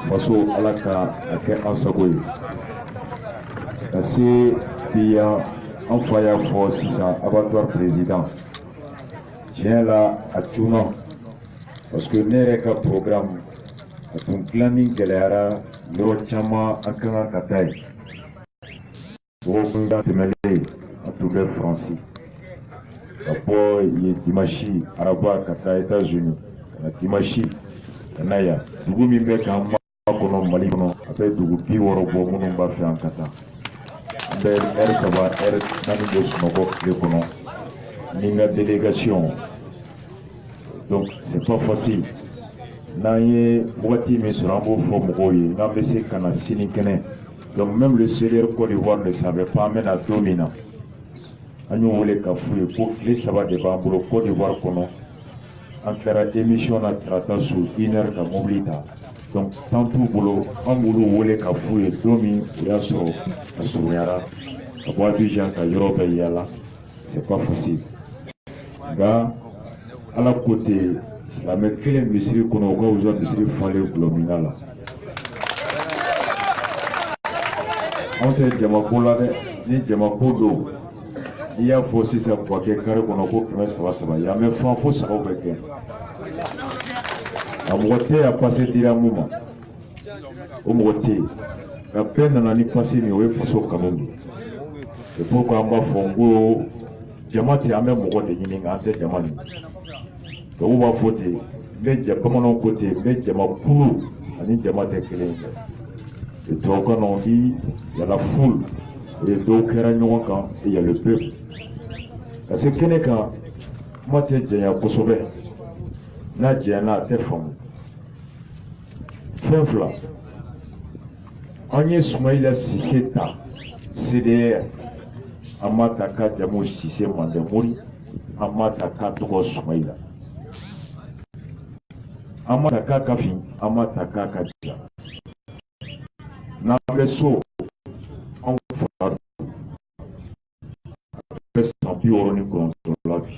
faso ala ka a kɛ an sago ye ka se bi yan an fa y'a fɔ sisan abattoir président tiɲɛ la a cunna parce que ne yɛrɛ ka programme a tun dilanni gɛlɛyara yɔrɔ caman an ka kan ka taa yen dɔgɔkun tɛmɛnen a tun bɛ faransi ka bɔ yen dimanche araba ka taa États-Unis ka na dimanche ka na yan dugu min bɛ k'an makɔnɔ Mali kɔnɔ a bɛ dugu 60 bɔ minnu b'a fɛ an ka taa an bɛ heure 3 heure 4 de sunɔgɔ tile kɔnɔ ni n ka délégation donc c'est pas facile n'an ye wagati min sɔrɔ an b'o fɔ mɔgɔw ye n'an bɛ se ka na sini kɛnɛ donc même le CDR Côte d'Ivoire ne savait pas an bɛna don min na an y'o wele ka f'u ye ko tile 3 de b'an bolo Côte d'Ivoire kɔnɔ an tilara émission na tarata su 1 heure ka mobili ta donc temps t'u bolo an b'olu wele ka f'u ye don min o y'a sɔrɔ a surunyara ka bɔ Abidjan ka yɔrɔ bɛɛ yaala c'est pas facile nka ala ko ten silamɛ kelen misiri kɔnɔ o ka wusa misiri falen gulɔmina la anw tɛ jamako la dɛ ni jamako don i y'a fɔ sisan k'a kɛ kare kɔnɔ ko 300 yan bɛ fan fo sagaw bɛ gɛn a mɔgɔ tɛ a pase dira mun ma o mɔgɔ tɛ yen nka bɛɛ nana ni pase min o ye faso kanu de ye c'est pourquoi an b'a fɔ n ko jama tɛ an bɛ mɔgɔ de ɲini nka an tɛ jama ɲini tubabu b'a fɔ ten n bɛ bamananw ko ten n bɛ jama kulu ani jama tɛ kelen ye tubabukan na on dit il y a la foule o ye dɔw kɛra ɲɔgɔn kan et il y a le peuple ka se kɛnɛ kan kuma tɛ janya kosɛbɛ n'a janyana a tɛ faamu fɛn fila an ye Sumayila Sise ta CDR an m'a ta k'a jamu Sise Mandemori an m'a ta k'a tɔgɔ Sumayila an m'a ta k'a ka fin an m'a ta k'a ka diya n'an bɛ so anw fara bɛ san 69 la bi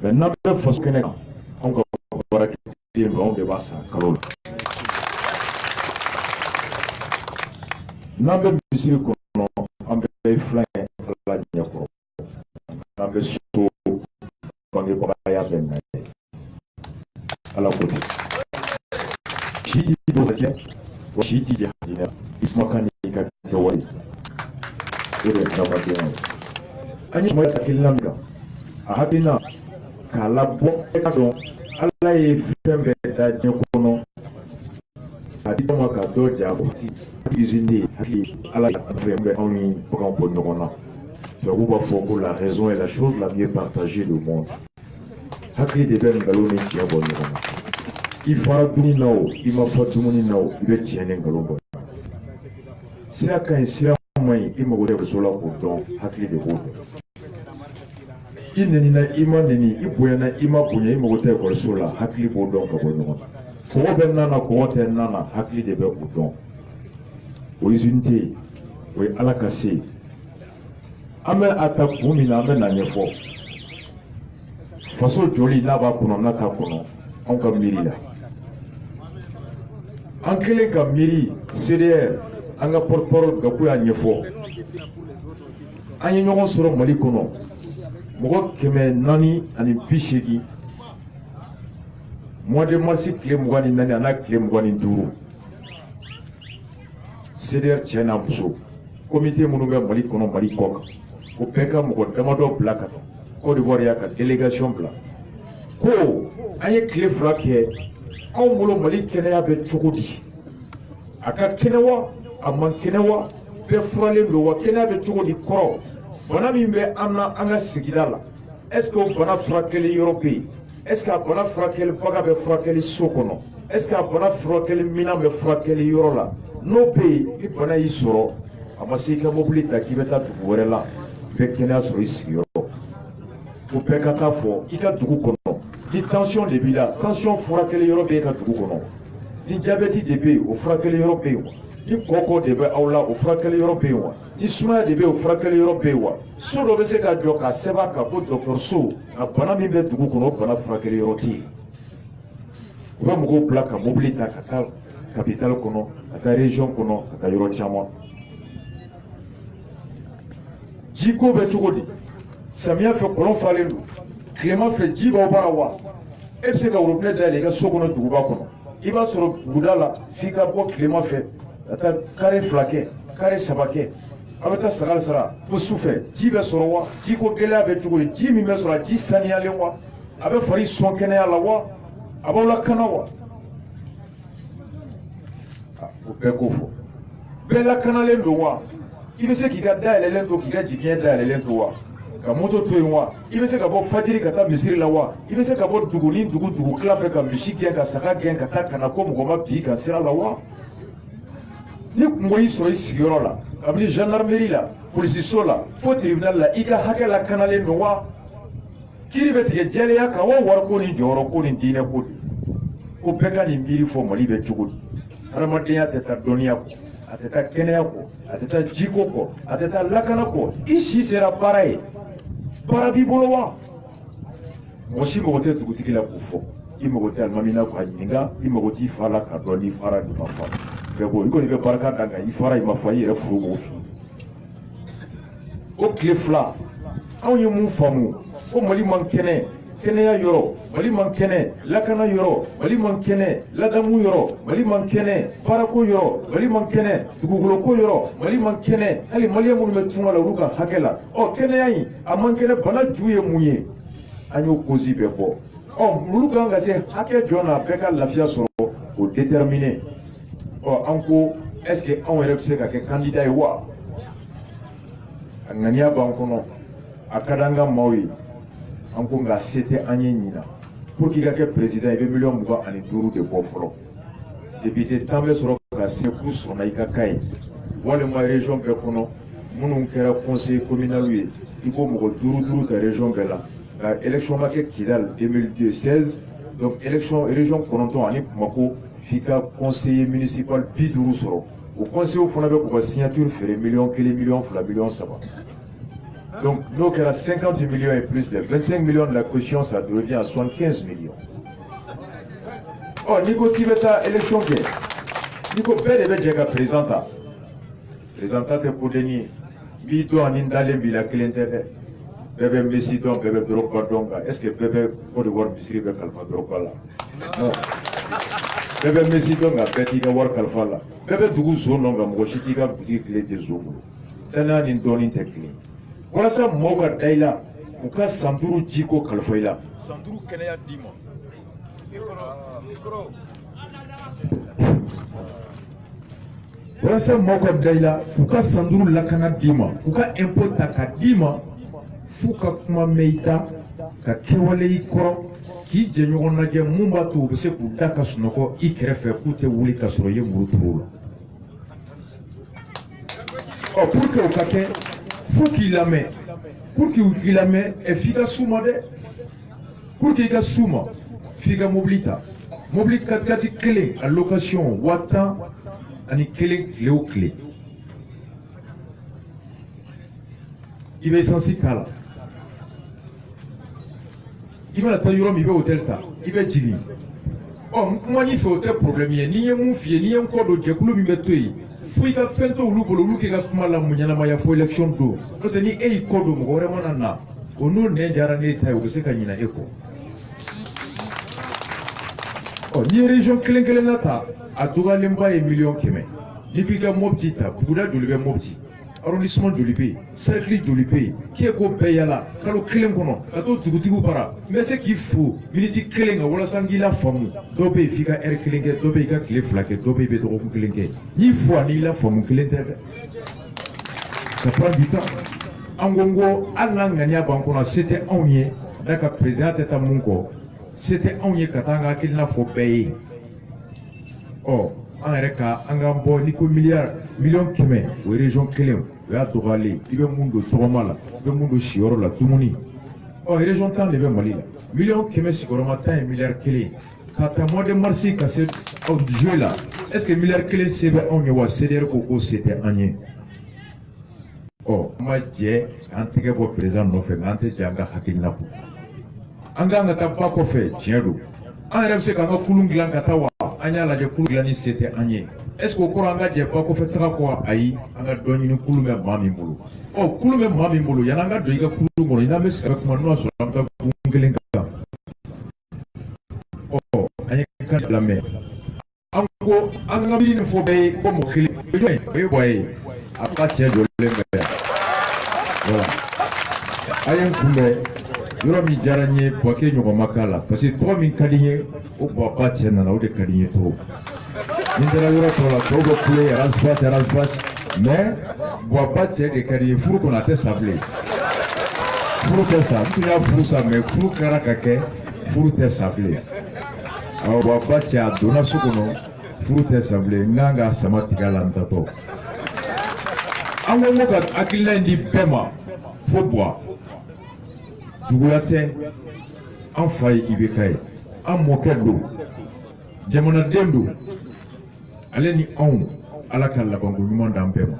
mais n'an bɛ faso kɛnɛ kan anw ka baara kɛ den don anw de b'a sara kalo la n'an bɛ misiri kɔnɔ an bɛ filan ye ala ɲɛkɔrɔ n'an bɛ so bangebagaya bɛ na ye ala ko ten si ti dɔ kɛ wa si ti jɛ hakilina i kumakan ni ka kɛ wari o de ye adamadenya ye an ye Sumayila hakilina min kan a hakilina k'a labɔ e ka dɔn ala ye fɛn bɛɛ da diɲɛ kɔnɔ a di ma ka dɔ ja usine hakili ala fɛn bɛ anw ni baganw bɔ ɲɔgɔn na tubabu b'a fɔ ko la raison est la chose la mieux partagée du monde hakili de bɛ nkalon ni tiɲɛ bɔ ɲɔgɔn na i fara dumuni na o i ma fa dumuni na o i bɛ tiɲɛ ni nkalon bɔ sira ka ɲi sira man ɲi i mago tɛ muso la k'o dɔn hakili de b'o dɔn i nenina i ma neni i bonyana i ma bonya i mago tɛ ekɔliso la hakili b'o dɔn ka bɔ ɲɔgɔn na kɔgɔ bɛ nana kɔgɔ tɛ nana hakili de bɛ o dɔn o usine tɛ yen o ye ala ka se an bɛ a ta kun min na an bɛ na ɲɛfɔ faso joli n'a b'a kɔnɔ n'a t'a kɔnɔ anw ka miiri la an kɛlen ka miiri CDR an ka porte-parole Gakou y'a ɲɛfɔ an ye ɲɔgɔn sɔrɔ Mali kɔnɔ mɔgɔ 480 mois de mars tile 24 a n'a tile 25 CDR cɛ n'a muso comité minnu bɛ Mali kɔnɔ Mali kɔ kan o bɛɛ ka mɔgɔ damadɔ bila ka taa Côte d'Ivoire y'a ka délégation bila ko an ye tile 2 kɛ anw bolo Mali kɛnɛya bɛ cogo di a ka kɛnɛ wa a man kɛnɛ wa bɛɛ furalen don wa kɛnɛya bɛ cogo di kɔrɔ bana min bɛ an na an ka sigida la est-ce que o bana furakɛli yɔrɔ bɛ yen est-ce que a bana furakɛli baga bɛ furakɛli so kɔnɔ est-ce que a bana furakɛli minan bɛ furakɛli yɔrɔ la n'o bɛ yen ni bana y'i sɔrɔ a ma se i ka mobili ta k'i bɛ taa dugu wɛrɛ la bɛɛ kɛnɛya sɔrɔ i sigiyɔrɔ o bɛɛ ka taa fɔ i ka dugu kɔnɔ ni tension de b'i la tension furakɛli yɔrɔ bɛ e ka dugu kɔnɔ ni diabète de bɛ yen o furakɛli yɔrɔ bɛ yen wa ni kɔkɔ de bɛ aw la o furakɛli yɔrɔ bɛ yen wa ni sumaya de bɛ yen o furakɛli yɔrɔ bɛ yen wa so dɔ bɛ se ka jɔ ka sɛbɛn ka ko dɔgɔtɔrɔso nka bana min bɛ dugu kɔnɔ o bana furakɛli yɔrɔ tɛ yen u bɛ mɔgɔw bila ka mobili ta ka capitale kono ka taa région kono ka taa yɔrɔ caman jiko bɛ cogo di samiya fɛ kɔlɔn falen don tilema fɛ ji b'aw bara wa e bɛ se ka robinet dayɛlɛ i ka so kɔnɔ duguba kɔnɔ i b'a sɔrɔ buguda la f'i ka bɔ tilema fɛ ka taa kare 2 kɛ kare 3 kɛ a bɛ taa sagali sara fo sufɛ ji bɛ sɔrɔ wa jiko gɛlɛya bɛ cogo di ji min bɛ sɔrɔ a ji saniyalen wa a bɛ fari sɔn kɛnɛya la wa a b'aw lakana wa o bɛɛ ko fɔ bɛɛ lakanalen don wa i bɛ se k'i ka dayɛlɛlen to k'i ka jigiɲɛ dayɛlɛlen to wa ka moto to yen wa i bɛ se ka bɔ fajiri ka taa misiri la wa i bɛ se ka bɔ dugu ni dugu tila fɛ ka misi gɛn ka saga gɛn ka taa kana ko mɔgɔ ma bi ka sira la wa ni kungo y'i sɔrɔ i sigiyɔrɔ la kabini gendarmerie la polisiso la fo tribunal la i ka hakɛ lakanalen don wa kiri bɛ tigɛ jɛlenya kan wa wariko ni jɔyɔrɔko ni diinɛko de ko bɛɛ ka nin miiri fɔ mali bɛ cogo di hadamadenya tɛ taa dɔnniya kɔ a tɛ taa kɛnɛya kɔ a tɛ taa jiko kɔ a tɛ taa lakana kɔ i si sera baara ye baara b'i bolo wa mɔgɔ si mago tɛ dugutigi la k'o fɔ i mago tɛ alimami na k'a ɲininka i mago t'i fa la k'a dɔn n'i fara n'i ma fa bɛɛ ko i kɔni bɛ barika da nka i fara i ma fa i yɛrɛ furu b'o f'i o tile 2 anw ye mun faamu ko mali man kɛnɛ kɛnɛya yɔrɔ mali man kɛnɛ lakana yɔrɔ mali man kɛnɛ ladamu yɔrɔ mali man kɛnɛ baarako yɔrɔ mali man kɛnɛ dugukoloko yɔrɔ mali man kɛnɛ hali maliyɛn minnu bɛ tunga la olu ka hakɛ la kɛnɛya in a man kɛnɛ bana ju ye mun ye an y'o cause bɛɛ bɔ olu kan ka se hakɛ jɔn na bɛɛ ka lafiya sɔrɔ o déterminer an ko est-ce que anw yɛrɛ bɛ se ka kɛ candidat ye wa a ŋaniya b'an kɔnɔ a ka d'an ka maaw ye an ko nka se tɛ an ye ɲina pour que i ka kɛ président i bɛ $25,000 de bɔ fɔlɔ député 10 bɛ sɔrɔ ka se k'u sɔnna i ka k'a ye walima région bɛɛ kɔnɔ minnu kɛra conseil communal ye i ko mɔgɔ 5 ta région bɛɛ la nka élection ma kɛ Kidal 2016 donc élection région 9 ani Bamako f'i ka conseiller municipal 50 sɔrɔ o conseiller fana bɛ k'u ka signature feere $1, $2, $3. Donc, nous qui avons 50 millions et plus de 25 millions de la caution, ça devient à 75 millions. Oh, Nico Tibeta, élection qui est. Nico Bede Bedjaka présenta. Présenta te pour denir. Bito en indalem bila clientèle. Bébé Messi donc, bébé Drogba donc. Est-ce que bébé pour de voir Misri be Kalfa Drogba là? Non. Bébé Messi donc, bébé ka war Kalfa là. Bébé Dougou Zone donc, Mochiti ka boutique clé des zones. Tana n'indoni te clé. Walasa mɔgɔw ka da i la u ka san 5 jiko kalifa i la san 5 kɛnɛya d'i ma walasa mɔgɔw ka da i la u ka san 5 lakana d'i ma u ka impôt ta ka d'i ma f'u ka kuma mɛn i da ka kɛwale i kɔrɔ k'i jɛɲɔgɔn lajɛ mun b'a to u bɛ se k'u da ka sunɔgɔ i kɛrɛfɛ k'u tɛ wuli ka sɔrɔ i ye muru turu la pour que o ka kɛ faut qu'il la met pour qu'il la met efficacement pour qu'il ka souma fika mobilita mobili 4x4 clé à location watan ani clé au clé il va essentiel kala il va ta yoro mi be hotel ta il va jigi moi ni fait hôtel problème ni ye mun fie ni ye ko do jekulu mi be toyi fui ka fento ulu bolo ulu ke ka kuma la munyana ma ya fo election do no te ni e ko do mo gore mona na onu ne jara ne tay o se ka nyina eko ni région kelen nata a duga lemba e million keme ni bi ka mobti ta buda joli be mobti arrondissement joli be cercle joli be ki ko be yala kalo kelen kono ka to dugutigu bara mais c'est qu'il faut minute kelen ga wala sangila famu do be fika er kelen ke do be ka kle flake do be to ko kelen ke ni fois ni la famu kelen te ça prend du temps angongo alla ngania bankona c'était on yé daka président ta munko c'était on yé katanga kilna fo payer en reka angambo ni ko million keme o région kelen o ya dogale ibe mundo togomala be mundo shioro la tumuni région tan le be mali la million keme sigoroma tan milliard kelen kata mois de mars ka se au jeu là est-ce que milliard kelen sebe on ye wa cdr ko c'était anye ma je antike bo président no fe ngante janga hakilna ko anga ngata pa ko fe jedo an rem se ka kulunglan kata wa anya la de kulu glani c'était anye est-ce que ko anga je pas ko fetaka ko ayi anga doni ni kulu me mami mulu o kulu me mami mulu yana anga do iga kulu mo ina mes ka kuma no so anga bungelenga o anya kan la me ango anga bi ni fo be ko mo khili be boy apa che do le me voilà ayen kumbe yoro mi jaranye boke nyoko makala parce que to min kadinye o baba che na o de kadinye to indira yoro to la to go play rasbat mais baba che de kadinye furu ko na te sable furu te sa tu ya furu sa mais furu kara kake furu te sable aw baba che adona sukuno furu te sable nganga samatiga landato ango mo ka akilla ndi pema fo bois Dugulate an fayi ibekaye an mɔkɛ do jamanaden do ale ni anw ala ka labanko ɲuman d'an bɛɛ ma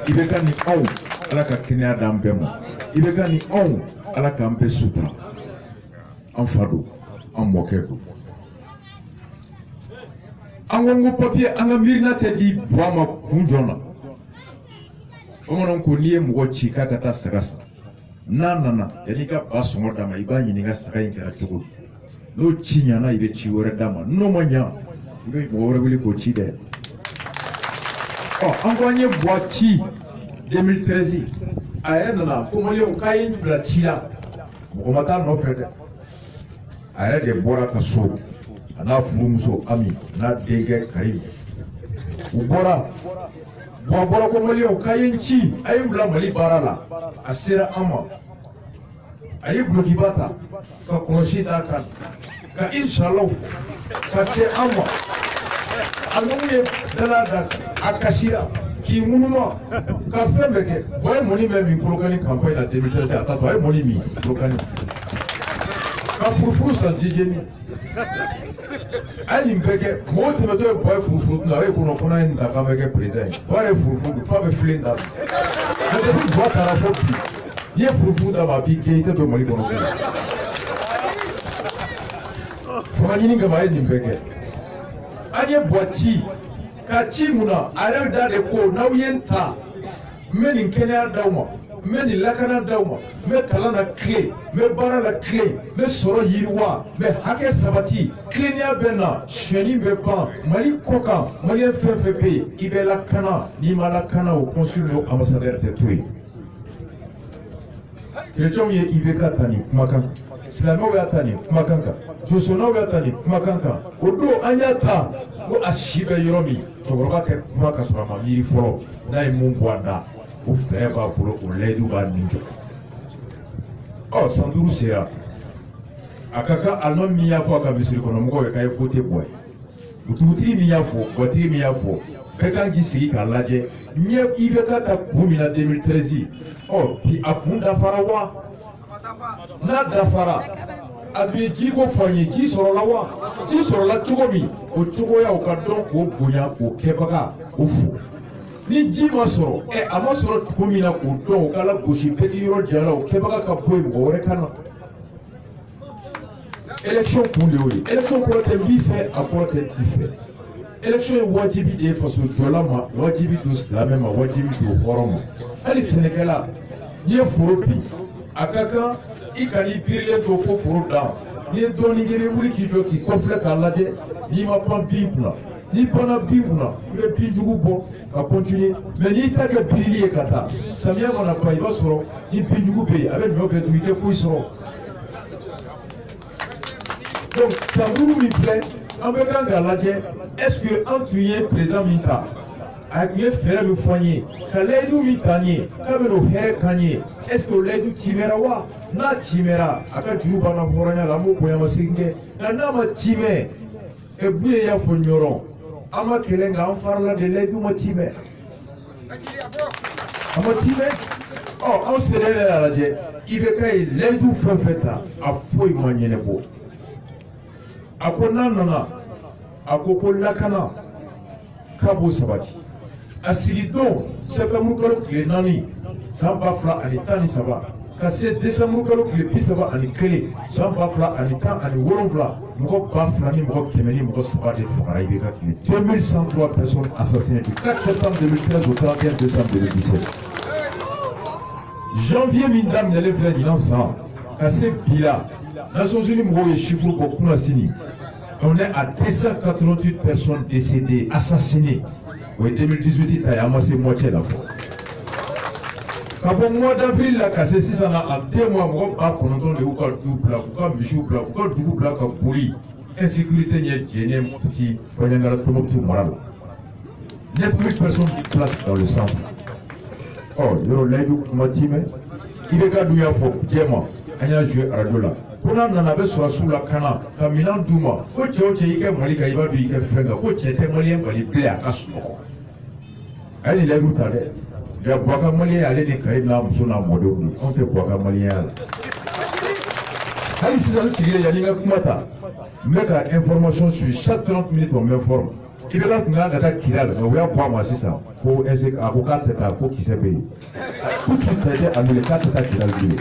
ibeka ni anw ala ka kɛnɛya d'an bɛɛ ma ibeka ni anw ala k'an bɛɛ sutura an fa do an mɔkɛ do an ko papiye an ka miirina tɛ di buwa ma kun jɔn na bamananw ko n'i ye mɔgɔ ci k'a ka taa saga san n'a nana yanni ka ba sɔngɔ d'a ma i b'a ɲininka saga in kɛra cogo di n'o ci ɲana i bɛ ci wɛrɛ d'a ma n'o ma ɲa i bɛ mɔgɔ wɛrɛ wele k'o ci dɛ an ko an ye buwa ci 2013 a yɛrɛ nana ko maliyɛnw k'a ye n bila ci la mɔgɔ ma taa nɔfɛ dɛ a yɛrɛ de bɔra ka so a n'a furumuso Ami n'a denkɛ Karim u bɔra bɔra ko maliyɛnw k'a ye n ci a ye n bila Mali baara la a sera an ma a ye gulokiba ta ka kɔlɔsi d'a kan ka inshallah fɔ ka se an ma a numu ye dala da a kasira k'i ŋunuma ka fɛn bɛɛ kɛ o ye mɔni bɛ min Kolokani campagne na 2013 a taa to a ye mɔni min Kolokani ka furufuru san jijeni a ye nin bɛɛ kɛ mɔgɔw tɛmɛtɔ ye bɔ ye furufuru dun a ye kɔnɔ kɔnɔ ye nin ta k'an bɛ kɛ président ye o yɛrɛ ye furufuru dun f'a bɛ filen da mais depuis bɔ taara fɔ bi n'i ye furufuru d'a ma a b'i gɛn i tɛ don Mali kɔnɔ bilen fanga ɲini kama a ye nin bɛɛ kɛ an ye bɔ ci ka ci mun na a yɛrɛ da de ko n'aw ye n ta n bɛ nin kɛnɛya d'aw ma n bɛ nin lakana d'aw ma n bɛ kalan na tile n bɛ baara la tile n bɛ sɔrɔ yiriwa n bɛ hakɛ sabati tilennenya bɛ na sonyɛni bɛ ban Mali kɔ kan maliyɛn fɛn fɛn bɛ yen i bɛ lakana n'i ma lakana o consul n'o ambassadeur tɛ to yen chrétienw ye IBK ta nin kumakan silamɛw y'a ta nin kumakan kan josɔnnaw y'a ta nin kumakan kan o don an y'a ta ko a si bɛ yɔrɔ min cɛkɔrɔba kɛ kuma ka sɔrɔ a ma miiri fɔlɔ n'a ye mun bɔ a da o fɛɛrɛ b'a bolo o layidu b'a nin jɔ san 5 sera a ka kan alimami min y'a fɔ a ka misiri kɔnɔ mɔgɔw ye k'a ye fote bɔ ye dugutigi min y'a fɔ gatigi min y'a fɔ bɛɛ kan k'i sigi k'a lajɛ n ye IBK ta kun min na 2013 bi a kun dafara wa n'a dafara a tun ye jiko fɔ an ye ji sɔrɔla wa ji sɔrɔla cogo min o cogoya o ka dɔn k'o bonya k'o kɛbaga o fo ni ji ma sɔrɔ a ma sɔrɔ cogo min na k'o dɔn o k'a la gosi bɛɛ k'i yɔrɔ janya o kɛbaga ka bɔ yen mɔgɔ wɛrɛ ka na élection kun de y'o ye élection kɔrɔ tɛ n b'i fɛ a kɔrɔ tɛ n t'i fɛ élection ye wajibi de ye faso jɔla ma wajibi don silamɛ ma wajibi don hɔrɔn ma hali sɛnɛkɛla n'i ye foro bin a ka kan i ka n'i birilen to fo foro dan n'i ye dɔɔnin kɛ i bɛ wuli k'i jɔ k'i kɔfilɛ k'a lajɛ n'i ma pan bin kunna n'i panna bin kunna i bɛ bin jugu bɔ ka continuer mais n'i ta kɛ birili ye ka taa samiya mana ban i b'a sɔrɔ ni bin jugu bɛ yen a bɛ ɲɔ bɛɛ dun i tɛ foyi sɔrɔ donc san 5 min filɛ an bɛ kan k'a lajɛ est-ce que an tun ye président min ta a tun ye fɛɛrɛ min fɔ an ye ka layidu min ta an ye k'a bɛ n'o hɛrɛ k'an ye est-ce que o layidu timɛra wa n'a timɛra a ka juru b'an na hɔrɔnya la an b'o bonyamasegin kɛ nka n'a ma timɛ Buye y'a fɔ ɲɔrɔ an ma kɛlɛ nka an farala de layidu ma timɛ a ma timɛ anw sera yɛrɛ y'a lajɛ IBK ye layidu fɛn fɛn ta a foyi ma ɲɛnɛbɔ a ko n'a nana a ko lakana k'a b'o sabati a sigi don septembre kalo tile 4 san 2013 ka se décembre kalo tile 31 san 2010 mɔgɔ 2000 ni mɔgɔ 100 ni mɔgɔ 3 de fagara IBK tile 2103 personnes assassinées du 4 septembre 2013 au 31 décembre 2017. Janvier min daminɛlen filɛ ɲinan san ka se bi la Nations Unies mɔgɔw ye chiffre bɔ kunasini. On est à 288 personnes décédées, assassinées. Oui, 2018, il y a amassé moitié la fois. Quand au mois d'avril, là, c'est 6 ans, en 2 mois, on va prendre le double, insécurité, petit, 9000 personnes qui placent dans le centre. Oh, il y a il y a des gens qui ont joué à la radio là. On a avait sous la cana, comme Milan Douma, au Tchéoché, Malika, il va lui faire ko cɛtɛ maliyɛn bali bilen a ka sunɔgɔ hali ni layiru ta dɛ nka Boubacar maliyɛn ale ni Karim n'a muso n'a mɔdenw de anw tɛ Boubacar maliyɛnya la hali sisan n sigilen yanni n ka kuma ta n bɛ ka information sur chaque 30 minutes on m'informe i bɛ ka tun kan ka taa Kidal mais u y'a bɔ a ma sisan ko a ko k'a tɛ taa ko kisɛ bɛ yen tout de suite ça a été annulé k'a tɛ taa Kidal bilen.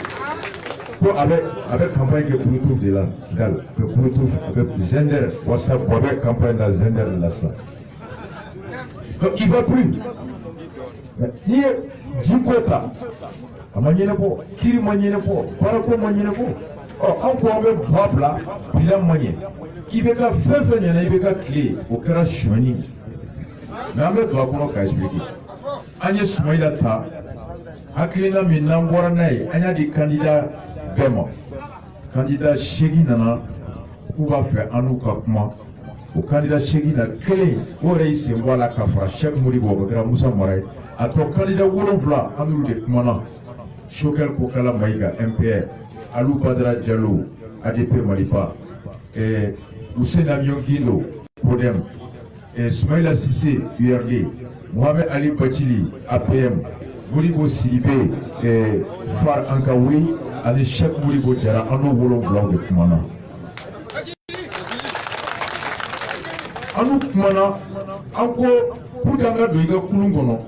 Avec campagne que Bluetooth de là, Bluetooth avec Zender, WhatsApp, avec campagne de Zender là ça. Donc il va plus. Ni Jikota, Amanyenepo, Kiri Manyenepo, Parako Manyenepo. Oh, encore même Babla, Bilan Manye. Il va faire venir, il va clé au cœur chemin. Mais avec toi, on va expliquer. Agnès Soumaïlata, Aklina Minamboranay, il y a des candidats. Candidat Chegi Nana, où va faire un oukakma. Au candidat Chegi na clé, où est-ce que voilà Kafra, Cheikh Mouribo, Grand Moussa Moray, à ton candidat Wourovla, Anou de Kmana, Chokel Pokala Maïga, MPR, Alou Badra Diallo, ADP Malipa, et Hussein Amion Guido, Podem, et Soumaïla Sissé, URD, Mohamed Ali Bachili, APM, Mouribo Sidibé, et Far Ankaoui, ani Cheikh Mouribo Diarra an n'o wolonwula de kumana an n'u kumana an ko pour que an ka don i ka kulun kɔnɔ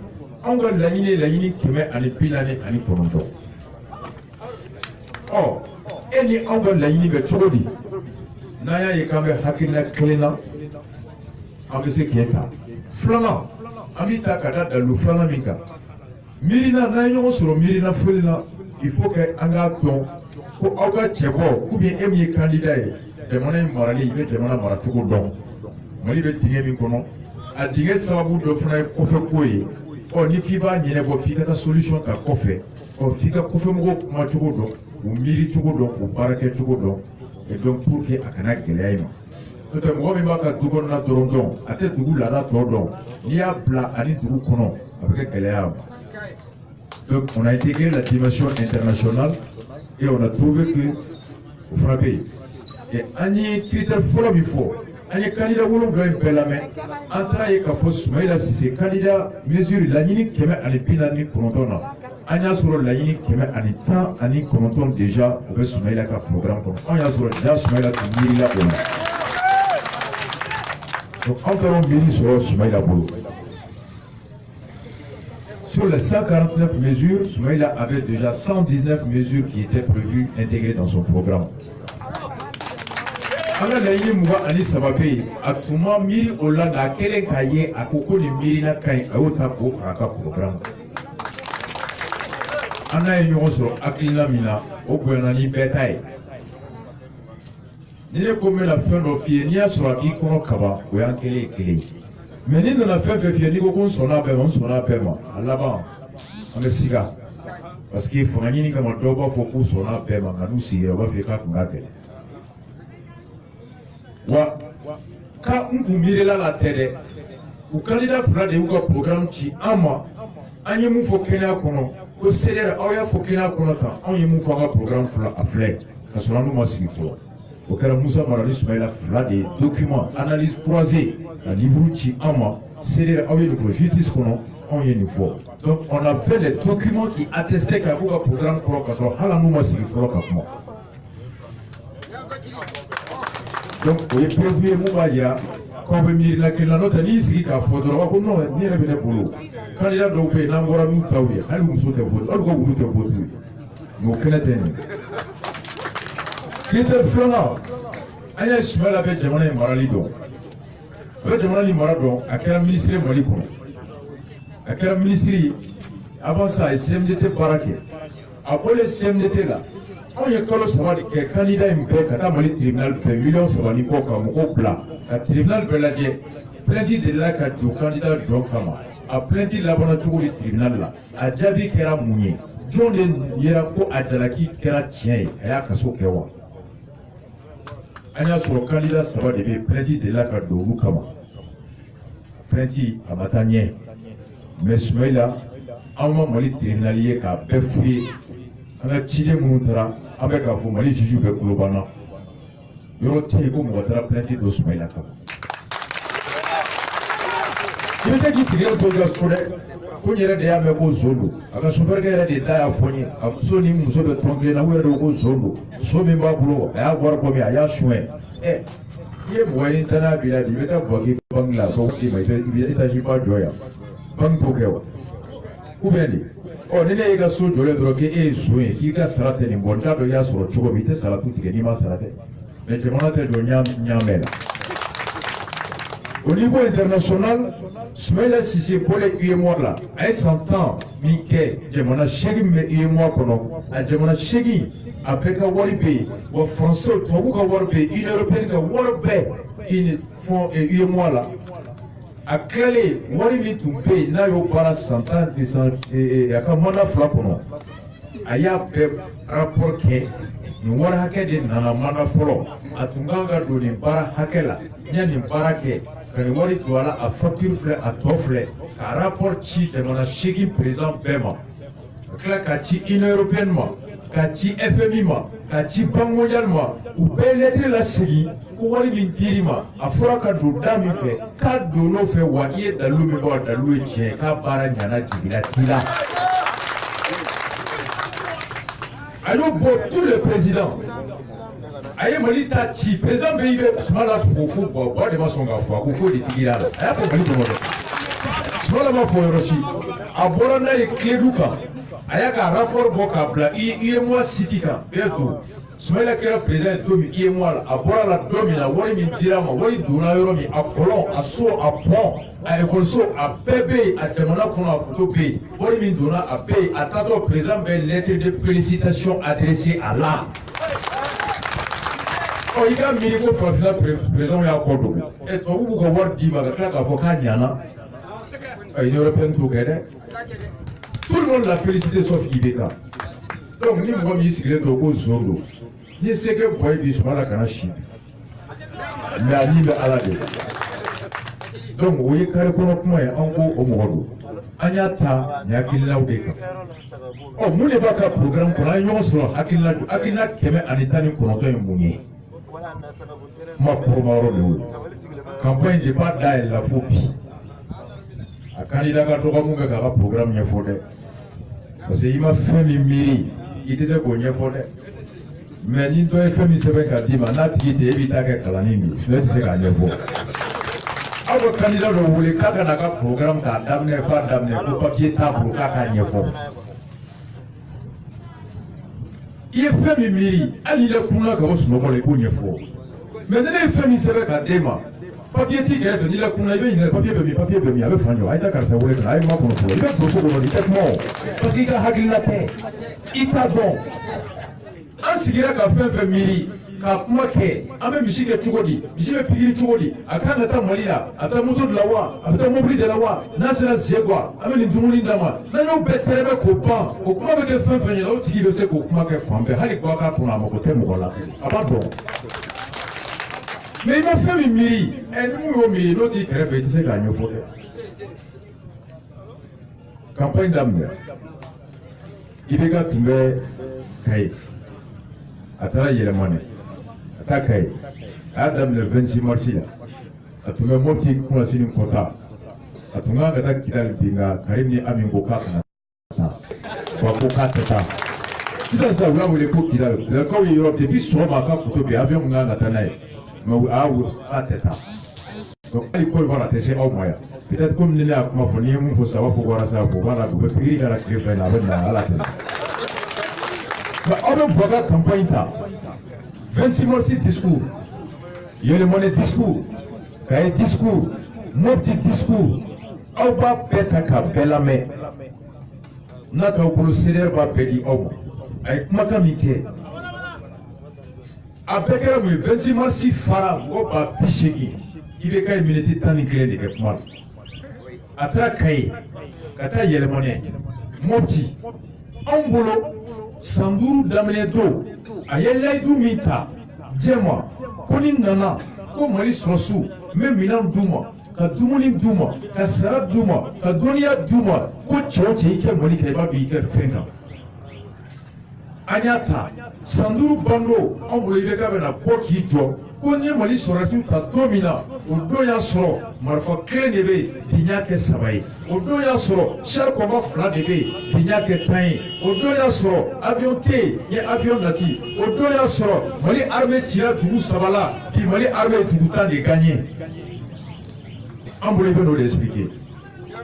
an ka laɲini ye laɲini 149. Ɔ e ni anw ka laɲini bɛ cogo di n'an y'a ye k'an bɛ hakilina kelen na an bɛ se k'e ta filanan an bɛ taa ka da dalu filanan min kan miirina n'an ye ɲɔgɔn sɔrɔ miirina foli la. Il faut que an k'a dɔn ko aw ka cɛbɔ ou bien e min ye candidat ye jamana in marali i bɛ jamana mara cogo dɔn Mali bɛ dingɛ min kɔnɔ a dingɛ sababu dɔ fana ye kɔfɛko ye ɔ ni k'i b'a ɲɛnabɔ f'i ka taa solution ta kɔfɛ ɔ f'i ka kɔfɛmɔgɔw kuma cogo dɔn u miiri cogo dɔn u baara kɛ cogo dɔn et donc pour que a kana gɛlɛya i ma n'o tɛ mɔgɔ min b'a ka du kɔnɔna dɔrɔn dɔn a tɛ dugu laada tɔ dɔn n'i y'a bila ani dugu kɔnɔ a bɛ kɛ gɛlɛya ma. Donc on a intégré la dimension internationale et on a trouvé que vous frappez. Et un critère fort il faut. Un candidat wolonwula in bɛɛ lamɛn an taara ye k'a fɔ Soumaïla Cissé candidat mesure laɲini 149 na an y'a sɔrɔ laɲini 119 déjà o bɛ Soumaïla ka programme kɔnɔ anw y'a sɔrɔ déjà Soumaïla tun miirila o la donc anw taara o miiri sɔrɔ Soumaïla bolo. Sur les 149 mesures, Soumaïla avait déjà 119 mesures qui étaient prévues, intégrées dans son programme. Anga laini muga ani sababe atuma miri ola na kele kaye akoko ni miri na kai ayota ko faka programme. Ana yenyo so akila mina o gouvernement ni betaye. Ni le comme la fin d'offier ni asura bi kono kaba o yan kele kele. Mais ni dans la fin d'offier ni ko kon sona be on sona be ma alaba on le siga parce qu'il faut ngani kama dobo fo ko sona be ma nganu siga ba fe ka ngate. Wa ka nkumirela la tede u candidat fila de uka programme ci ama anye mu fo kenya kono ko cdr aw ya fo kenya kono ta anye mu fo ga programme fila afle kasona no masigi fo o kera Moussa Marali Soumaïla fila de documents analyse croisée la livre ci ama cdr aw ye fo justice kono anye ni fo donc on a fait les documents qui attestaient que le programme kono kasona hala no masigi fo ka kuma. Donc, vous pouvez prévu Moubadia, quand vous mirez la quelle note, ni ici qu'à faudra, non, ni la boulot. Quand il y a donc un endroit où tu as oublié, allez vous sauter votre, allez vous voter votre. nous connaissons. Qui était flanc? Aya Ismaël avait demandé Maralido. Le demandé Maradon à quel ministre Malikon. À quel ministre avant ça, le CMDT Baraké. Après le CMDT là, on y a que candidat MP, quand le tribunal fait millions de Savaniko comme au plat. Le tribunal Beladier, plein de là que le candidat John Kama, a plein de la bonne tour du tribunal là, a Djabi Kera Mounier, John Yerako Adjalaki Kera Tien, et à Kasso Kewa. Anya sur le candidat ça va devenir plenty de la carte de Lukama. Plenty à Matanier. Mais ce là, en Mali tribunalier qui a beffoué, on a tiré Moutara avec un faux Mali juge de Kolobana. Il y a tiré comme Moutara plenty de ce là. Il y a qui s'est dit que quand il y a des amis au Zolo, à la chauffeur qui a des tailles à fourni, à Sony Mousso de Tonglé, à au Zolo, Somimba Bro, à avoir comme à Yachouin. Eh, il est moyen d'en il a dit, mais t'as pas qui bangla, donc il m'a dit, il s'agit pas de joie. Bang Tokyo. Où bien dit? Oh, il y a des sous de l'drogué et soué, qui a saraté une bonne table, il y a sur le chocobité, ça l'a tout gagné, ma saraté. Mais tu m'as dit, Nyamel. Au niveau international, Smaïla Sissé pour les UEMOA là, à 100 ans, Mickey, Djemona Chegui, mais UEMOA kono, à Djemona Chegui, avec un Waribé, ou français, Tobuka Waribé, une européenne qui Waribé, une fond et UEMOA là, à Clé, Waribé Toubé, Nayo Para 100 ans, et à Kamona Flapono, à Yapé, rapport que, nous avons hacké de Nanamana Folo, à Tunganga Doni Bara Hakela, Niani Barake. Quand wari doit à facture frais à toffler, à rapport chi de mon chèque présent paiement. Là, kati une européennement, kati FMI, kati banque mondialement, ou belle lettre la série, ou wari mintirima, à fora kadou dami fait, kadou no fait wadier dalou me boire dalou et tien, kabara nyana jibila tila. Ayo bo tous les présidents. Aïe Mali Tati, président BIB, Smala Foufou, bois de Massonga Foua, Koko de Tigila, Aïe Mali Bomodo. Smala Mafo Roshi, Aborana et Clédouka, Ayaka rapport Bokabla, IEMOA Sitika, bientôt. Smala Kera président Tomi, IEMOA, Abora la Domina, Wari Dirama, Wari Dunayomi, Apollon, Asso, Apon, à Ecolso, à Bébé, à Temona pour la photo P, Wari Duna, à P, à Tato, président, belle lettre de félicitations adressée à l'art. Oh, il y a un minimum de présent et à Cordoue. Et toi, vous pouvez voir Dima, la Focaniana, une européenne together. Tout le monde l'a félicité sauf Ibeka. Donc, nous avons mis ce Togo Zolo. Ni ce que vous voyez, Bisma la Kanashi. Mais à Nîmes à la dé. Donc, vous voyez, Karakonokumo est en haut au Morodo. Anyata, Yakila Udeka. Oh, nous n'avons pas de programme pour la Union sur Akila Keme Anitani Konoto et Mounier. Ma promoro de campagne de pas d'ail la phobie. A candidat à Togamunga Gara programme Yafode. Parce qu'il m'a fait mes miri, il était qu'on Yafode. Mais il doit faire mes sévères à Dima, n'a qui était évité à Kalanini, je vais dire à Yafo. Alors, candidat de Woulé, Kakanaga programme qu'a d'amener, pas d'amener, pour papier table, Kaka Yafo. Il est fait mes miri, il est pour la grosse noble et pour Yafo. Mais il est fait mes sévères à Dima. Papier tigre, il a qu'on a eu un papier de mi avec Franjo, il a cassé au lait, il a pour le il a pour ce qu'on dit tellement. Parce qu'il a hagué la terre. Il t'a bon. Un cigare qui a fait miri, qui a marqué, un même Michel Tchougodi, Michel Pigiri Tchougodi, à Kanata Malila, à ta moto de la Wa, à ta mobile de la Wa, Nasra Zegua, à même Ndoumouli Dama, Nano Beterebe Kopan, au point avec le fin fait un autre qui veut se couper Fambe, Halikoaka pour la Mokote Mokola. Ah pardon. Mais il m'a fait une miri, et nous, au milieu, l'autre qui a fait des gagnes au fond. Campagne d'Amner. Il est gâté, mais Kaye. Attends, il est monnaie. Attends, Kaye. Adam le 26 mars, à tout le monde qui a signé un quota. À tout le monde qui a le binga, Karim ni Amingoka. Wakoka Tata. Si ça, ça, vous voulez pour qu'il a le corps Europe, depuis son macaque, photo, puis avion, on a Natanaï. Mais à tête. Donc, il faut voir la tête, c'est au moyen. Peut-être comme il y a ma folie, il faut savoir, il faut voir ça, il faut voir la coupe, puis il y a la clé, il y a la tête. aw bɛ bɔ ka campagne ta 26 mars discours Yélemone discours Kaye discours Mopti discours aw b'a bɛɛ ta ka bɛɛ lamɛn n'a t'aw bolo CDR b'a bɛɛ di aw ma a ye kumakan min kɛ a bɛɛ kɛra mun ye 26 mars fara mɔgɔ ba 80 i bɛ ka ye minute 11 de kɛ kuma la a taara Kaye ka taa Yélemone Mopti anw bolo san 5 daminɛ don a ye layidu min ta jɛma ko ni nana ko Mali sɔrɔsiw n bɛ minɛn d'u ma ka dumuni d'u ma ka sara d'u ma ka dɔnniya d'u ma ko cɛ o cɛ i kɛ Mali kan i b'a dɔn i kɛ fɛn kan an y'a ta san 5 bando anw bolo i bɛ k'a bɛna bɔ k'i jɔ ko ni Mali sɔrɔsiw ta don min na o don y'a sɔrɔ marifa 1 de bɛ yen bi n y'a kɛ 3 ye o don y'a sɔrɔ char combat 2 de bɛ yen bi n y'a kɛ 10 ye o don y'a sɔrɔ avion tɛ yen n ye avion nati o don y'a sɔrɔ Mali armée cira dugu 3 la bi Mali armée ye dugu 10 de gagné an bolo i bɛ n'o de expliquer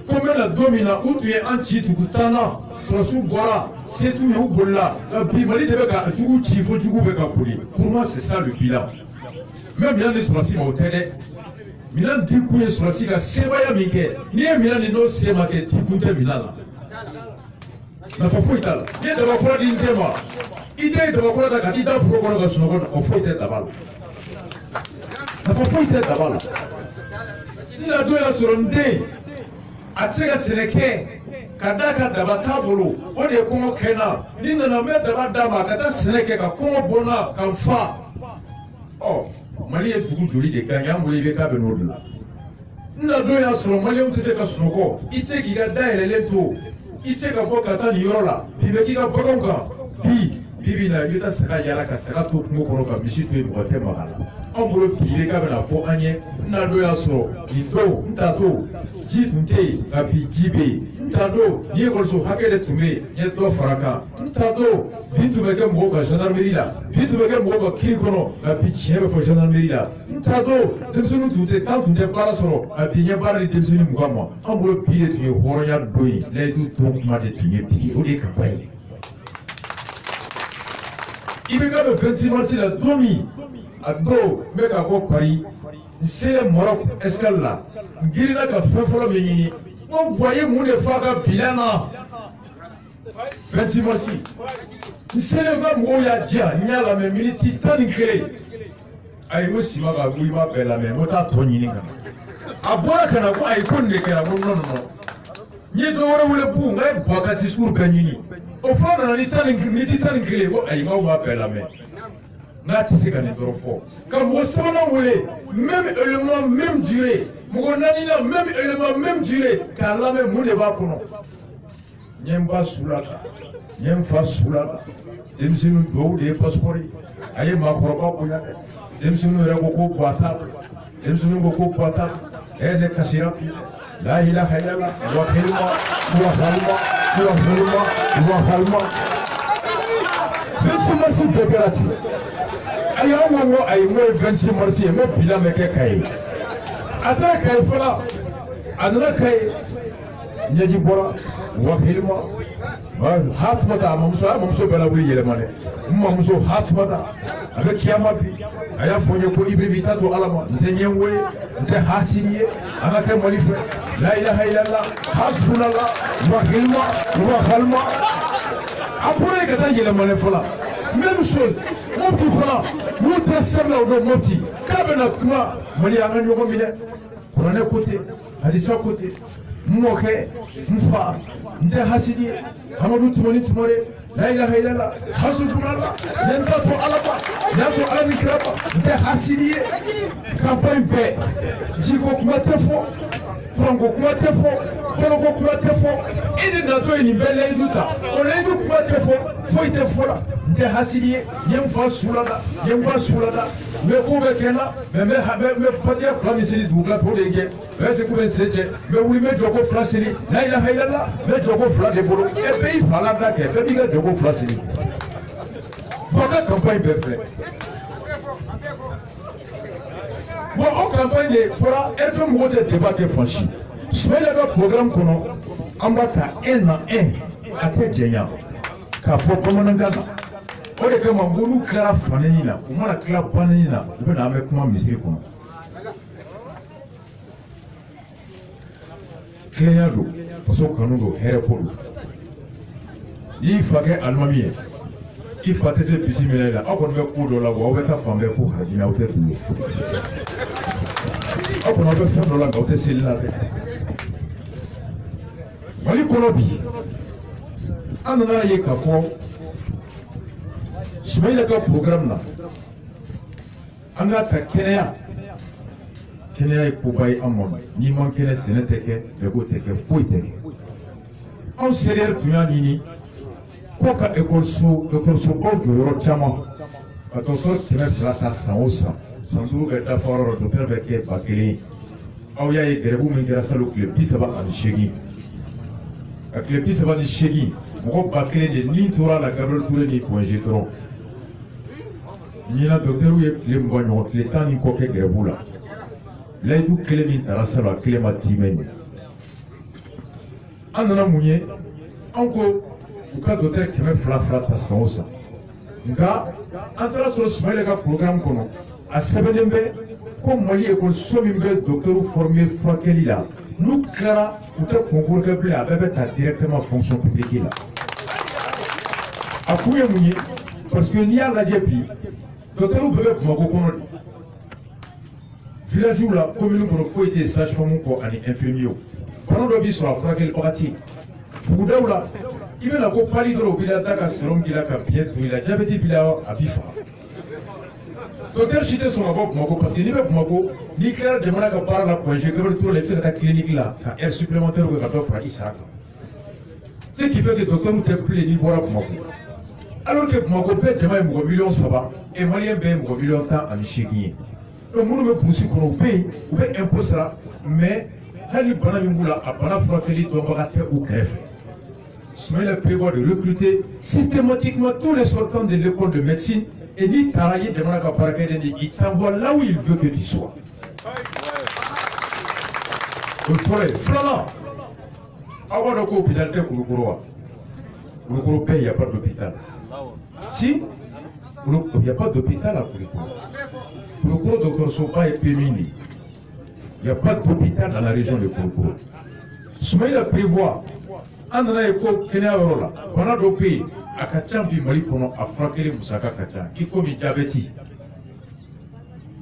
ko n bɛna don min na u tun ye an ci dugu 10 na sɔrɔsiw bɔra se t'u ye u bolila bi Mali de bɛ ka jugu ci fo jugu bɛ ka boli pour moi c'est ça le bilan mais minɛn ni sɔrɔsi ma o tɛ dɛ minɛn di kun ye sɔrɔsi ka sebaaya min kɛ n'i ye minɛn ni n'o se ma kɛ di kun tɛ minɛn na nafa foyi t'a la n'i ye dabakura di n den ma i den ye dabakura ta ka t'i da foro kɔnɔ ka sunɔgɔ nafa foyi tɛ daba la nafa foyi tɛ daba la n na don y'a sɔrɔ n den a tɛ se ka sɛnɛ kɛ ka d'a ka daba t'a bolo o de ye kɔngɔ kɛ n na ni nana n bɛ daba d'a ma ka taa sɛnɛ kɛ ka kɔngɔ bɔ n na ka n fa ɔ Mali ye dugu joli de gagné an bolo i bɛ k'a bɛ n'o de la n na don y'a sɔrɔ maliyɛnw tɛ se ka sunɔgɔ i tɛ se k'i ka dayɛlɛlen to i tɛ se ka bɔ ka taa nin yɔrɔ la bi bɛ k'i ka baganw kan bi na i bɛ taa saga yaala ka saga to kungo kɔnɔ ka misi to yen mɔgɔ tɛ maga la anw bolo bi i bɛ k'a bɛna fɔ an ye n na don y'a sɔrɔ nin don n ta don ji tun tɛ yen nka bi ji bɛ yen n ta don ni ekɔliso hakɛ de tun bɛ yen n ye dɔ fara kan n ta don bi tun bɛ kɛ mɔgɔw ka gendarmerie la bi tun bɛ kɛ mɔgɔw ka kiri kɔnɔ nka bi tiɲɛ bɛ fɔ gendarmerie la n ta don denmisɛnninw tun tɛ temps tun tɛ baara sɔrɔ nka bi n ye baara di denmisɛnnin 20 ma an bolo bi de tun ye hɔrɔnya don ye layidu ton kuma de tun ye bi ye o de ye campagne ye i bɛ k'a bɛ 26 mars la don min a don n bɛ ka bɔ Paris n selen Maroc escale la n girinna ka fɛn fɔlɔ min ɲini ko Buwa ye mun de fɔ a ka bilan na 26 mars n selen n ka mɔgɔw y'a diya n y'a lamɛn miniti 11 ayi n ko Sima ka ko i m'a bɛɛ lamɛn n ko taa tɔ ɲini ka na a bɔra ka na ko ayi ko nin de kɛra ko non n ye dɔ wɛrɛ wele bu n ka ye Buwa ka discours bɛɛ ɲini o fana nana ni miniti 11 ko ayi n k'aw m'a bɛɛ lamɛn n'a tɛ se ka nin dɔrɔn fɔ ka mɔgɔ sabanan wele même élément même durée mɔgɔ naaninan même élément même durée k'a lamɛn mun de b'a kɔnɔ n ye n ba su la kan n ye n fa su la kan denmisɛnninw dɔw de ye passeport ye a ye maakɔrɔba bonya dɛ denmisɛnninw yɛrɛ ko ko Buwa t'a la denmisɛnninw ko ko Buwa t'a la ne kasira bi la ilaha illallah wa halima 26 mars bɛɛ kɛra ten a y'an ko n ko ayi n ko ye 26 mars ye n ko bilan bɛ kɛ Kaye a taara Kaye fana a nana Kaye ɲɛji bɔra Wakilima Hatumata a mamuso bɛɛ lawuli yɛlɛma dɛ n mamuso Hatumata a bɛ kiyama bi a y'a fɔ n ye ko Ibrahima i ta to Ala ma n tɛ ɲɛngo ye n tɛ hasidi ye an ka kɛ Mali fɛ la ilaha illallah hasbunallah Wakilima Wakalima a bɔra yen ka taa yɛlɛma fɔlɔ même chose Mopti fana n'u tɛ sɛbɛn o don Mopti k'a bɛna kuma Mali an ka ɲɔgɔn minɛ kuranɛ ko ten hadisa ko ten n mɔkɛ n fa n tɛ hasidi ye Amadu Tumani Tumare la ilaha illallah hasbunallah n t'a to Ala ma n y'a to Ala ni kira ma n tɛ hasidi ye campagne bɛɛ jiko kuma tɛ fɔ kuranko kuma tɛ fɔ baloko kuma tɛ fɔ e de natɔ ye nin bɛɛ layidu ta o layidu kuma tɛ fɔ foyi tɛ fɔ la n tɛ hasidi ye n ye n fa su la n ye n ba su la n bɛ ko bɛɛ kɛ n na mɛ n bɛ fatiya 2 min seli dugukila fɛ o de ye kɛ n bɛ se ko bɛ n sen cɛ n bɛ wuli n bɛ jɔko 2 seli la ilaha illallah n bɛ jɔko 2 de bolo bɛɛ y'i fa la da kɛ bɛɛ b'i ka jɔko 2 seli Buwa ka campagne bɛɛ filɛ bon o campagne de fɔra RFM mɔgɔw tɛ débat kɛ fan si Soumaïla ka programme kɔnɔ an b'a ta 1 na 1 a tɛ jɛnya k'a fɔ bamanankan na o de kama n ko n'u tilara fanɛni na u mana tila banɛni na u bɛ na an bɛ kuma misiri kɔnɔ tilenya don faso kanu don hɛrɛ ko don n'i fa kɛ alimami ye i fa tɛ se bisimila la aw kɔni bɛ ko dɔ la wa aw bɛ taa fan bɛɛ fo hajina aw tɛ tugu aw kɔni aw bɛ fɛn dɔ la nka aw tɛ seli la dɛ mali kɔnɔ bi an nana ye k'a fɔ Soumaïla ka programme na an ka ta kɛnɛya kɛnɛya ye koba ye an ma n'i man kɛnɛ sɛnɛ tɛ kɛ jago tɛ kɛ foyi tɛ kɛ anw seereer tun y'a ɲini ko ka dɔgɔtɔrɔsobaw jɔ yɔrɔ caman ka dɔgɔtɔrɔ 200 ta san o san san 5 bɛ dafa yɔrɔ la dɔgɔtɔrɔ bɛ kɛ 1000 aw y'a ye gɛrɛbu min kɛra salon tile 38 ka tile 38 mɔgɔ 1000 de ni tora la Gabriel Touré ni congé dɔrɔn ɲina dɔgɔtɔrɔw ye tile 20 ɲɔgɔn tile 10 ni kɔ kɛ gɛrɛbu la layidu kelen min tara salon a kelen ma timɛ ɲɛ an nana mun ye an ko u ka dɔgɔtɔrɔ 200 ta san o san nka an taara sɔrɔ Soumaïla ka programme kɔnɔ a sɛbɛnnen bɛ ko Mali ekɔliso min bɛ dɔgɔtɔrɔw former furakɛli la n'u tilara u tɛ concours kɛ bilen a bɛɛ bɛ ta directement fonction publique la a kun ye mun ye parce que n'i y'a lajɛ bi dɔgɔtɔrɔw bɛɛ bɛ Bamakɔ kɔnɔ de village la commune kɔnɔ foyi tɛ sage-femme kɔ ani infirmier bana dɔ b'i sɔrɔ a furakɛlibaga tɛ yen bugudaw la i bɛna ko pali dɔrɔn u b'i la da ka sérum k'i la ka biɲɛ turu i la diabète b'i la a b'i faga docteur si tɛ sɔn ka bɔ Bamakɔ parce que n'i bɛ Bamakɔ n'i tilara jamana ka baara la congé Gabriel Touré la i bɛ se ka taa clinique la ka heure supplémentaire kɛ ka dɔ fara i sara kan ce qui fait que docteur tɛ bilen n'i bɔra Bamakɔ alors que Bamakɔ bɛɛ jama ye mɔgɔ 3 et maliyɛn bɛɛ ye mɔgɔ 18 ye donc minnu bɛ burusi kɔnɔ u bɛ yen u bɛ impôt sara mais hali bana min b'u la a bana furakɛli dɔnbaga tɛ u kɛrɛfɛ Soumaïla prévoit de recruter systématiquement tous les sortants de l'école de médecine et ni taara ye jamana ka baarakɛden de il t'envoie là où il veut que tu sois o fɔlɔ ye filanan aw b'a dɔn ko hôpital tɛ Kulukoro wa Kulukoro bɛɛ y a pas d'hôpital si il y a pas d'hôpital à Kulukoro Kulukoro dɔgɔtɔrɔsoba ye PMI il y a pas d'hôpital dans la région de Kulukoro Soumaïla prévoit an nana ye ko kɛnɛya yɔrɔ la bana dɔ bɛ yen a ka ca bi Mali kɔnɔ a furakɛli musaka ka ca i komi diabète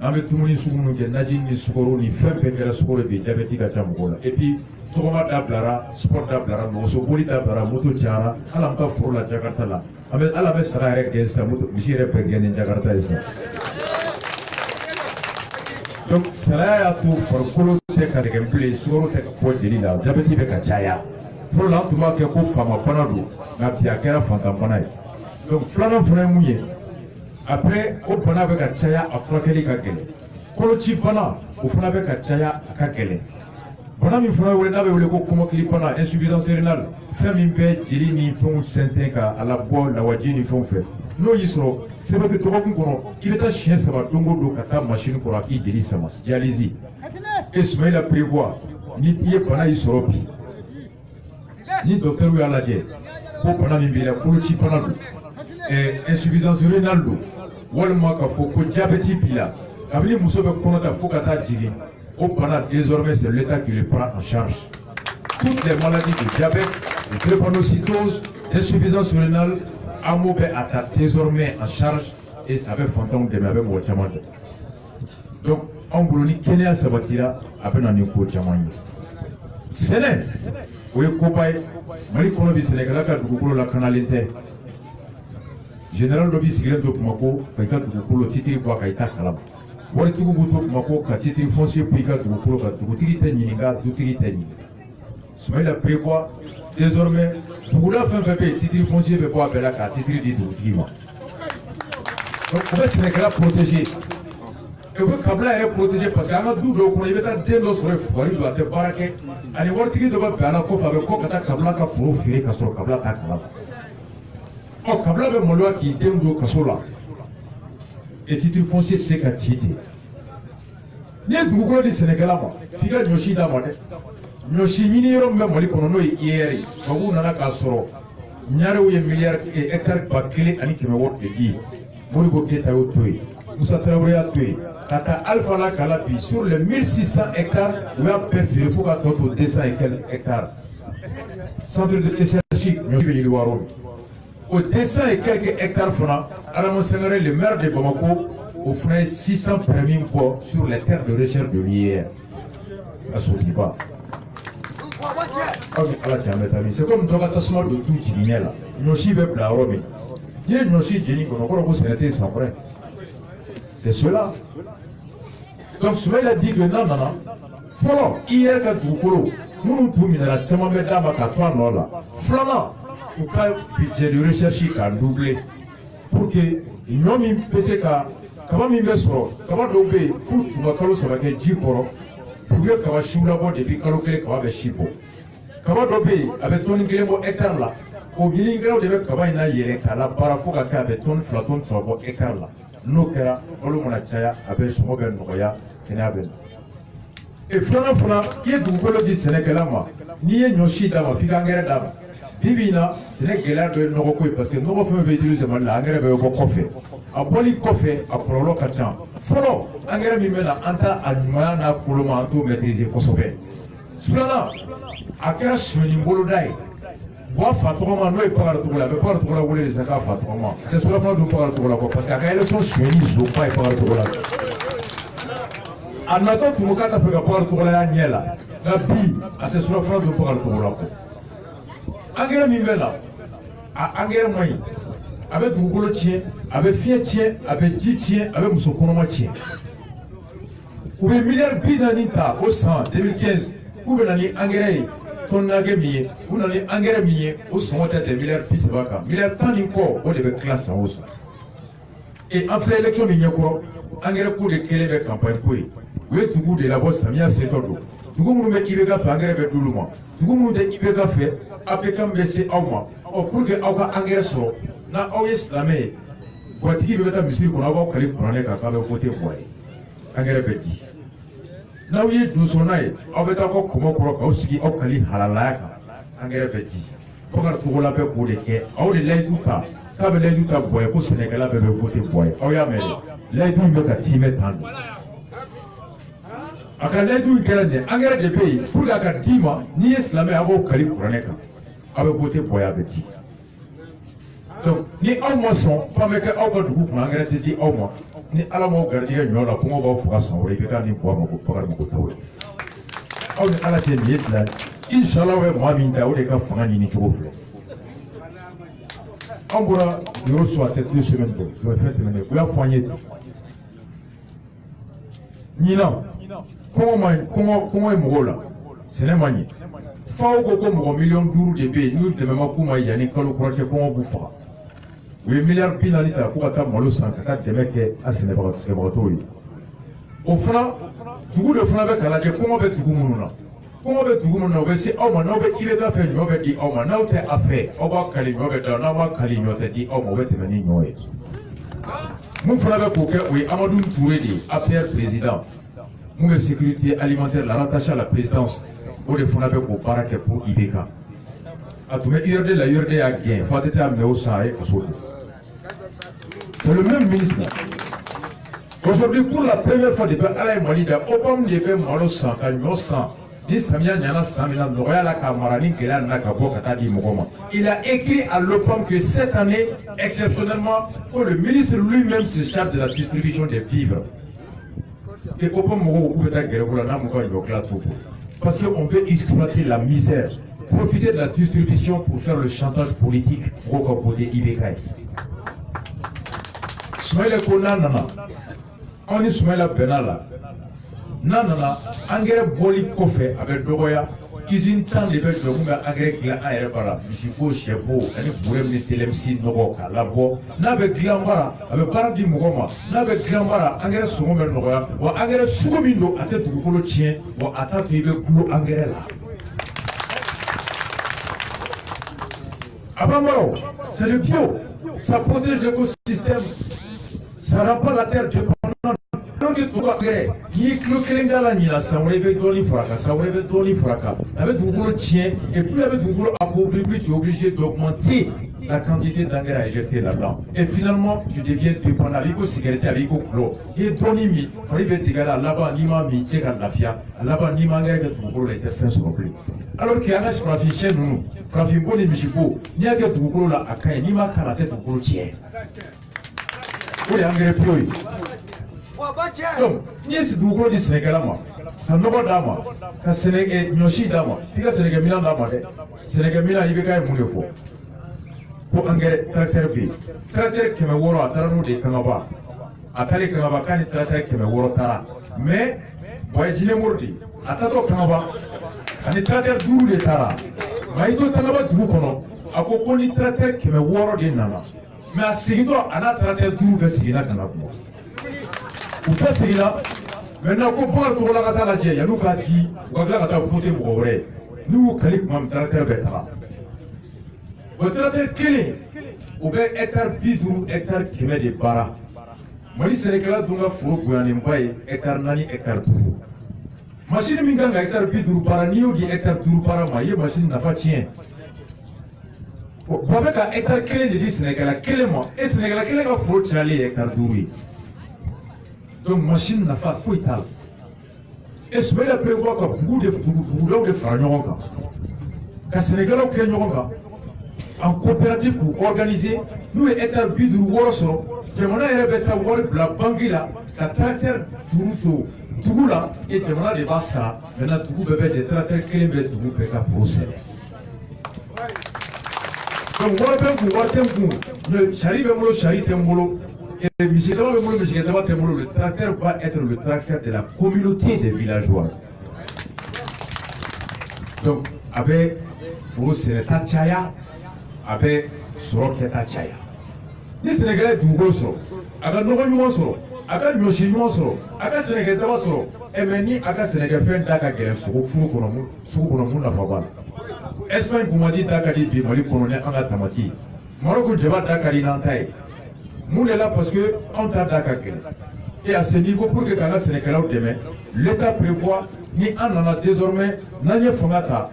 n'an bɛ dumuni sugu minnu kɛ naji ni sukaro ni fɛn bɛɛ kɛra sukaro bi diabète ka ca mɔgɔw la et puis tɔgɔma dabilara sport dabilara nɔgɔsoboli dabilara moto cayara hali an ka foro la Jakarta la hali an bɛ saga yɛrɛ gɛn sisan moto misi yɛrɛ bɛɛ gɛn ni Jakarta ye sisan donc salaya y'a to farikolo tɛ ka sɛgɛn bilen sukaro tɛ ka bɔ jeli la diabète bɛ ka caya fɔlɔ la an tun b'a kɛ ko faama bana don nka bi a kɛra fantan bana ye donc filanan fana ye mun ye après o bana bɛ ka caya a furakɛli ka gɛlɛn koloci bana o fana bɛ ka caya a ka gɛlɛn bana min fana wele n'a bɛ wele ko kɔmɔkili bana insuffisance rénale fɛn min bɛ jeli ni fɛnw sɛntɛn ka a labɔ lawaji ni fɛnw fɛ n'o y'i sɔrɔ sɛbɛnni dɔgɔkun kɔnɔ i bɛ taa siɲɛ 3 don o don ka taa machine kɔrɔ a k'i jeli sama dialyse et Soumaïla prévoit ni i ye bana y'i sɔrɔ bi ni docteur y'a lajɛ ko bana min b'i la koloci bana don insuffisance rénale don walima ka fɔ ko diabète b'i la kabini muso bɛ kɔnɔ ta fo ka taa jigin o bana désormais c'est l'État qui le prend en charge toutes les maladies de diabète de drépanocytose insuffisance rénale AMO bɛ a ta désormais en charge et ça bɛ fantanw dɛmɛ a bɛ mɔgɔ caman dɛmɛ donc anw bolo ni kɛnɛya sabatira a bɛ na ni ko caman ye sɛnɛ o ye koba ye Mali kɔnɔ bi sɛnɛkɛla ka dugukolo lakanalen tɛ général dɔ b'i sigilen to Bamako ka i ka dugukolo titiri bɔ a kan i t'a kalama waritigiw b'u to Bamako ka titiri foncier bɔ i ka dugukolo kan dugutigi tɛ ɲininka dutigi tɛ ɲininka Soumaïla prévoit désormais buguda fɛn fɛn bɛ yen titiri foncier bɛ bɔ a bɛɛ la k'a titiri di dugutigi ma donc u bɛ sɛnɛkɛla protéger u bɛ kabila yɛrɛ protéger parce que an ka du dɔw kɔnɔ i bɛ taa den dɔ sɔrɔ yen fugari don a tɛ baara kɛ ani waritigi dɔ bɛ bɛn a la kɔfɛ a bɛ kɔ ka taa kabila ka foro feere ka sɔrɔ kabila t'a kalama ɔ kabila bɛ maloya k'i den don kaso la et titre foncier tɛ se ka ci ten n'i ye dugukolo di sɛnɛkɛla ma f'i ka ɲɔsi d'a ma dɛ ɲɔsi ɲini yɔrɔ min bɛ Mali kɔnɔ n'o ye IER ye tubabuw nana k'a sɔrɔ ñaare ye milliard hectare ba kelen ani kɛmɛ wɔɔrɔ de di Modibo Keita y'o to yen Moussa Traoré y'a to yen ka taa Alpha la k'a la bi sur les 1600 hectares u y'a bɛɛ feere fo ka tɔ to 200 et quelques hectares centre de recherche ɲɔ bɛ yiriwa au 200 et quelques hectares fana Adama Sangaré le maire de Bamako au fana 600 permis bɔ sur les terres de recherche de l'IER a sorti pas. C'est comme toi quand tu as de tout qui vient là. Nyoshi veut la robe. Il y a Nyoshi qui dit qu'on a encore été sans prêt. C'est cela. Donc Soumaïl a dit que non. Follow, hier quand tu cours, nous tout minera, tu m'as mis d'abord à toi non là. Flamand, ou pas budget de recherche qui a doublé pour que nous mi PCK, comment mi mesro, comment doubler, fou, tu vas calo ça va que 10 koro, pour que quand je suis là-bas depuis calo que les kaba chipo. Kaba dobe avec ton ingrédient hectare là au bilingue de kaba ina yere kala parafo ka avec ton flaton sabo hectare là no kera olu mona chaya avec somo ben noya kena ben et flana ye dugukolo di Sénégal ma ni ye nyoshi dama fika ngere dama bibina Sénégal do nogo koy parce que nogo femme be utiliser man la ngere be ko kofe a boli kofe a prolo kacha folo ngere mi mena anta aduma na koloma to maîtriser kosobe flana a kɛra suɲɛni boloda ye wa fa tɔgɔma n'o ye Bakari Togola a bɛ Bakari Togola wele de sa k'a fa tɔgɔma a tɛ surafana dun Bakari Togola kɔ parce que a ka élection suɲɛni zonba ye Bakari Togola a natɔ tun ko k'a t'a fɛ ka Bakari Togola y'a ɲɛ la nka bi a tɛ surafana dun Bakari Togola kɔ angɛrɛ min bɛ na a angɛrɛ man ɲi a bɛ dugukolo tiɲɛ a bɛ fiɲɛ tiɲɛ a bɛ ji tiɲɛ a bɛ muso kɔnɔma tiɲɛ u bɛ miliyari 40 ta o san 2015 k'u bɛ na ni angɛrɛ ye tɔnnage min ye u na ni angɛrɛ min ye o sɔngɔ tɛ tɛ miliyari 30 kan miliyari 10 ni kɔ o de bɛ tila san o san et an filɛ élection min ɲɛkɔrɔ angɛrɛ ko de kelen bɛ campagne ko ye u ye dugu de labɔ samiya setɔ don dugu minnu bɛ IBK fɛ angɛrɛ bɛ d'olu ma dugu minnu tɛ IBK fɛ APK bɛ se aw ma pour que aw ka angɛrɛ sɔrɔ na aw ye silamɛ ye gatigi bɛ taa misiri kɔnɔ aw b'aw kali kuranɛ kan k'a bɛ voter bɔ ye angɛrɛ bɛ di n'aw ye donsonna ye aw bɛ taa aw ka kɔmɔ kɔrɔ k'aw sigi aw kali halalaya kan angɛrɛ bɛ di Bakari Togola bɛ k'o de kɛ aw de layidu ta k'a bɛ layidu ta bɔ ye ko sɛnɛkɛla bɛɛ bɛ voter bɔ ye aw y'a mɛn dɛ layidu in bɛ ka timɛ tan de a ka layidu in kɛra nin angɛrɛ de bɛ yen pour que a ka d'i ma n'i ye silamɛ aw b'aw kali kuranɛ kan aw bɛ voter bɔ ye a bɛ di donc ni aw ma sɔn f'an bɛ kɛ aw ka dugu kunna angɛrɛ tɛ di aw ma ni ala m'aw garijɛgɛ ɲɔ la kɔngɔ b'aw faga san wɛrɛ i bɛ taa ni bɔ a ma ko Bakari Mago taw ye aw ni ala cɛ nin ye fila inshallah bɛ maa min ta o de ka fanga ɲini cogo filɛ an bɔra yɔrɔ so a tɛ 2 semaines bɔ fɛn tɛmɛnen u y'a fɔ an ye ten ɲinan kɔngɔ ye mɔgɔw la sɛnɛ ma ɲɛ faw ko mɔgɔ miliyɔn 5 de bɛ yen n'u dɛmɛ ma k'u ma yanni kalo kura cɛ kɔngɔ b'u faga u ye miliyari 40 ta ko ka taa malo san ka taa dɛmɛ kɛ a sɛnɛbagatɔw ye o fana dugu de fana bɛ k'a lajɛ kɔngɔ bɛ dugu minnu na kɔngɔ bɛ dugu minnu na u bɛ se aw ma n'aw bɛ IBK fɛ ɲɔ bɛ di aw ma n'aw tɛ a fɛ aw b'a kali ɲɔ bɛ da n'aw b'a kali ɲɔ tɛ di aw ma o bɛ tɛmɛ ni ɲɔ ye mun fana bɛ k'o kɛ o ye Amadou Touré de ye APR président mun bɛ sécurité alimentaire la rattaché à la présidence o de fana bɛ k'o baara kɛ pour IBK a tun bɛ URD la URD y'a gɛn fo a tɛ taa minɛ o san a ye kaso don. C'est le même ministre. Aujourd'hui, pour la première fois depuis Alain Malida, Obama devait malo san, kanyo san, ni samia nyana samina, noyala kamarani, kela naka boka di mogoma. Il a écrit à l'OPAM que cette année, exceptionnellement, que le ministre lui-même se charge de la distribution des vivres. Et Obama mogo kubeta gerevula na muka yokla tupo. Parce qu'on veut exploiter la misère, profiter de la distribution pour faire le chantage politique pour qu'on vote IBK. Soumaïla ko nanana on ni Soumaïla benala nanana angere boli kɔfɛ a bɛ dɔgɔya usine tan de bɛ jɔ mun bɛ angere dilan an yɛrɛ bara misibo sɛbo ani bure ni telemisi nɔgɔ k'a labɔ n'a bɛ dilan bara a bɛ baara di mɔgɔ ma n'a bɛ dilan bara angere sɔngɔ bɛ nɔgɔya wa angere sugu min don a tɛ dugukolo tiɲɛ wa a t'a to i bɛ gulo angere la a b'an bɔra c'est le bio ça protège l'écosystème. Ça rend pas la terre dépendante. Donc que tu vas créer, ni clou kelengala ni la saurebe doni fraka, saurebe doni fraka. Avec du boulot tien, et plus avec du boulot appauvri, plus tu es obligé d'augmenter la quantité d'engrais à injecter là-dedans. Et finalement, tu deviens dépendant avec vos cigarettes, avec vos clos. Et doni mi, fallait bien te garder là-bas, ni ma mi, c'est la fia, là-bas, ni ma gagne que tu boulot était fait sur le pli. Alors qu'il y a un frafi chez nous, frafi bon et michipo, ni à que tu boulot là, à caille, ni ma canate, tu boulot tien. Oui, engrais plus. Donc, ni si du boulot du Sénégal, ka nɔgɔ d'a ma ka ɲɔsi d'a ma f'i ka sɛnɛkɛminɛn d'a ma dɛ sɛnɛkɛminɛn i bɛ k'a ye mun de fɔ ko engrais tracteur bɛ yen tracteur 600 a taara n'o de ye Kangaba a taalen Kangaba k'a ni tracteur 600 taara mais Boye Djinemoro de a taatɔ Kangaba ani tracteur 5 de taara nka i to Kangaba dugu kɔnɔ a ko ni tracteur 600 de nana mais a segintɔ a n'a tracteur 5 bɛɛ seginna ka na kuma u bɛɛ seginna. Maintenant, ko bakar to la kata la je ya nu ka di wa la kata fote mo wore nu kali mam tracteur be tara o tracteur kele o be hectare 50 hectare keme de bara mali Sénégal dunga furo boyani mbay hectare nani hectare 2 machine min ganga hectare 50 bara ni o di hectare 2 bara ma ye machine nafa tien o ba ka hectare kele de di Sénégal kele mo e Sénégal kele ka furo tiale hectare 2. Donc, machine n'a pas fouillé. Et ce qu'il prévoit que beaucoup de frères quand Sénégal en coopérative pour organiser, nous états du Woroso, Jamana Rebeta Wor, la Bangila, la tracteur Turuto, Tugula et Jamana de Bassa, maintenant Tugu bébé des tracteurs Kelebet, Tugu Peka Frossé. Donc, Warben, le Chari Bemolo, Chari Tembolo. Et le tracteur va être le tracteur de la communauté des villageois. Donc, avec Fousseta Chaya, avec Soroketa Chaya. Les Sénégalais du Gosso, avec Nogo Soro, avec Yoshino Soro, avec Sénégal Soro, et Meni, avec Sénégal fait Daka Guerre, Soukonomou la Fabal. Espagne, vous m'avez dit Daka di Mali colonel en Atamati. Morocco, Java Daka di Nantaï. Nous sommes là parce qu'on t'a d'accord. Et à ce niveau, pour que les Sénégalais demain, l'État prévoit, ni en a désormais, n'ayez fongata.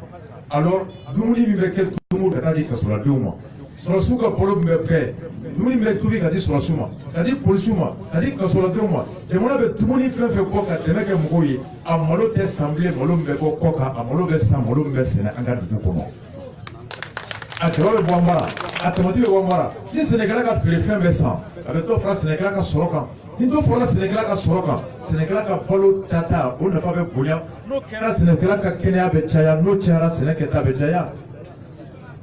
Alors, nous nous mettons tout le monde à dire que sur la 2 mois. Sur le souk, pour le faire, nous nous mettons tout le monde à dire sur la souma. À dire pour le souma, à dire que sur la 2 mois. Je me rappelle tout le monde fait quoi quand les mecs ont mouillé. À Malo t'es semblé, Malo m'beko coca, à Malo m'bessa, Malo m'bessa, en garde du comment. A tu vas le voir moi, à ton motif de voir moi. Si Sénégal a fait le fin versant, avec toi, France Sénégal a Soroka. Ni toi, France Sénégal a Soroka. Sénégal a Polo Tata, on ne fait pas bouillant. Nos Kera Sénégal a Kenya Betchaya, nos Tchara Sénégal a Betchaya.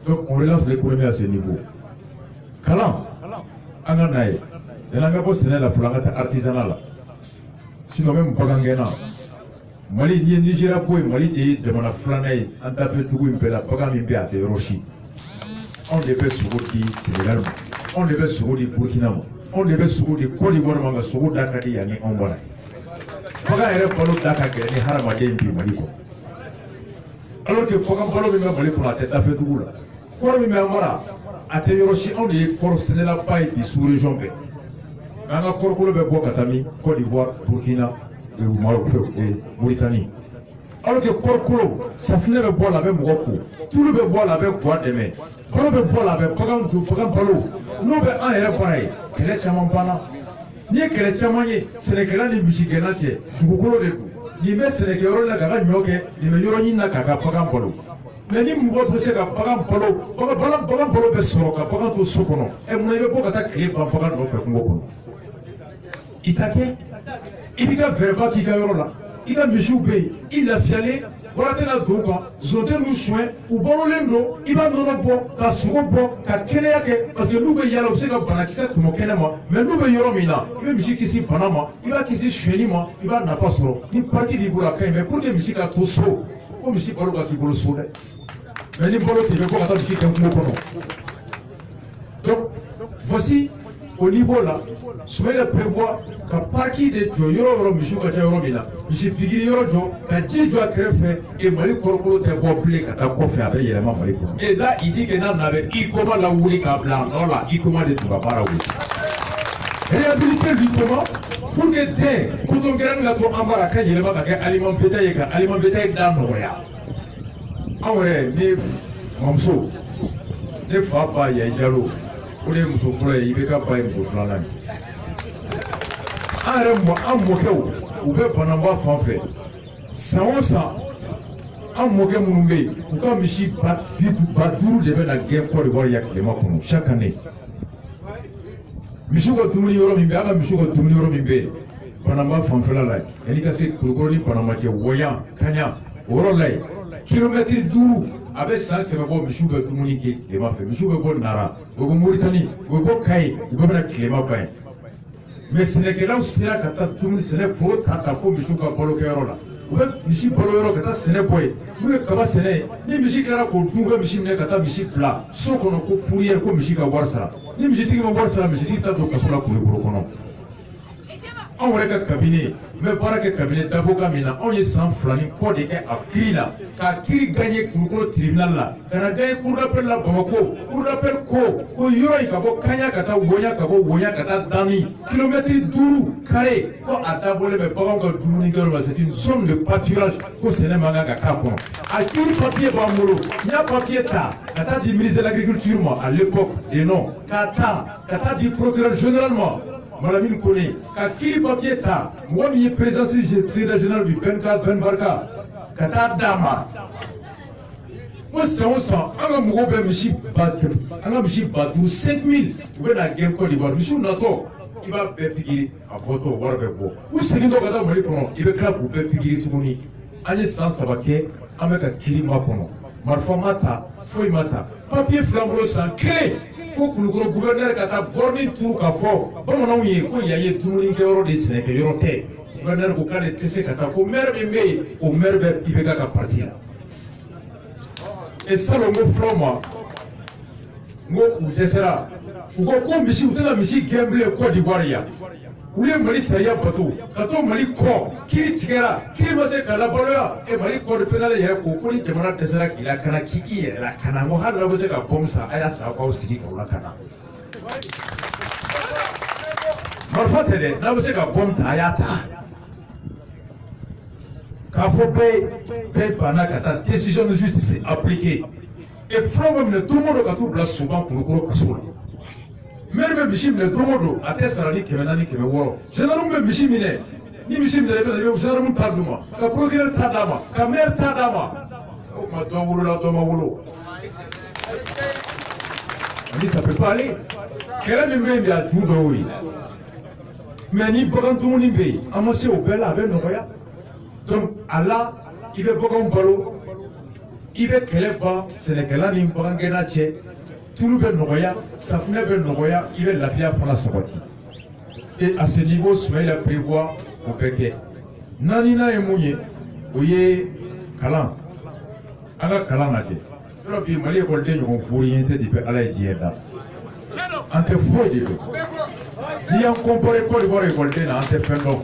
Donc on relance l'économie à ce niveau. Kalam, Anganaï, et l'Angabo Sénégal la flagate artisanale. Sinon même Bagangena. Mali Nigeria Boy, Mali dit de mon flanaï, en t'a fait tout une pela, Pagamimbe à Roshi. On devait se dire Sénégal, on devait se dire Burkina, on devait se dire Côte d'Ivoire, on se dire Dakar, et on va. Paga est le Dakar, et Haramade, et Maliko. Alors que Pagam Palo me Maliko, la tête a fait tout là. Quoi, mais Mara, à Théoroshi, on est pour Sénégal, pas et sous-région. On a encore le Bokatami, Côte d'Ivoire, Burkina, Maroc et Mauritanie. Alors que Korkolo, ça finit de boire avec Moko. Tout le monde boit avec quoi demain. Palo be boire avec Pagam Palo. Nous, on est pareil. Quel est Chamampana? Ni quel est Chamani, Sénégal, ni Michiganate, du Bukolo de vous. Ni met Sénégal, la Gaga Nyoke, ni me Yoroni Naka, Pagam Palo. Mais ni Mouba Poussé à Pagam Palo, Pagam Palo Bessoka, Pagam to Sokono, et mon époque à créer Pagam de Moko. Itake, il y a Verba qui gagne là. Il a Mijoubé, il a fialé, voilà la drogue, zoté nous soins, ou bon lendo, il va nous bo, qu'à Soubo, qu'à Keneke, parce que nous veillons à l'observer par l'accès de mon Kenema, mais nous veillons Mina, il veut Michi qui s'y Panama, il va qui s'y Chenima, il va n'a pas solo, une partie du Boulakai, mais pour que Michi a tout saut, pour Michi Paloga qui vous le sauver. Mais les bolos qui veulent pas attendre Michi comme nous. Donc, voici, au niveau là, Soumaïla prévoit qu'à partir de Yoro Michou Kajaromina, Michi Pigiri Yoro, quand Djidjo a créé et Mali Korkolo te boblé à ta coffre avec Yéman Maliko. Et là, il dit que n'a n'avait Ikoma la Wouli Kablan, non là, Ikoma de Toubabara. Réhabiliter lui comment pour que den koton gɛrɛn ka to an bara ka yɛlɛma ka kɛ aliment bétail ye ka aliment bétail da nɔgɔya anw yɛrɛ ne mamuso ne fa ba Yayi Jalo o de ye muso fɔlɔ ye IBK ba ye muso filanan ye an yɛrɛ an mɔkɛw u bɛ bananba fan fɛ san o san an mɔkɛ minnu bɛ yen u ka misi ba 5,000 de bɛ na gɛn Côte d'Ivoire ya tilema kɔnɔ chaque année misiw ka dumuni yɔrɔ min bɛ an ka misiw ka dumuni yɔrɔ min bɛ yen bananba fanfɛla la yanni ka se Kulukɔrɔ ni Bananba cɛ Wɔyan Kaɲa o yɔrɔ la yen kilomɛtiri 5 a bɛ san 100 bɔ misiw bɛ dumuni kɛ tilema fɛ misiw bɛ bɔ Nara u bɛ Moritani u bɛ bɔ Kayi u bɛ bɛna tilema ba ye mais sɛnɛkɛlaw sera ka taa dumuni sɛnɛ foro ta fo misiw ka balokɛyɔrɔ la u bɛ misi balo yɔrɔ ka taa sɛnɛ bɔ yen n'u ye kaba sɛnɛ ye ni misi kɛra k'o dun u bɛ misi minɛ ka taa misi bila so kɔnɔ ko fourrière ko misi ka wari sara ni misitigi ma wari sara misitigi ta don kaso la Kulukɔrɔ kɔnɔ anw yɛrɛ ka cabinet n bɛ baara kɛ cabinet d'avocat min na anw ye san 2 ni kɔ de kɛ a kiiri la k'a kiiri gagné Kulukɔrɔ tribunal la ka na gagné cour d'appel la Bamako cour d'appel ko yɔrɔ in ka bɔ Kaɲa ka taa Wɔyan ka bɔ Wɔyan ka taa Dami kilomɛtiri 5 carré ko a dabɔlen bɛ baganw ka dumunikɛyɔrɔ ma c'est une zone de pâturage ko sɛnɛ man kan ka k'a kɔnɔ a kiiri papier b'an bolo n y'a papier ta ka taa di ministre de l'agriculture ma à l'époque et non ka taa di procureur général ma Malamine Kone ka kiiri papier ta mɔgɔ min ye président général bi Ben Barka ka taa d'a ma ko san o san an ka mɔgɔw bɛ misi ba 5,000 u bɛ na gɛn Côte d'Ivoire misiw natɔ i b'a bɛɛ pikiri a bɔtɔ wari bɛ bɔ u segintɔ ka taa Mali kɔnɔ i bɛ tila k'u bɛɛ pikiri tuguni an ye san 3 kɛ an bɛ ka kiiri makɔnɔ marifa ma ta foyi ma ta papier fila bolo san 1 ko Kulukɔrɔ gouverneur ka taa borni turu k'a fɔ bamananw ye ko yan ye dumunikɛyɔrɔ de sɛnɛkɛyɔrɔ tɛ gouverneur ko k'ale tɛ se ka taa ko maire min bɛ yen o maire bɛ IBK ka parti la et salon n ko fulaw ma n ko u dɛsɛra u ko misi u tɛna misi gɛn bilen Côte d'Ivoire yan u ye Mali sariya bato ka to Mali kɔ kiiri tigɛra kiiri ma se k'a labaloya Mali code pénal yɛrɛ ko ni jamana dɛsɛra k'i lakana k'i yɛrɛ lakana n ko hali n'aw bɛ se ka bombe san a y'a san aw k'aw sigi k'aw lakana marifa tɛ dɛ n'aw bɛ se ka bombe ta a y'a ta k'a fɔ bɛɛ banna ka taa décision de justice appliquée et fulaw bɛ minɛ don o don ka t'u bila Soban Kulukɔrɔ kaso la maire bɛ misi minɛ don o don a tɛ sara ni 400 ni 600 gendarme bɛ misi minɛ ni misi minɛ i bɛ gendarme ta d'u ma ka procureur ta d'a ma ka maire ta d'a ma o tuma dɔ wolola dɔ ma wolo ni ça peut pas aller kɛlɛ min bɛ yen bi a ju dɔw ye mais ni bagan dumuni bɛ yen an ma se o bɛɛ la a bɛ nɔgɔya donc a la i bɛ baganw balo i bɛ kɛlɛ ban sɛnɛkɛla ni bagangɛnna cɛ tulu bɛ nɔgɔya safunɛ bɛ nɔgɔya i bɛ lafiya fana sabati et à ce niveau Soumaïla prévoit o bɛɛ kɛ naaninan ye mun ye o ye kalan an ka kalan na kɛ yɔrɔ bi Mali ekɔliden ɲɔgɔn fori ye tɛ depuis Ala ye diɲɛ da an tɛ foyi de dɔn n'i y'an comparer Côte d'Ivoire ekɔliden na an tɛ fɛn dɔn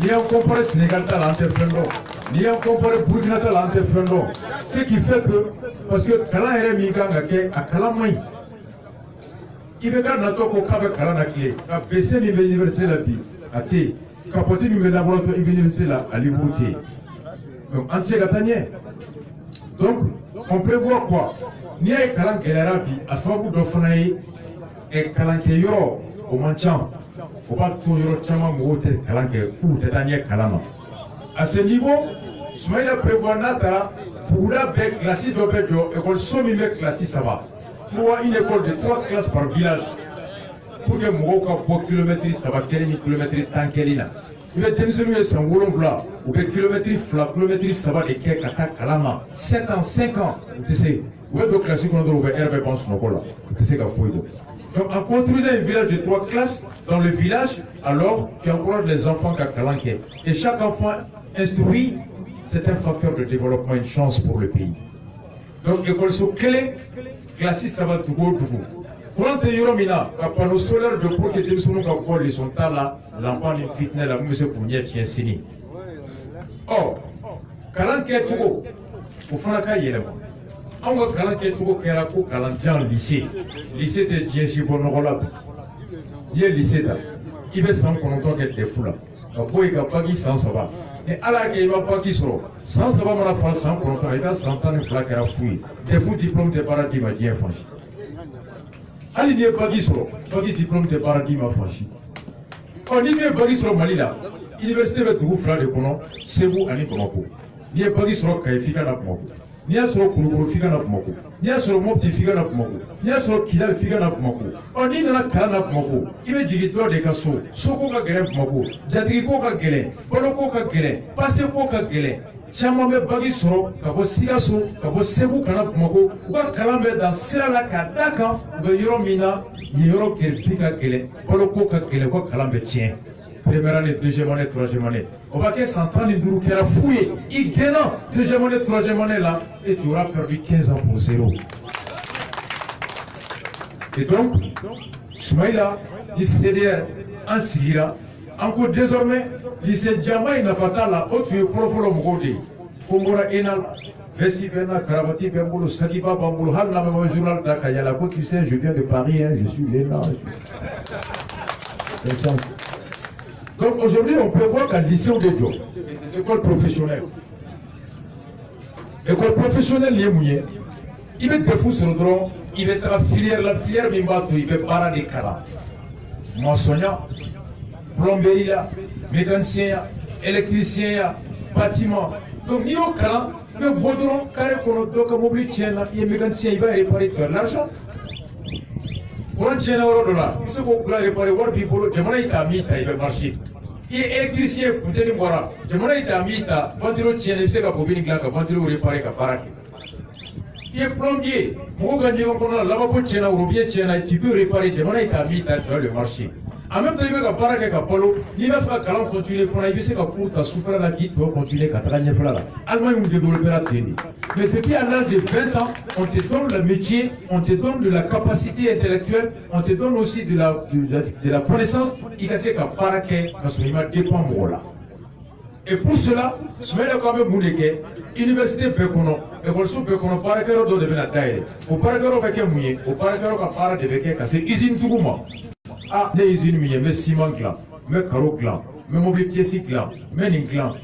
n'i y'an comparer Sénégal ta la an tɛ fɛn dɔn n'i y'an comparer Burkina ta la an tɛ fɛn dɔn ce qui fait que parce que kalan yɛrɛ min kan ka kɛ a kalan man ɲi IBK natɔ ko k'a bɛ kalan na tile ka BC min bɛ université la bi a tɛ yen capote min bɛ laboratoire université la a livre tɛ yen donc an tɛ se ka taa ɲɛ donc on prévoit quoi n'i y'a ye kalan gɛlɛyara bi a sababu dɔ fana ye kalankɛyɔrɔ o man ca o b'a to yɔrɔ caman mɔgɔw tɛ kalan kɛ k'u tɛ taa ɲɛ kalan na à ce niveau Soumaïla prévoit n'a taara buguda bɛɛ kilasi dɔ bɛ jɔ ekɔliso min bɛ kilasi 3 une école de 3 classes par village pour que mɔgɔw ka bɔ kilomɛtiri 3 kelen ni kilomɛtiri 10 kelen na i bɛ denmisɛnninw ye san 7 u bɛ kilomɛtiri 2 kilomɛtiri 3 de kɛ ka taa kalan na 7 ans 5 ans u tɛ se u bɛ don kilasi kɔnɔ dɔrɔn u bɛ heure bɛɛ ban sunɔgɔ la u tɛ se ka foyi dɔn. Donc en construisant un village de 3 classes dans le village, alors tu encourages les enfants à kalanke. Et chaque enfant instruit, c'est un facteur de développement, une chance pour le pays. Donc école sur clé, classiste ça va tout go. Quand tu es yoromina, le panneau solaire de pour que tu aies les sont là, l'enfant est fitness la musique pour n'y être signé. Or, kalanke tout go, au fond la cahier on va calanquer tout kɛra ko kalanjan lycée lycée tɛ diɲɛ si bɔ nɔgɔ la bi n'i ye lycée ta il veut 100 kɛ des fous là. Ko i ka baki 103 ni ala ke i ma baki sɔrɔ 103 mana fara 109 i ka 112 kɛra fu ye defu diplôme tɛ baara d'i ma diɲɛ fan si hali n'i ye baki sɔrɔ baki diplôme tɛ baara d'i ma fan si n'i ye baki sɔrɔ Mali la université bɛ dugu 2 de kɔnɔ Segu ani Bamako n'i ye baki sɔrɔ Kayi f'i ka na Bamako n'i y'a sɔrɔ Kulukoro f'i ka na Bamako n'i y'a sɔrɔ Mopti f'i ka na Bamako n'i y'a sɔrɔ Kidal f'i ka na Bamako n'i nana kalan na Bamako i bɛ jigin dɔ de ka soko ka gɛlɛn Bamako jatigi ko ka gɛlɛn baloko ka gɛlɛn pase ko ka gɛlɛn caman bɛ baki sɔrɔ ka bɔ Sikaso ka bɔ Segu ka na Bamako u ka kalan bɛ dan sira la ka d'a kan u bɛ yɔrɔ min na yen yɔrɔ gɛrɛfi ka gɛlɛn baloko ka gɛlɛn u ka kalan bɛ tiɲɛ première année, deuxième année, troisième année. On va dire 100 ans, il a fouillé. Il gagne deuxième année, troisième année là, et tu auras perdu 15 ans pour zéro. Et donc, Soumaïla, il CDR, en Syria, encore désormais, il s'est jamais n'a pas là, autre follow Mogodi, Kongora Enal, Vessi Bena, Karavati Bembolo, Sadiba Bambolo, Hal, la même journal d'Akayala, tu sais, je viens de Paris, hein, je suis l'ENA. Donc aujourd'hui, on peut voir qu'à lycée de Joe, des écoles professionnelles, il est mouillé, il va te foutre sur le drone, il va être la filière Mimbato, il va parler des cadavres. Moissonnant, plomberie là, mécanicien, électricien, bâtiment. Donc, ni au cas, le baudron, carré qu'on doit comme obligé, il est mécanicien, il va réparer de l'argent. Courant tient euro dollar, il se peut réparer, voir people, Jamana est à mita, il va marcher. Il est électricien, Fontaine Mora, Jamana est à mita, Ventilo tient, il sait qu'à Bobini Glanc, Ventilo réparer, qu'à Baraki. Il est plombier, mon gagné, on a lavabo tient, ou bien tient, tu peux réparer, Jamana est à mita, tu as le marché. En même temps, il va Baraki, qu'à Polo, il va faire qu'à continuer, il sait qu'à pour ta souffrance là qui doit continuer, qu'à travailler là. Allemagne, on développe la télé. Mais depuis à l'âge de 20 ans, on te donne le métier, on te donne de la capacité intellectuelle, on te donne aussi de la connaissance. Il y a ce qu'à Paraké, parce qu'il m'a dépend là. Et pour cela, je vais quand même vous dire l'université Bekono, l'école sous Bekono, Paraké, on doit devenir taille. Au Paraké, on va faire mouiller, au Paraké, on va parler de Beké, c'est usine tout le monde. Ah, les usines mouillées, mais ciment clan, mais carreau clan, mais mobile pièce clan, mais une clan.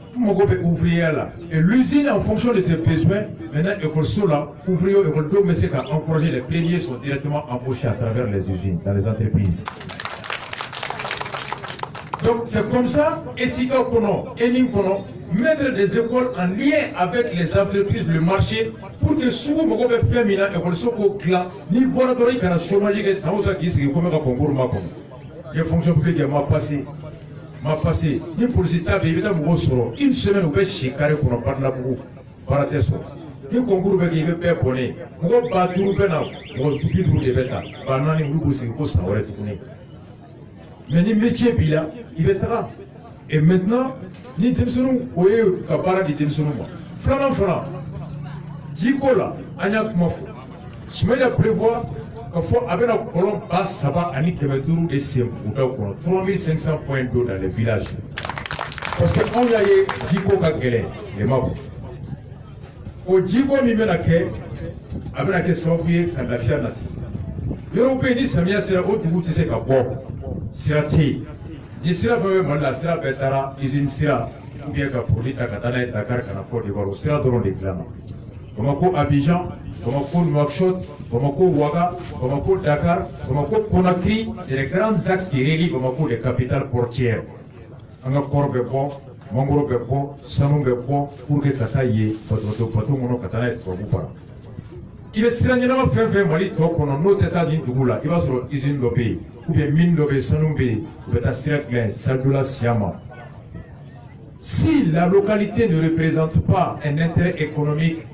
Ouvrier là. Et l'usine, en fonction de ses besoins, maintenant, l'école Sola, ouvrier, l'école d'eau, mais c'est qu'à encourager les pléniers sont directement embauchés à travers les usines, dans les entreprises. Donc, c'est comme ça, et si Kono, Enim Kono, mettre des écoles en lien avec les entreprises, le marché, pour que souvent, mon gars, féminin, l'école Soko clan, ni Boratori, qui a chômage, qui ça, qui est comme un concours, ma comme. Les fonctions publiques, m'a passé. M'a passé, ni pour cet avis, il y a une semaine où je suis carré pour ne pas la boue. Par la tête, ni concours qui veut faire bonnet. Moi, pas tout le temps, moi, tout le temps, de bêta. Pendant les groupes, c'est quoi ça, on va tout connaître. Mais ni métier, il va être là. Et maintenant, ni Temsonou, oui, Kabara dit Temsonou. Flanant, Dikola, Agnak Mofo. Je me la prévois. Il faut avoir la colonne basse, ça va à Nikemetourou et c'est 3500 points d'eau dans les villages. Parce qu'on y a eu Diko Kagele, les Mabou. Au Diko Mimenake, avec la question de la fianati. L'Européen dit Samia sera haute ou tu sais qu'à bon. Sirati. Il sera vraiment la Sira Betara, usine Sira, ou bien qu'à Polita, Katana et Dakar, Kanako, de Baro, Sira Doron des Flamands. Bamako Abidjan, Bamako Nouakchott, Bamako Ouaga, Bamako Dakar, Bamako Conakry, c'est les grands axes qui relient Bamako les capitales portières. Angakor Bebo, Mangoro Bebo, Sanou Bebo, pour que Tataye, Pato Mono Katana et Togoupara. Il est sérieusement fait Mali Tok, on a notre état d'Intougula, il va sur l'usine Lobé, ou bien Mine Lobé, Sanoumbe, ou bien Tassiraklen, Saldoula Siama. Si la localité ne représente pas un intérêt économique,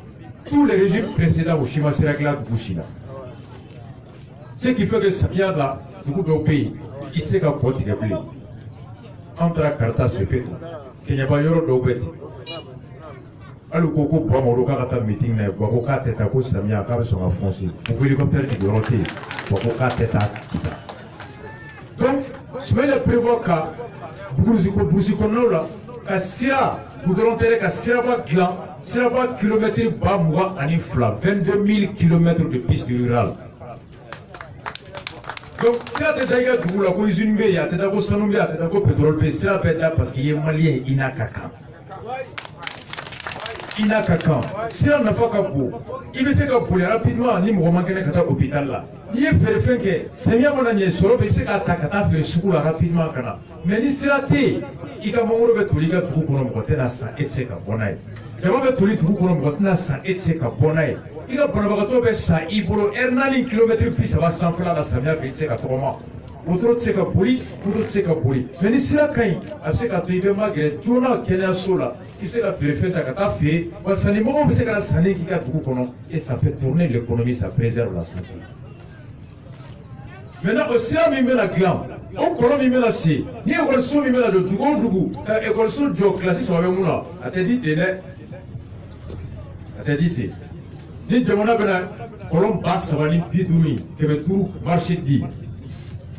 tous les régimes précédents au Shima Serakla de Bouchina. Ce qui fait que ça vient là, du coup, au pays, il sait qu'à quoi il y a plus. Entre la carte se fait, qu'il n'y a pas eu de bête. Alors, Coco, pour mon local à meeting, Boko tête à cause de Samia, car son enfoncé. Pour l'hélicoptère qui doit roter, Boko tête à. Donc, je vais prévoir qu'à Bouzikono là, qu'à Sira, vous devez enterrer qu'à Siraba Glan. Siraba kilomètre bas moi en infla 22 000 km de piste rurale. Donc, si la tête d'ailleurs du coup la cuisine B, il y a tête à sanu B, il y a tête à pétrole B, c'est la bête là parce qu'il est malien, il n'a qu'à quand. Il n'a qu'à quand. Si la n'a pas qu'à pour, il veut se qu'à pour rapidement, ni me manquer qu'à l'hôpital là. Il est fait fin que c'est bien mon année solo, mais il sait qu'à faire secours rapidement quand. Mais ni c'est la tête, il a mon rôle de tout, il a tout pour nous botter là ça et c'est qu'à bonnaille. Je vais tout les tout pour nous botter là ça et c'est qu'à bonnaille. Il a pas ça, il bolo Hernani kilomètres puis ça va s'enfler la samia fait c'est qu'à trois mois. Autre c'est qu'à poli, autre c'est qu'à poli. Mais ni c'est la caille, c'est qu'à tuer malgré tout là qu'elle est sola. Il sait qu'à faire d'akata faire, ça n'est pas c'est qu'à la sané qui a tout kono et ça fait tourner l'économie, ça préserve la santé. Maintenant aussi là il met la glande. On colonne il met la si. Ni école son il met la de Dougou. École son jo classique ça va mouna. A te dit télé. A te dit télé. Ni jamana bena kolon basse sabani bidumi kebe tout marché di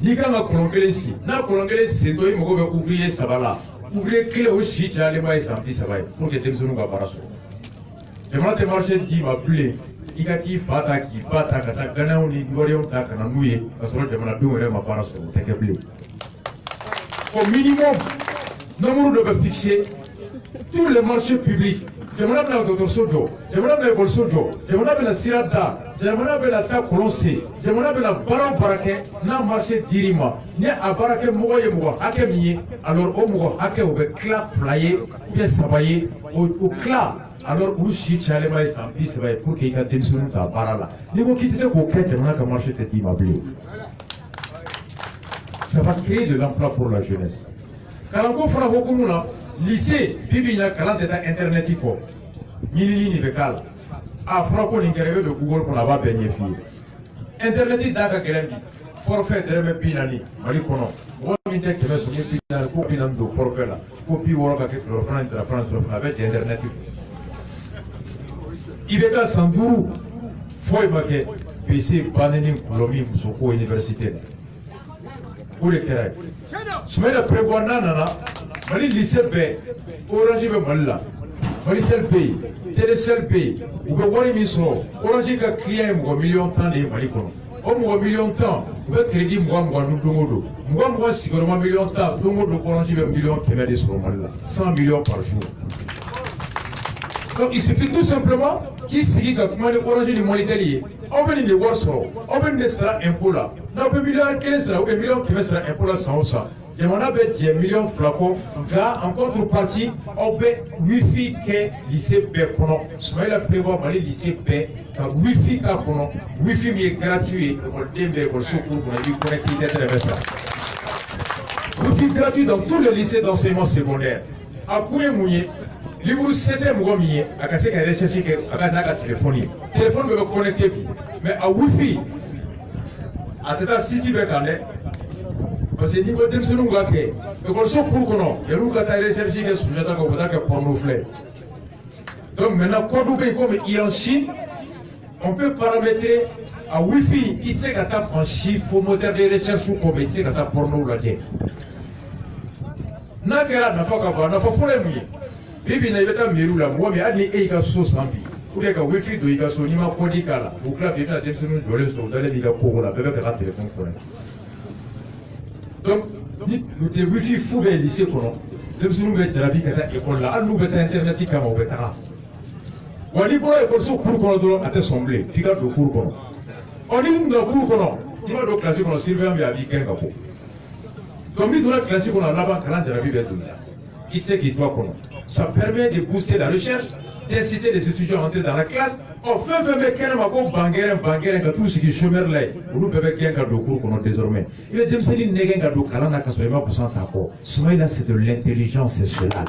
ni kanga kolon kelen si na kolon kelen si to imo go ouvrier sabala ouvrier clé au chi chale mai samedi sabai pour que demsonu ga baraso jamana te marché di ma blé igati fata ki bata kata gana uni ngorion ta kana nuye asoro jamana bi wore ma baraso te ke blé au minimum nombre de fixer tous les marchés publics. Jamana bena docteur Sojo, jamana bena école Sojo, jamana bena sirada, jamana bena ta kolonse, jamana bena baron barake na marché dirima. Ni a barake mogo ye mogo hake miye, alors o mogo hake o be kla flyer, bien sabaye, o kla, alors ou shi chale mai sampi sabaye pour que ika demsonu ta barala. Ni ko kitise ko ke jamana ka marché te di mabli. Ça va créer de l'emploi pour la jeunesse. Kalanko fana hokumuna lycée bibi na kalan teta internet ko milili ni bekal a fara ko ni kerebe de Google ko na ba benye fi internet da ka kelembi forfait dereme pinani mali kono wo mi te keme so mi pinani ko pinan do forfait la ko pi woro ka ke do France tra France so avec internet ibeka sanduru foi make PC baneni kulomi musoko université pour le kera semaine prévoir nana Mali lycée B, Orange be Malila, Mali tel pays, Télécel pays, ou be wari misro, Orange ka client mo million temps de Mali kono. O mo million temps, ou be crédit mo nous domodo. Mo sigurement million temps, domodo Orange be million keme de sur Malila, 100 millions par jour. Donc il suffit tout simplement qu'il s'agit de Orange de Mali telier. On veut les voir sur, on veut les sera impôt là. Non, peu million quel sera, ou be million keme sera impôt là sans ça. Jamana be 10 millions flacons, gars en contrepartie, on peut wifi que lycée B kono. Soit la prévoit Mali lycée B, wifi ka kono, wifi mi est gratuit, école DB, école secours, on a dit connectivité transversale. Wifi gratuit dans tous les lycées d'enseignement secondaire. À Kouye Mouye, livre 7e Mouye, à casser qu'à rechercher qu'à téléphonie. Téléphone peut connecter, mais à wifi, à Tata City Bekane. Parce que niveau de ce nous gâte, et qu'on se pour qu'on a, et nous gâte à rechercher que sous l'état qu'on va pornofler. Donc maintenant, quand nous payons comme il en Chine, on peut paramétrer à Wi-Fi, il sait qu'à ta franchise, faux moteur de recherche ou comme il sait qu'à ta porno la tête. N'a qu'à n'a pas qu'à voir, n'a pas faut les mouiller. Bibi n'a pas mirou la moi, mais à l'é et qu'à sauce en vie. Ou bien qu'à Wi-Fi de Ika son ima kodikala, ou que la fille n'a pas nous jouer sur le Ika pour la bébé qu'à téléphone connecté. Donc, nous avons wifi fou bien lycée kono. Nous sommes bien thérapie kata école là. Nous avons internet qui kama obetara. Wali pour école so cours kono do ate semblé. Fika do cours kono. On dit nous cours kono. Il va do classe kono surveillant bien avec un capot. Donc nous la classe kono là-bas quand thérapie bien tout. Il sait qui toi kono. Ça permet de booster la recherche, d'inciter les étudiants à entrer dans la classe. Enfin, tout ce qui est chômeur là, nous devons gagner un cours qu'on a désormais. Il y a des gens qui n'ont pas de calana qui sont pour cent d'accord. Ce là c'est de l'intelligence, c'est cela.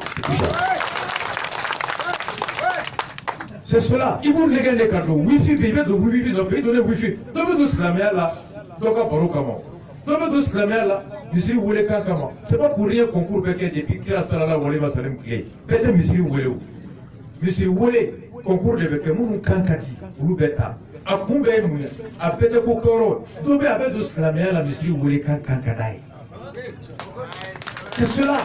C'est cela. Ils vont gagner des cadeaux. Wi-Fi, bébé de Wi-Fi, donc ils donnent Wi-Fi. Donc vous tous la mer là, donc à Baro comment. Donc vous tous la mer là, monsieur vous voulez quand comment. C'est pas pour rien concours béquet depuis classe là, vous voulez ma salem clé. Peut-être monsieur vous voulez où. Monsieur vous voulez. Concours de béquet, nous kankati, nous bêta. À Koumbe, à Bete Kokoro, Dobé avec de Slamé, la mysterie, vous voulez kankadaï. C'est cela.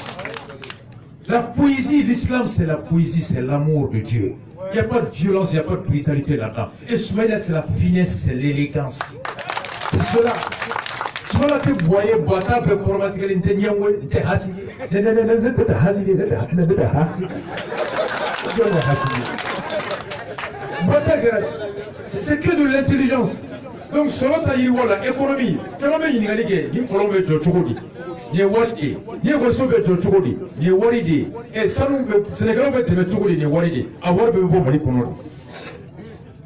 La poésie, l'islam, c'est la poésie, c'est l'amour de Dieu. Il n'y a pas de violence, il n'y a pas de brutalité là-dedans. Et Soumaïla, c'est la finesse, c'est l'élégance. C'est cela. Sola te boye bata be kormatikali nte nyangwe nte hasi ne hasi c'est que de l'intelligence. Donc selon ta yiriwala économie tellement yingali ke ni folo be jo chogodi ni waride ni gorso be jo chogodi ni waride e sanu be Sénégal be de chogodi ni waride a war be bo mali kono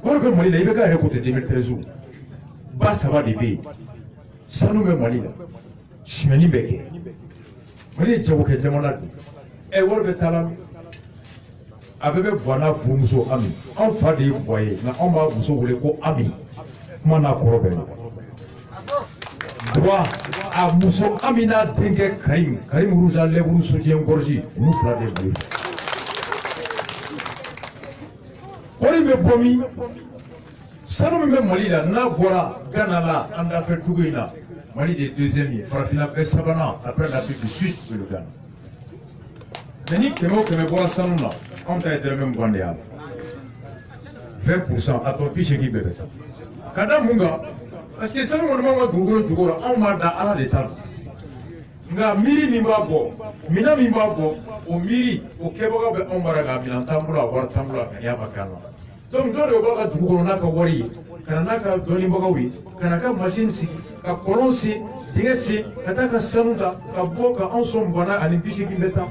war be mali la ibe ka récolter 2013 ba ça va bébé sanu be mali la chimeni beke mali jago ke jamana e war be talam abebe voilà vous muso ami en fa de boye na on ba muso wole ko ami mana korobe droit à muso amina dengue karim rouge à lèvres soutien gorgi nous fera des bruits ori me bomi sanu me mali la na bora gana la anda fait tuguina mali de deuxième farafina be sabana après l'Afrique du Sud le Ghana mais ni kemo bora sanu na on t'a été même bandé 20% à ton piche qui bébé kada munga parce que sanu mo ma duguro jugoro on ma da ala de tar nga miri mi babo mina mi babo o miri o keboga be on maraga mi tambula war tambula ya bakana donc do do ga duguro na ka wori kana na ka doni boga wi kana ka machine si ka kolonsi digesi kata ka sanuda ka boka on son bana ani piche qui beta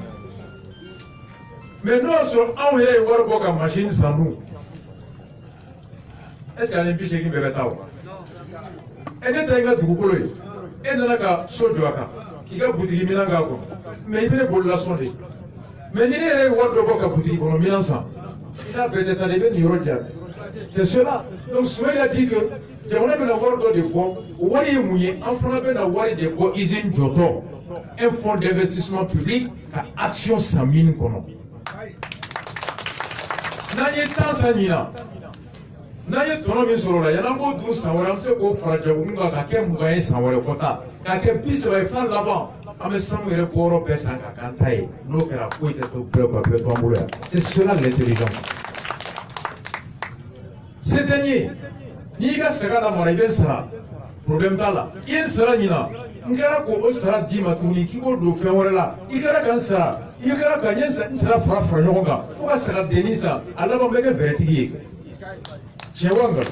mais non sur on yé war boka machine sandu. Est-ce qu'il y a un biche qui me fait ça? Et n'est-ce pas que tu peux le et n'a pas sojoaka qui a bouti minanga mais il est pour la sonner. Mais il est war boka bouti pour le milansa. Il a peut-être arrivé ni rodia. C'est cela. Donc Soumaïl a dit que j'aimerais bien avoir des bois. Wari mouillé, en France, on a wari des bois. Usine Joto, un fonds d'investissement public à Action Samine Kono. N'ayez pas ça ni là. N'ayez tono min soro la yana ko dun sawara se ko faraja unga ka ke mugaye sawara kota ka ke bisaba fa laba ame samu ere boro pesa ka kantai no kera fuite to preba to ambuya. C'est cela l'intelligence. C'est dernier ni ga sega la mara ben sara problème dala in sara nina ngara ko o sara dima tuni ki ko do fe wora la igara kan sara igara kan yen sara fra fra nyonga fo ka sara denisa alaba mege vertigi Chewanga.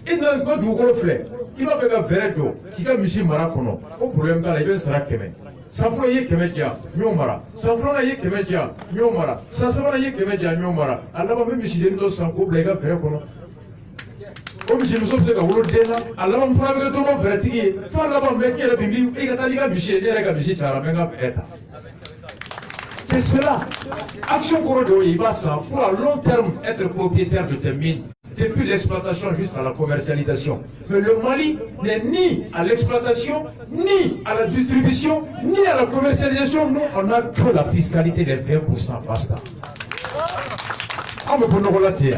Il n'a pas de gros flé. Il va faire un verre d'eau. Qui a mis maracono. Au problème dans les deux sera kémé. Sans floyer kémédia, nyomara. Sans floyer kémédia, nyomara. Sans floyer kémédia, nyomara. Alors même si les deux sans couple, les gars verre kono. Comme si nous sommes ces gars ou l'autre déna. Alors on fera avec tout le verre tigé. Faut là-bas mettre la bimbi. Et quand il y a biché, il y a biché, tu as ramené un état. C'est cela. Action Corodo Ibassa, pour à long terme être propriétaire de tes mines, depuis l'exploitation jusqu'à la commercialisation. Mais le Mali n'est ni à l'exploitation, ni à la distribution, ni à la commercialisation. Nous, on a que la fiscalité des 20%. Basta. On me peut nous relater.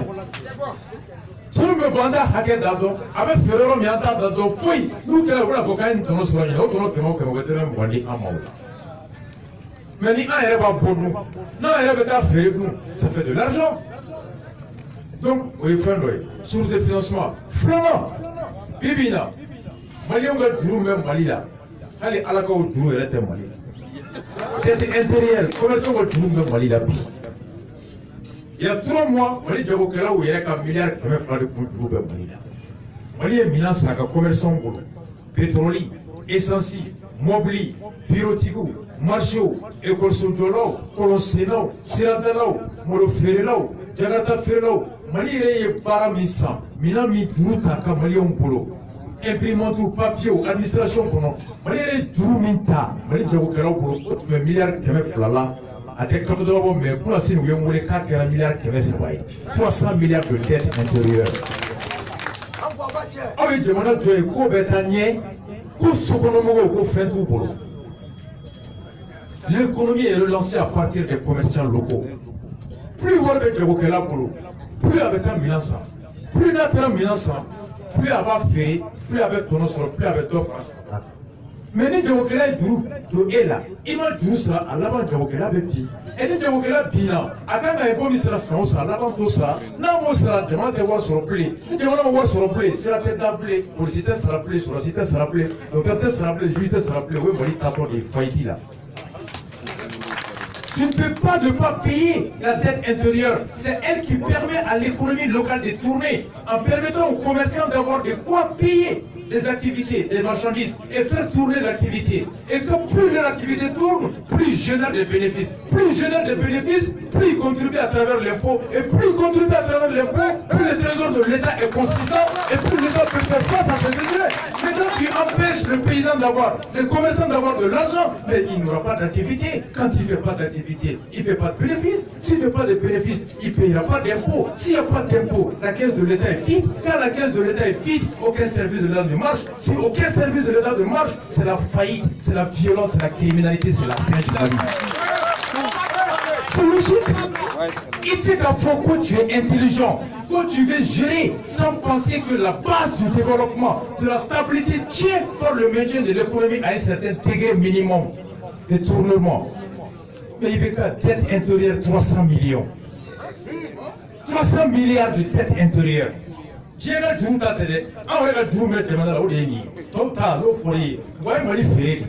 Si nous me bandons à Kedado, avec Ferrero Mianta Dado, fouille, nous qui avons l'avocat, nous sommes sur la ligne, nous sommes mais ni un va pour nous, non, elle va faire nous, ça fait de l'argent. Donc, oui, source de financement, flamand, bibina, Mali on va jouer même Mali là, allez à la cause jouer elle était Mali. Tête intérieure, commerçant va jouer même Mali là. Il y a 3 mois, Mali Djabo Kela où il y a un milliard qui m'a fallu pour jouer même Mali là. Mali est minant ça, commerçant pétrolier, essentiel, mobili, bureautique. Marchou, école Soudjolo, Colon Sénau, Siradalo, Molo Ferrelo, Jagata Ferrelo, Mali est paramissant, Mina Midruta, Kamalion Polo, imprimante ou papier, administration, Mali est Druminta, Mali Jabokalo, mais milliard de flala, avec comme de l'homme, mais pour la scène où il y a 4 milliards de 300 milliards de dettes intérieures. Ah oui, je m'en ai dit, Ko Betanier, Ko Sokonomo, Ko Fentou Polo. L'économie est relancée à partir des commerçants locaux. Plus vous avez de Bokela Polo, plus avec un Milansa, plus notre Milansa, plus avec Ferré, plus avec Tonosoro, plus avec Dofras. Mais ni jagokɛla ye juru don e la i ma juru sara a laban jagokɛla bɛ bin ni jagokɛla binna a kan ka impôt min sara san o san a laban t'o sara n'a m'o sara jamana tɛ wari sɔrɔ bilen ni jamana ma wari sɔrɔ bilen sira tɛ da bilen polisi tɛ sara bilen sɔrɔsi tɛ sara bilen docteur tɛ sara bilen juge tɛ sara bilen o ye Mali taatɔ de ye faillite la. Tu ne peux pas ne pas payer la dette intérieure. C'est elle qui permet à l'économie locale de tourner en permettant aux commerçants d'avoir de quoi payer des activités, des marchandises et faire tourner l'activité. Et que plus l'activité tourne, plus il génère des bénéfices. Plus il génère des bénéfices, plus il contribue à travers l'impôt. Et plus il contribue à travers l'impôt, plus le trésor de l'État est consistant et plus l'État peut faire face à ses intérêts. Maintenant, tu empêches le paysan d'avoir, le commerçant d'avoir de l'argent, mais il n'aura pas d'activité. Quand il ne fait pas d'activité, il ne fait pas de bénéfices. S'il ne fait pas de bénéfices, il ne payera pas d'impôts. S'il n'y a pas d'impôts, la caisse de l'État est vide. Quand la caisse de l'État est vide, aucun service de l'État ne marche. Si aucun service de l'État ne marche, c'est la faillite, c'est la violence, c'est la criminalité, c'est la fin de la vie. C'est logique. Ici, quand tu es intelligent, quand tu veux gérer sans penser que la base du développement, de la stabilité tient par le maintien de l'économie à un certain degré minimum de tournement. Mais il y a dette intérieure 300 millions. 300 milliards de dette intérieure. J'ai un jour à télé, on a un jour à télé, on a un total, l'eau folie, ouais, Mali fait.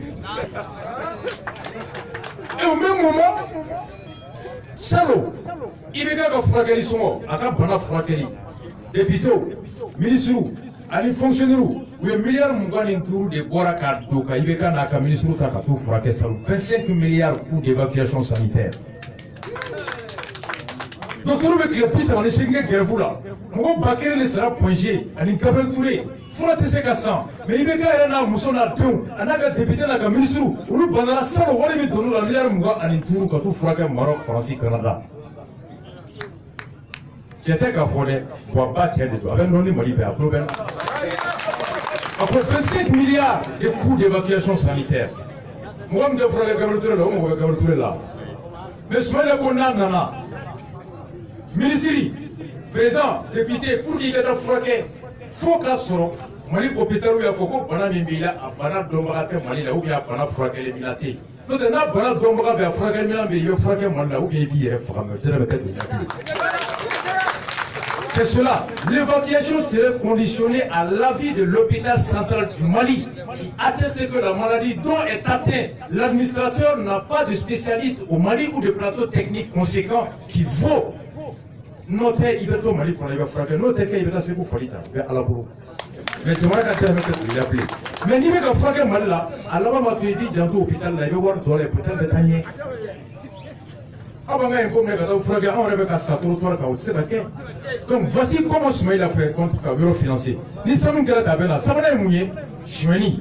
Et au même moment, Salo, il est là fraquer les sons, à quand on a fraqué les députés, ministres, les fonctionnaires, ou les milliards de tours de Boraka, il est là qu'un ministre a tout fraqué, 25 milliards pour d'évacuation sanitaire. Donc, on veut que les pistes en échec ne guerre là. On va pas les sera poingés, à une cabane tourée. Faut la tester qu'à ça. Mais il y a un mousson à deux, un aga député à un ministre, ou nous bandera ça, on va lui donner la milliard mouga à une tour quand tout frappe Maroc, France, Canada. J'étais qu'à Fodé, pour battre les doigts, avec non Mali, à problème. Après 25 milliards de coûts d'évacuation sanitaire. Moi, je me dis que je là. Mais ce moment-là, on a nana. Ministre, président, député, pour qu'il y ait un fraqué, il faut qu'il soit Mali hôpital où il faut que Bana Mimila, Bana Dombarate Mali, là où il y a Bana fraqué les minatés. Nous avons Bana Dombarate fraqué les minatés, mais il y a fraqué Mali, là où il y a fraqué. C'est cela. L'évacuation serait conditionnée à l'avis de l'hôpital central du Mali, qui atteste que la maladie dont est atteint l'administrateur n'a pas de spécialiste au Mali ou de plateau technique conséquent qui vaut. Notez, il est au Mali qu'on a frappé. Notez qu'il est assez pour Falita, à la bourre. Mais tu vois qu'il a appelé. Mais il y a frappé Mali là, à la bas, tu dis, j'ai un hôpital là, il va voir dans les peut-être des taniers. Avant, il faut que tu frappes, on avait qu'à s'attendre, c'est pas qu'un. Donc, voici comment Smaïl a fait contre le bureau financier. Ni savons que la là, ça va être mouillé, Choueni,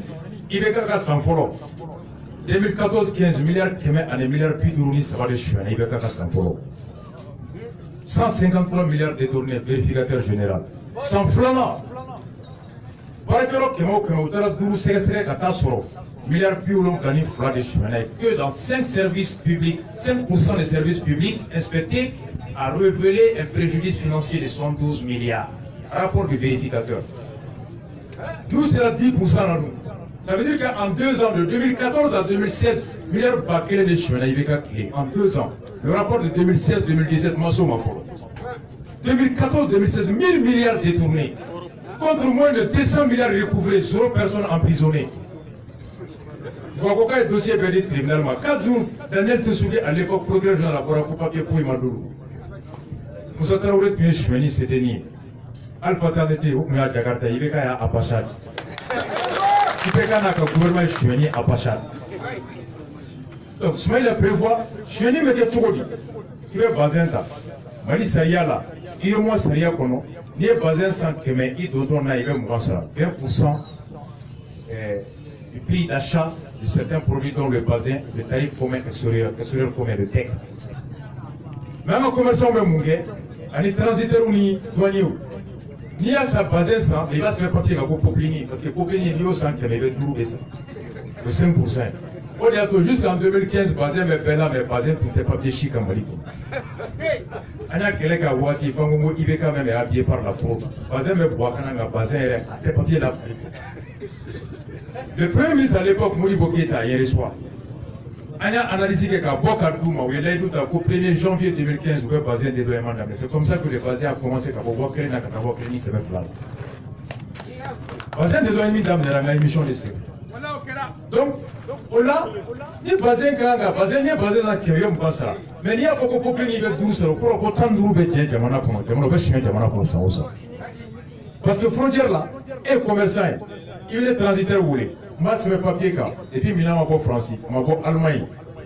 il va qu'à s'en follow. 2014, 15 milliards, 15 milliards, puis Dourouni, ça va être Choueni, il va qu'à s'en follow. 153 milliards détournés, vérificateur général. Sans flamand. Par exemple, milliards plus ou gagné froid de chemin. Que dans 5 services publics, 5% des services publics inspectés a révélé un préjudice financier de 112 milliards. Rapport du vérificateur. Nous, c'est à 10% à nous. Ça veut dire qu'en 2 ans, de 2014 à 2016, milliards de de chemin, en 2 ans. Le rapport de 2016-2017, Masso Mafo. 2014-2016, 1000 milliards détournés. Contre moins de 200 milliards recouvrés, 0 personnes emprisonnées. Quand le dossier est dit tribunal, 4 jours, Daniel Tessouli à l'époque, procureur général, pour papier fouille Madoulou. Nous avons été tués chez c'était ni. Alpha Tanete, ou à Jakarta, il est à Apachad. Il est à gouvernement Choueni à Apachad. Donc, Smaïla prévoit, Choueni me dit Tchoudi, il est basé là. Mali Saria là, il est moins Saria Kono, il est basé sans que mais il doit donner 20% du prix d'achat de certains produits dont le bassin, le tarif commun extérieur commun de tech. Même en commerçant au Mungé, en transitaire ou ni douanier, ni à sa bassin sans, il va se faire papier à Poplini, parce que Poplini est au centre qui avait trouvé ça, le 5%. Jusqu'en 2015, bassin mais Bella, mais bassin tout est papier chic en Mali. Il y a quelqu'un qui a ouati, il est quand même habillé par la fraude. Bassin mais Boakana, bassin est papier là. Le Premier ministre à l'époque, Modibo Keïta, hier soir, on a analysé que Bokadouma, où il a dit tout à coup, 1er janvier 2015, où le bassin des doyements d'amener. C'est comme ça que le bassin a commencé à voir que le bassin des doyements d'amener la émission de série. Donc, là, ni bassin kanga, bassin ni bassin dans Kérém Bassa. Mais il y a beaucoup de problèmes avec 12 euros. Pour autant de roues, il y a des jamana pour nous. Parce que frontière là, et commerçant, il est transitaire où il est. Moi, c'est mes papiers quand. Et puis, Milan m'a pas français, m'a pas allemand.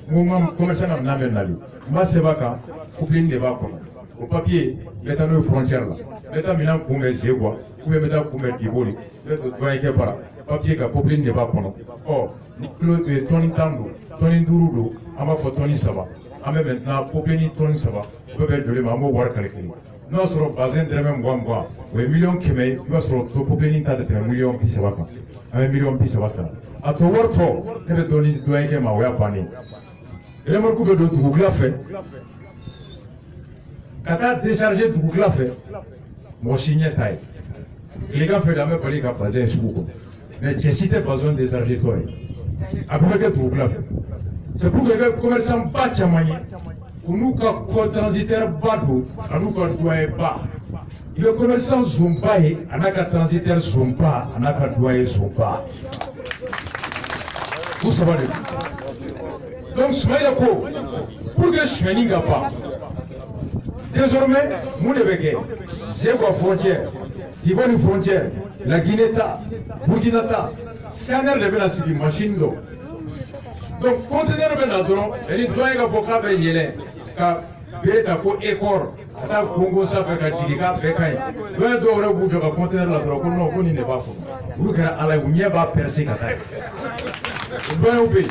Mon commerçant n'a pas nali. Moi, c'est pas quand. Couplin de va comme. Au papier, l'état de frontière là. L'état Milan pour mes yeux, quoi. Vous pouvez mettre pour mettre du boli. L'état de par papier quand couplin de va comme. Oh, Tony Tango, Tony Durudo, on va faire Tony Sava. On va maintenant couplin Tony Sava. On va le maman voir calculer. Nous sommes basés dans le même bois. Oui, millions qui m'aiment, nous sommes couplin de millions qui se passent. Un million de pièces. À tout voir, je vais donner du doigt qui m'a oué à paner. Et là, je vais donner du Google à faire. Quand tu as déchargé du Google à faire, moi, je suis taille. Les gars font la même politique à passer un sou. Mais si tu as besoin de décharger toi, après que tu Google à faire. C'est pour que les commerçants battent à manier. Pour nous, quand transitaire bat, nous, quand doigt bas. Le commerçant Zumba, on a qu'à transitaire Zumba, on a qu'à doyer Zumba. Vous savez. Donc, pour que je sois pas. Désormais, nous devons c'est quoi frontière, Diboni frontière, la Guinée-Ta, Burkina-Ta, scanner de la civile machine d'eau. Donc, conteneur de la drone, elle doit y avoir un yélé, car il est à quoi écor. Ata Congo ça fait que tu dis que doit doit bouger le conteneur la drogue non on n'est pas fou vous que ala unia va percer kata doit oublier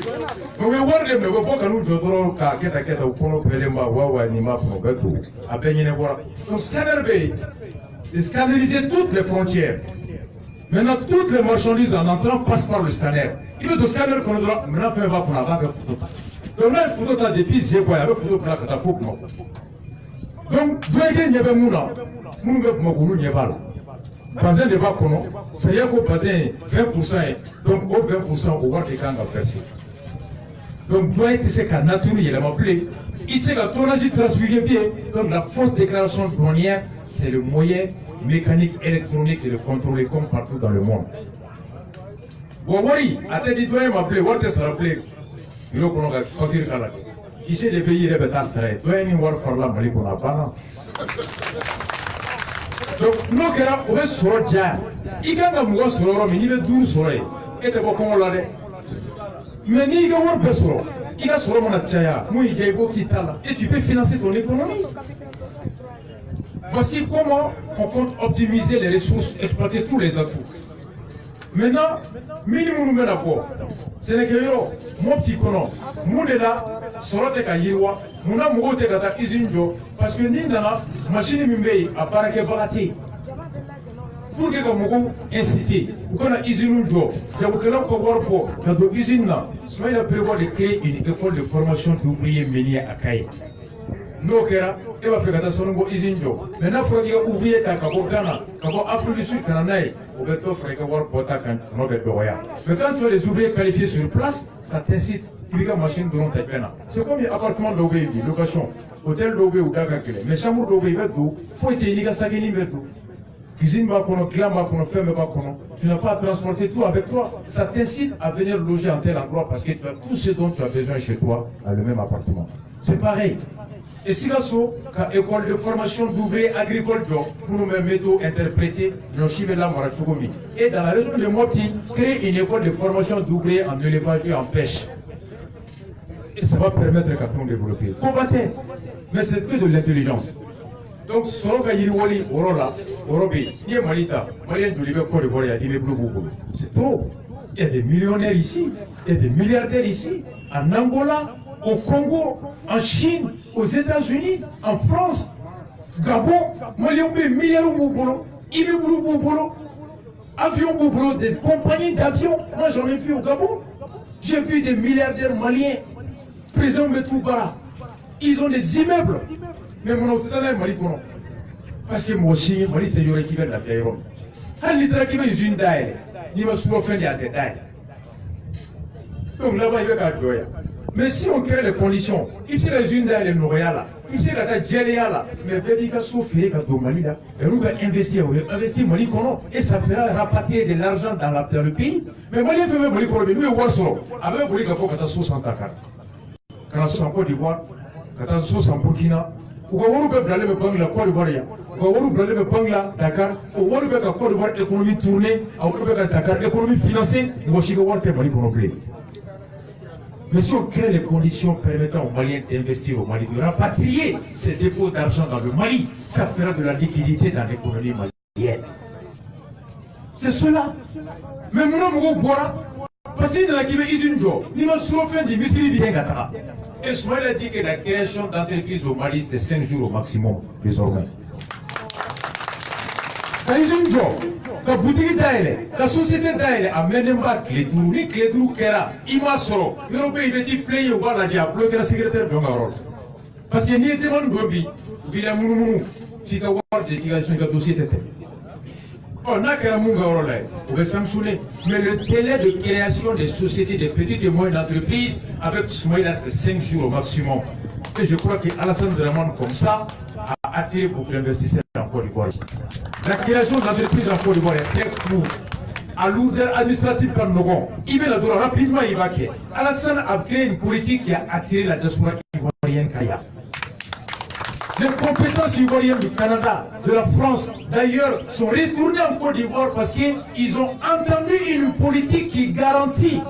on veut voir les mais bon quand nous jodoro ka keta ukono pelemba wawa ni ma pour beto a benye ne voir donc scanner de scanneriser toutes les frontières. Maintenant toutes les marchandises en entrant passent par le scanner. Il veut le scanner qu'on doit maintenant faire va pour avoir photo donc là photo ta depuis j'ai quoi avec photo pour la kata faut non. Donc, doyen n'y avait mouna, mouna mokoulou n'y avait pas. Bazin de Bakono, ça y est qu'au bazin 20%, donc au 20% au voir des camps à percer. Donc, doyen tu sais qu'à nature il m'a appelé, il sait qu'à tonnage transféré bien, donc la fausse déclaration douanière, c'est le moyen mécanique électronique de le contrôler comme partout dans le monde. Bon, oui, à tes dit doyen m'a appelé, voir que ça rappelé, il faut qu'on a facture à la qui sait les pays les bêtas seraient toi et nous voir faire la Mali qu'on a pas. Donc nous qui avons ouvert sur le dia, il y a un mouvement sur le roi, mais il y a 12 soleils. Et de beaucoup on l'a dit. Mais il y a un peu sur il y a sur le monde tchaya, moi il y a beaucoup qui t'a et tu peux financer ton économie. Voici comment on compte optimiser les ressources, exploiter tous les atouts. Maintenant, minimum nous met d'abord. C'est le que mon petit conon, mon est là, sorote ka yirwa, mon a mouru te kata izinjo, parce que ni nana, machine mimbe à barake barate. Pour que mon incité, ou qu'on a izinjo, j'ai aucun qu'on voit pour, dans le izina, soit il a prévu de créer une école de formation d'ouvriers miniers à Kaye. Nous, il va faire son nouveau izinjo. Maintenant, il faut qu'il y ait ouvrier à Kabo Ghana, Kabo Afrique du Sud, Canada, au Beto Fréquawar Pota, mais quand tu as les ouvriers qualifiés sur place, ça t'incite, il y a une machine de l'ontaire. C'est comme un appartement d'Obé, location, hôtel d'Obé ou d'Agakele. Mais chambre d'Obé, il faut être unique à Sagini, cuisine, ferme, tu n'as pas à transporter tout avec toi. Ça t'incite à venir loger en tel endroit parce que tu as tout ce dont tu as besoin chez toi dans le même appartement. C'est pareil. Et si la école de formation d'ouvriers agricoles, pour nous mettre interpréter nos chivela marachoumi. Et dans la région de Mopti, créer une école de formation d'ouvriers en élevage et en pêche. Et ça va permettre qu'à nous développer. Combattre. Mais c'est que de l'intelligence. Donc, Soroka Yiriwali, Orola, Orobi, Nié Malita, Malien de l'Iber Côte d'Ivoire, il y a c'est trop. Il y a des millionnaires ici, il y a des milliardaires ici, en Angola, au Congo, en Chine, aux États-Unis, en France, Gabon, Malien, milliardaires au boulot, il est au boulot, avion au boulot, des compagnies d'avions. Moi, j'en ai vu au Gabon. J'ai vu des milliardaires maliens, présents de Toubara. Ils ont des immeubles. Mais mon autre est Mali. Parce que moi, je suis Mali, qui va la faire. Quand il y a une usine d'ail, il va souvent faire des dailles. Donc là-bas, il y a joie. Mais si on crée les conditions, il y a les unes dans les Noréala, il y a les Djeléala, mais il y a souffrir quand Mali là, et nous allons investir Mali et ça fera rapatrier de l'argent dans le pays. Mais Mali fait Mali Kono, nous sommes Warsoro, avec Mali Kako, quand on sauce en Dakar, quand on sauce en Côte d'Ivoire, quand on sauce en Burkina, ou quand on peut blaler le Bangla, Côte d'Ivoire, ou quand on peut blaler le Bangla, Dakar, ou quand on peut Côte d'Ivoire, économie tournée, ou quand on peut Dakar, économie financée, nous allons voir Mali Kono. Mais si on crée les conditions permettant aux Maliens d'investir au Mali, de rapatrier ces dépôts d'argent dans le Mali, ça fera de la liquidité dans l'économie malienne. C'est cela. Mais mon nom, parce qu'il y a qui veut une job, il m'a souffert du mystery bien gâta. Et Soumaïla a dit que la création d'entreprises au Mali, c'est 5 jours au maximum, désormais. Quand ils ont une job, quand boutique d'aile, la société d'aile a mené pas clé tour, ni clé tour kera, il m'a soro, il a payé petit play ou la diable, le secrétaire de Ngaro. Parce qu'il n'y a pas de gobi, il a mounou, fika war de tigation de dossier tête. On n'a qu'un Mungaro là, on va sanctionner. Mais le délai de création des sociétés, des petites et moyennes entreprises, avec Soumaïla, c'est 5 jours au maximum. Et je crois qu'Alassane Draman, comme ça, a attiré beaucoup d'investisseurs en Côte d'Ivoire. La création d'entreprises en Côte d'Ivoire est très lourde. À lourdeur administrative comme nous avons. Il va la rapidement évacuer. Alassane a créé une politique qui a attiré la diaspora ivoirienne Kaya. Les compétences ivoiriennes du Canada, de la France, d'ailleurs, sont retournées en Côte d'Ivoire parce qu'ils ont entendu une politique qui garantit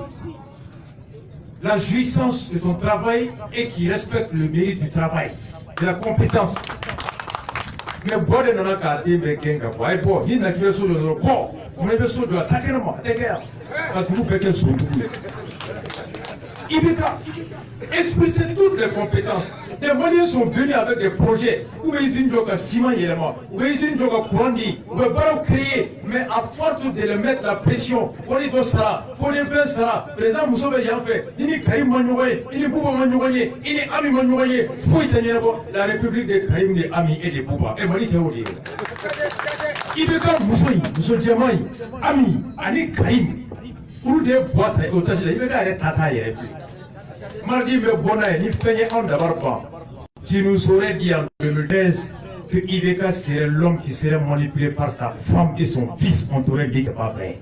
la jouissance de ton travail et qui respecte le mérite du travail, de la compétence. Mais bon, on a gardé mes genga, bon, il n'a qu'à se le bon, on est besoin de attaquer le monde, quand vous pétez sur le bout. Ibeka expliquer toutes les compétences. Les Maliens sont venus avec des projets où ils ont un ciment élément, où ils ont un courant dit, où ils ont créé, mais à force de les mettre la pression, pour les dos ça, pour les faire ça, président Moussoube y a fait, il est Karim Manoué, il est Bouba Manoué, il est Ami Manoué, fouille la République des Karim, des Amis et des Bouba, et Mali Théodé. Ibeka Moussoui, Moussou Djamaï, Ami, Ali Karim, ou des boîtes et otages, Ibeka est Tata et Mardi me bonnet, ni fait en d'abord pas. Tu nous aurais dit en 2013 que Ibeka serait l'homme qui serait manipulé par sa femme et son fils, on t'aurait dit que c'est pas vrai.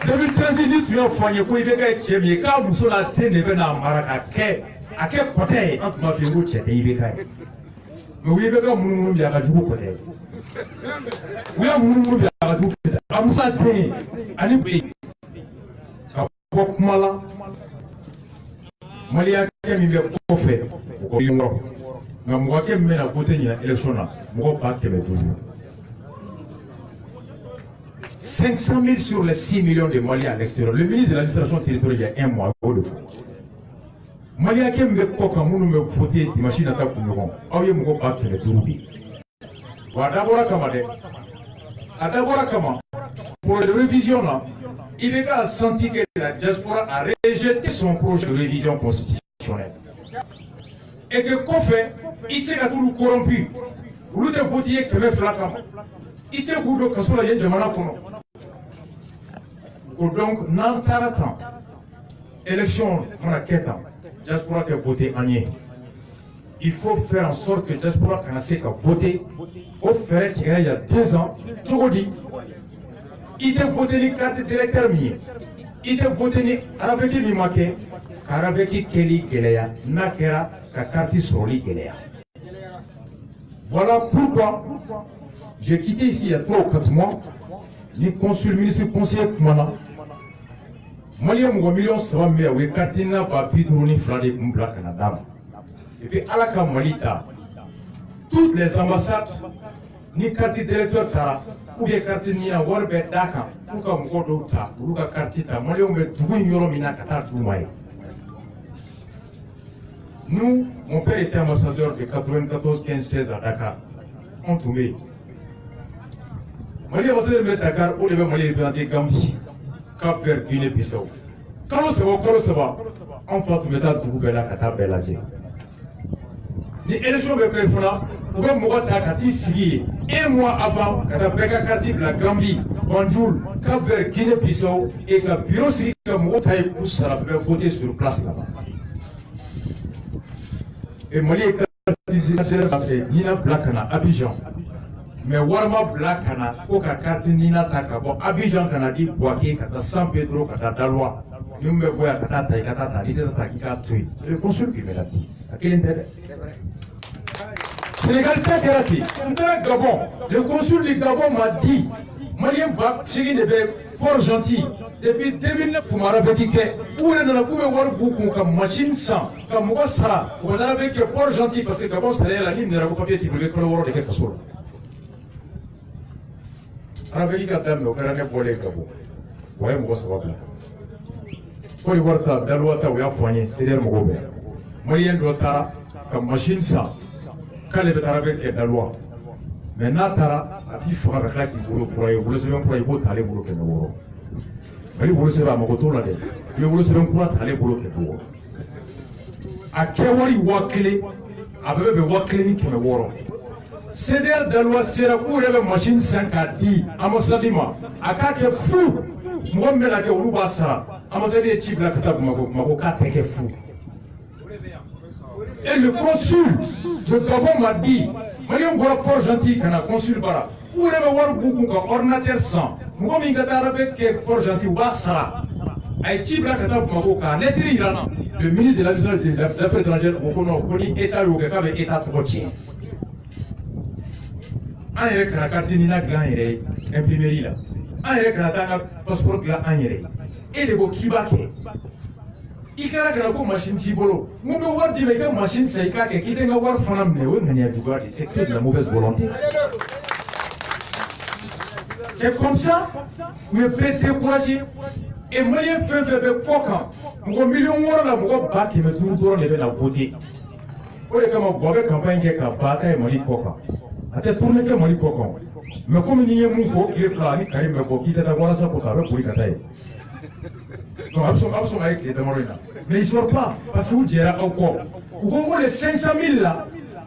2013, il dit tu as foigné pour Ibeka et Kémy, quand nous sommes là, tu es venu à Maraka, à quel côté, entre ma fille, tu es Ibeka. Mais Ibeka, nous y a du côté. Oui, nous y a du côté. À Moussa, tu es à l'Ibé. À Pokmala. Malia kemi be kofe ko yoro na mo ke me na voter ni élection na mo pas que me toujours 500 000 sur les 6 millions de Maliens à l'extérieur. Le ministre de l'administration territoriale il y a un mois au de Malia kemi be ko ka munu me voter di machine attaque pour nous au ye mo pas que me toujours bi wa d'abord kama de d'abord kama pour la révision là. Ibeka a senti que la diaspora a rejeté son projet de révision constitutionnelle. Et que qu'on fait, il s'est tout corrompu. Vous l'avez voté que me flacam. Il s'est goudé que soit de Manakono. Donc, n'entend élection, on a 4 ans. Diaspora qui a voté en yé. Il faut faire en sorte que la diaspora qui a voté, au fait, il y a 2 ans, tout dit. Il a voté les cartes directeur mieux. Il a voté les Araveki Mimake, Araveki Kelly Gelea, Nakera, Kakati Soli Gelea. Voilà pourquoi j'ai quitté ici il y a 3 ou 4 mois, les consul ministre conseiller Kumana. Malien Mougo million ça mais oui Katina va pitrouni flade Kumbla Canada. Et puis à la Kamalita, toutes les ambassades, ni carte directeur Tara. Ou bien carte ni à Warbe Daka, ou comme Godota, ou la cartita, Malion me douille Yoromina Katar Doumaï. Nous, mon père était ambassadeur de 94, 15, 16 à Dakar. On tombait. Mali ambassadeur de Dakar, ou les Mali de Gambie, Cap Vert, Guinée-Bissau. Quand on se va, on fait tout mettre tout Bella Katar Belladie. Les élections de Kéfona, ou bien Mourata Kati Sigi, 1 mois avant, quand on a la Gambie, Banjul, Cap-Vert, Guinée-Bissau et que bureau sigi ka mɔgɔ ta ye k'u sara bɛɛ voter sur place là-bas. Et Mali ye carte Nina bila ka na Abidjan. Mais warma bila ka na ko ka carte Nina ta ka bɔ Abidjan ka na di Bouaké ka taa San Pedro ka taa Daloa. Ni mun bɛ bɔ yan ka taa ta i ka taa ta, n'i tɛ ta k'i k'a to yen. C'est le consul qui me l'a dit. A kelen tɛ dɛ. Sénégal ta kɛra ten. N taara Gabon. Le consul du Gabon m'a dit Malien ba sigi de bɛ Port-Gentil depuis 2009 Fumara bɛ k'i kɛ. U yɛrɛ nana k'u bɛ wari b'u kun ka machine san ka mɔgɔ sara. U ka taa bɛ kɛ Port-Gentil parce que Gabon sariya la ni minɛra ko papier t'i bolo i bɛ kalo 6 de kɛ kaso la. Arabɛki ka daminɛ o kɛra ne bɔlen Gabon. O ye mɔgɔ 3 bila. Côte d'Ivoire ta Daloa ta o y'a fɔ an ye CDR mɔgɔw bɛ. Malien dɔ taara ka machine san k'ale bɛ taa bɛ kɛ Daloa. Mais n'a taara a b'i faga ka tila k'i bolo kura ye wolosɛbɛn kura i b'o ta ale bolo 600. Mali wolosɛbɛn a mago t'o la dɛ i bɛ wolosɛbɛn kura ta ale bolo 600. A kɛ wari 1000 a bɛɛ bɛ 1000 ni 600. CDR Daloa sera k'u yɛrɛ bɛ machine san k'a di ambassade ma a k'a kɛ fu mɔgɔ min bɛ na kɛ olu b'a sara ambassade ye ci bila ka taa Bamako k'a tɛ kɛ fu. Et le consul de Gabon m'a dit Malien bɔra Port-Gentil ka na consul bara u yɛrɛ bɛ wari b'u kun ka ordinateur san mɔgɔ min ka taa arabe kɛ Port-Gentil u b'a sara a ye ci bila ka taa Bamako k'a lettre yira na le ministre de l'administration des affaires étrangères ko non ko ni état y'o kɛ k'a bɛ état tɔgɔ tiɲɛ an yɛrɛ kana carte Nina dilan an yɛrɛ ye imprimerie la an yɛrɛ kana taa an ka passeport dilan an yɛrɛ ye e de ko k'i b'a kɛ i kɛra kana ko machine t'i bolo n ko bɛ wari d'i ma i ka machine san i k'a kɛ k'i tɛ n ka wari fana minɛ o ye ŋaniya juguya de c'est que de la mauvaise volonté. C'est comme ça u ye bɛɛ découragé et malien fɛn fɛn bɛ kɔ kan mɔgɔ 600,000 la mɔgɔ 500,000 dɔrɔn de bɛ na voter o de kama Buwa bɛ campagne kɛ ka ban k'a ye Mali kɔ kan a tɛ tourner kɛ Mali kɔ kan mais comme n'i ye mun fɔ tile 2 ni Karim bɛ bɔ k'i tɛ taa walasa kɔfɛ a bɛ boli ka taa yen. Donc, absolument avec les demandes là. Mais ils ne sortent pas parce que vous direz encore. Vous voyez les 500,000 là,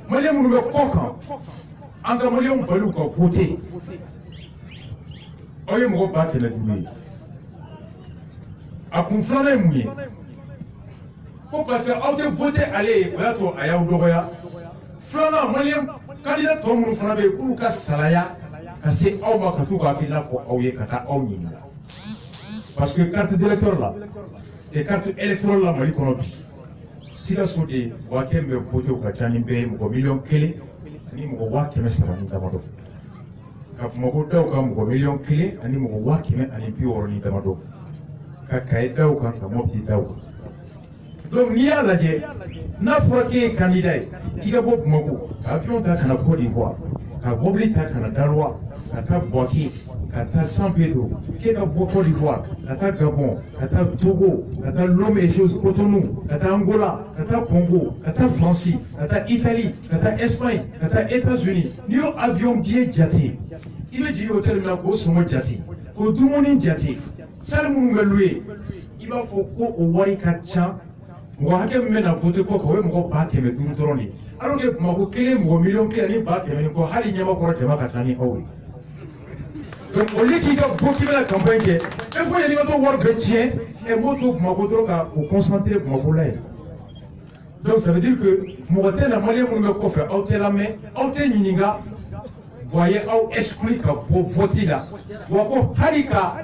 Maliens nous le coquent. En cas Maliens on peut voter. Oye mon gars qui est doué. A conflamer mouillé. Parce que quand vous votez allez, vous êtes à Yaoudoya. Flana Maliens candidat tout le monde flana be pour ka salaya, ka se awma ka tout ka kila fo awye kata awni. Parce que carte d'électeur là, et carte électorale là, Mali kono bi. Si la so de wa kembe voter ka tani be mo million kele, ani mo wa kembe sabani damado. Ka mo daw ka mo million kele, ani mo wa kembe ani bi woroni damado. Ka kay daw ka mo ti daw. Donc ni ya laje, na froke candidat, i ga bob mako, avion ta kana Côte d'Ivoire, ka bobli ta kana Daloa, ka ta Bouaké. Kata San Pedro, Keka Côte d'Ivoire, Kata Gabon, Kata Togo, Kata Lomé et choses Cotonou, Kata Angola, Kata Congo, Kata France, Kata Italie, Kata Espagne, Kata États-Unis, New avion bien jaté. Il veut dire au terme ko somo jaté. Ko dumoni jaté. Sal mu ngalwe. Il va faut ko o wari kacha. Mo hake mena voter ko ko mo ba keme duru toroni. Alors que mo kele mo million kele ni ba keme ko hali nyama ko tema katani owe. Donc au lieu qu'il y ait beaucoup de la campagne, il faut y aller voir Bétien et moto pour concentrer pour ma. Donc ça veut dire que Mouraté n'a pas de faire ôter la main, ôter Nininga, voyez, ou exclu pour voter là. Ou encore Harika,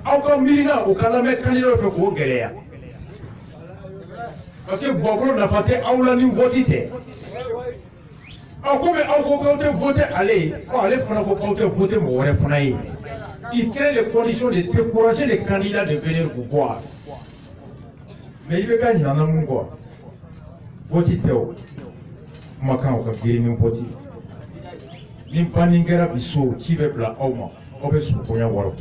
encore Mirina, au Kalamé, candidat fait pour Guéléa. Parce que Bobo n'a pas été à la niveau voté. Comme on voter, allez voter, il crée les conditions de décourager les candidats de venir vous voir. Mais il veut gagner en amont quoi. Voter Théo. Makan ou Kabiri nous voter. Nimpaningera biso, Tibebla, Oma, Obesu, Konya Waro.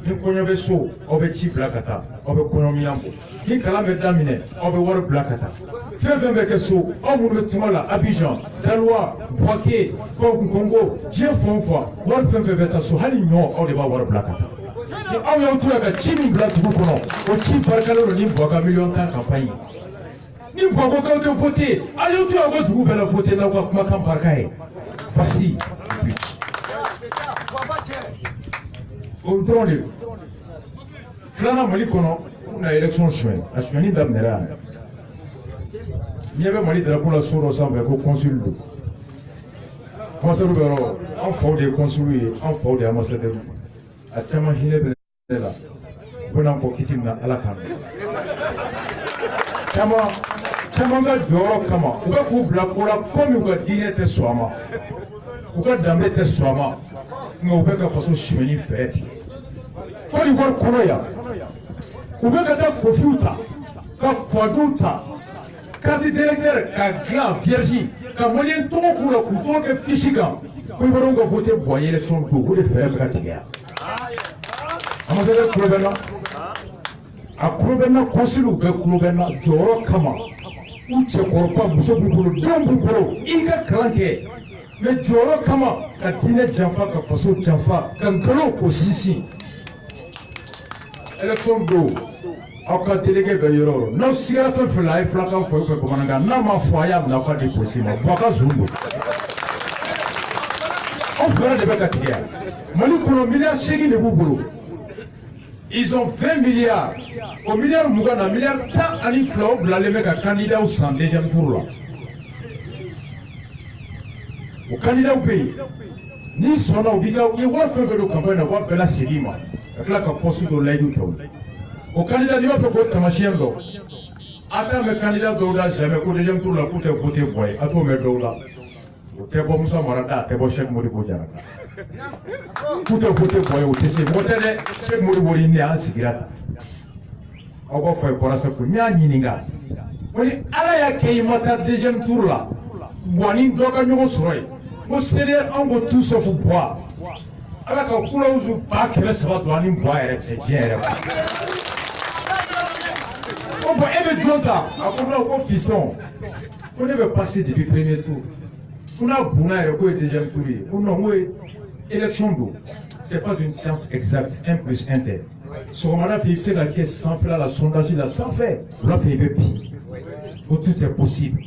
Nimponya Beso, Obeti Blakata, Obe Konomiambo. Nikalame Damine, Obe Waro Blakata. Fais so, Omutumala, Abidjan, Daloa, Bouaké, Congo, Dieu Fonfa, Wal Fembeta, so Halignon, or the Bawar Blakata. The Ayan Tuaga, Chim Black Bukono, or Chim Parcalo, Nimboga million campaign. Nimboga de voter, Ayan Tuaga to Bella voter now, Makam Parkai. Facile. o dɔrɔn de don filanan Mali kɔnɔ u na élection suɲɛ a suɲɛni daminɛra yan ɲɛ bɛ Mali drapeau la so dɔ sanfɛ ko consul don consul bɛ yɔrɔ an faw de ye consul ye an faw de ye ambassadeur a caman hinɛ bɛ ne la u bɛna fɔ kiti min na Ala k'an caman ka jɔyɔrɔ kama u bɛ k'u bila ko la komi u ka diinɛ tɛ sɔn a ma u ka danbe tɛ sɔn a ma nka u bɛ ka faso suɲɛni fɛɛrɛ tigɛ Côte d'Ivoire kɔnɔ yan u bɛ ka taa kofiw ta ka kɔduw ta carte d'électeur ka dilan vierge ka maliyɛn tɔgɔ k'u la k'u tɔgɔ kɛ fiche kan ko Ivoiriyɛnw ka vote bɔ an ye élection don o de fɛɛrɛ bɛ ka tigɛ yan ambassadeur kulo bɛ n na a kulo bɛ n na consuls bɛɛ kulo bɛ n na jɔyɔrɔ kama u cɛkɔrɔba muso b'u bolo denw b'u bolo i ka kalan kɛ mais jɔyɔrɔ kama ka diinɛ janfa ka faso janfa ka nkalon k'o sinsin élection don aw ka délégué bɛ yɔrɔ o yɔrɔ n'aw sigara fɛn fɛn la a ye filakan fɔ ou bien bamanankan n'a ma fɔ a y'a minɛ aw ka di polisi ma bon a ka zon don anw fɛɛrɛ de bɛ ka tigɛ yan Mali kɔnɔ miliyari 8 de b'u bolo ils ont 20 milliards o miliyari 20 na miliyari 12 o bilalen bɛ ka candidat san deuxième tour la o candidat bɛ yen n'i sɔnna u b'i ka i ye wari fɛn fɛn don campagne na u b'a bɛɛ lasegin i ma ka tila ka poste dɔ layidu ta o la o candidat n'i b'a fɛ k'o taamasiyɛn dɔn a t'a mɛn candidat dɔw la jamais ko deuxième tour la k'u tɛ voté bɔ ye a t'o mɛn dɔw la o tɛ bɔ Musa Mara da a tɛ bɔ Cheikh Modibo Diarra k'u tɛ voté bɔ ye o tɛ se mɔgɔ tɛ dɛ Cheikh Modibo ni ne an sigira tan aw b'a fɔ a ye bɔra sa ko n y'a ɲininka ko ni Ala y'a kɛ i ma taa deuxième tour la wa ni dɔ ka ɲɔgɔn sɔrɔ yen ko CDR anw ko tout sauf Bois Ala ka kulawusu 300 don ani Bois yɛrɛ cɛ diɲɛ yɛrɛ ko bon e bɛ jɔn ta a ko non ko fisson ko ne bɛ passer depuis premier tour ko n'a bunna yɛrɛ k'o ye deuxième tour ye ko non ko élection don c'est pas une science exacte 1 + 1 tɛ sɔgɔmada fɛ i bɛ se ka kɛ sanfɛla la sondage la sanfɛ wula fɛ i bɛ bin ko tout est possible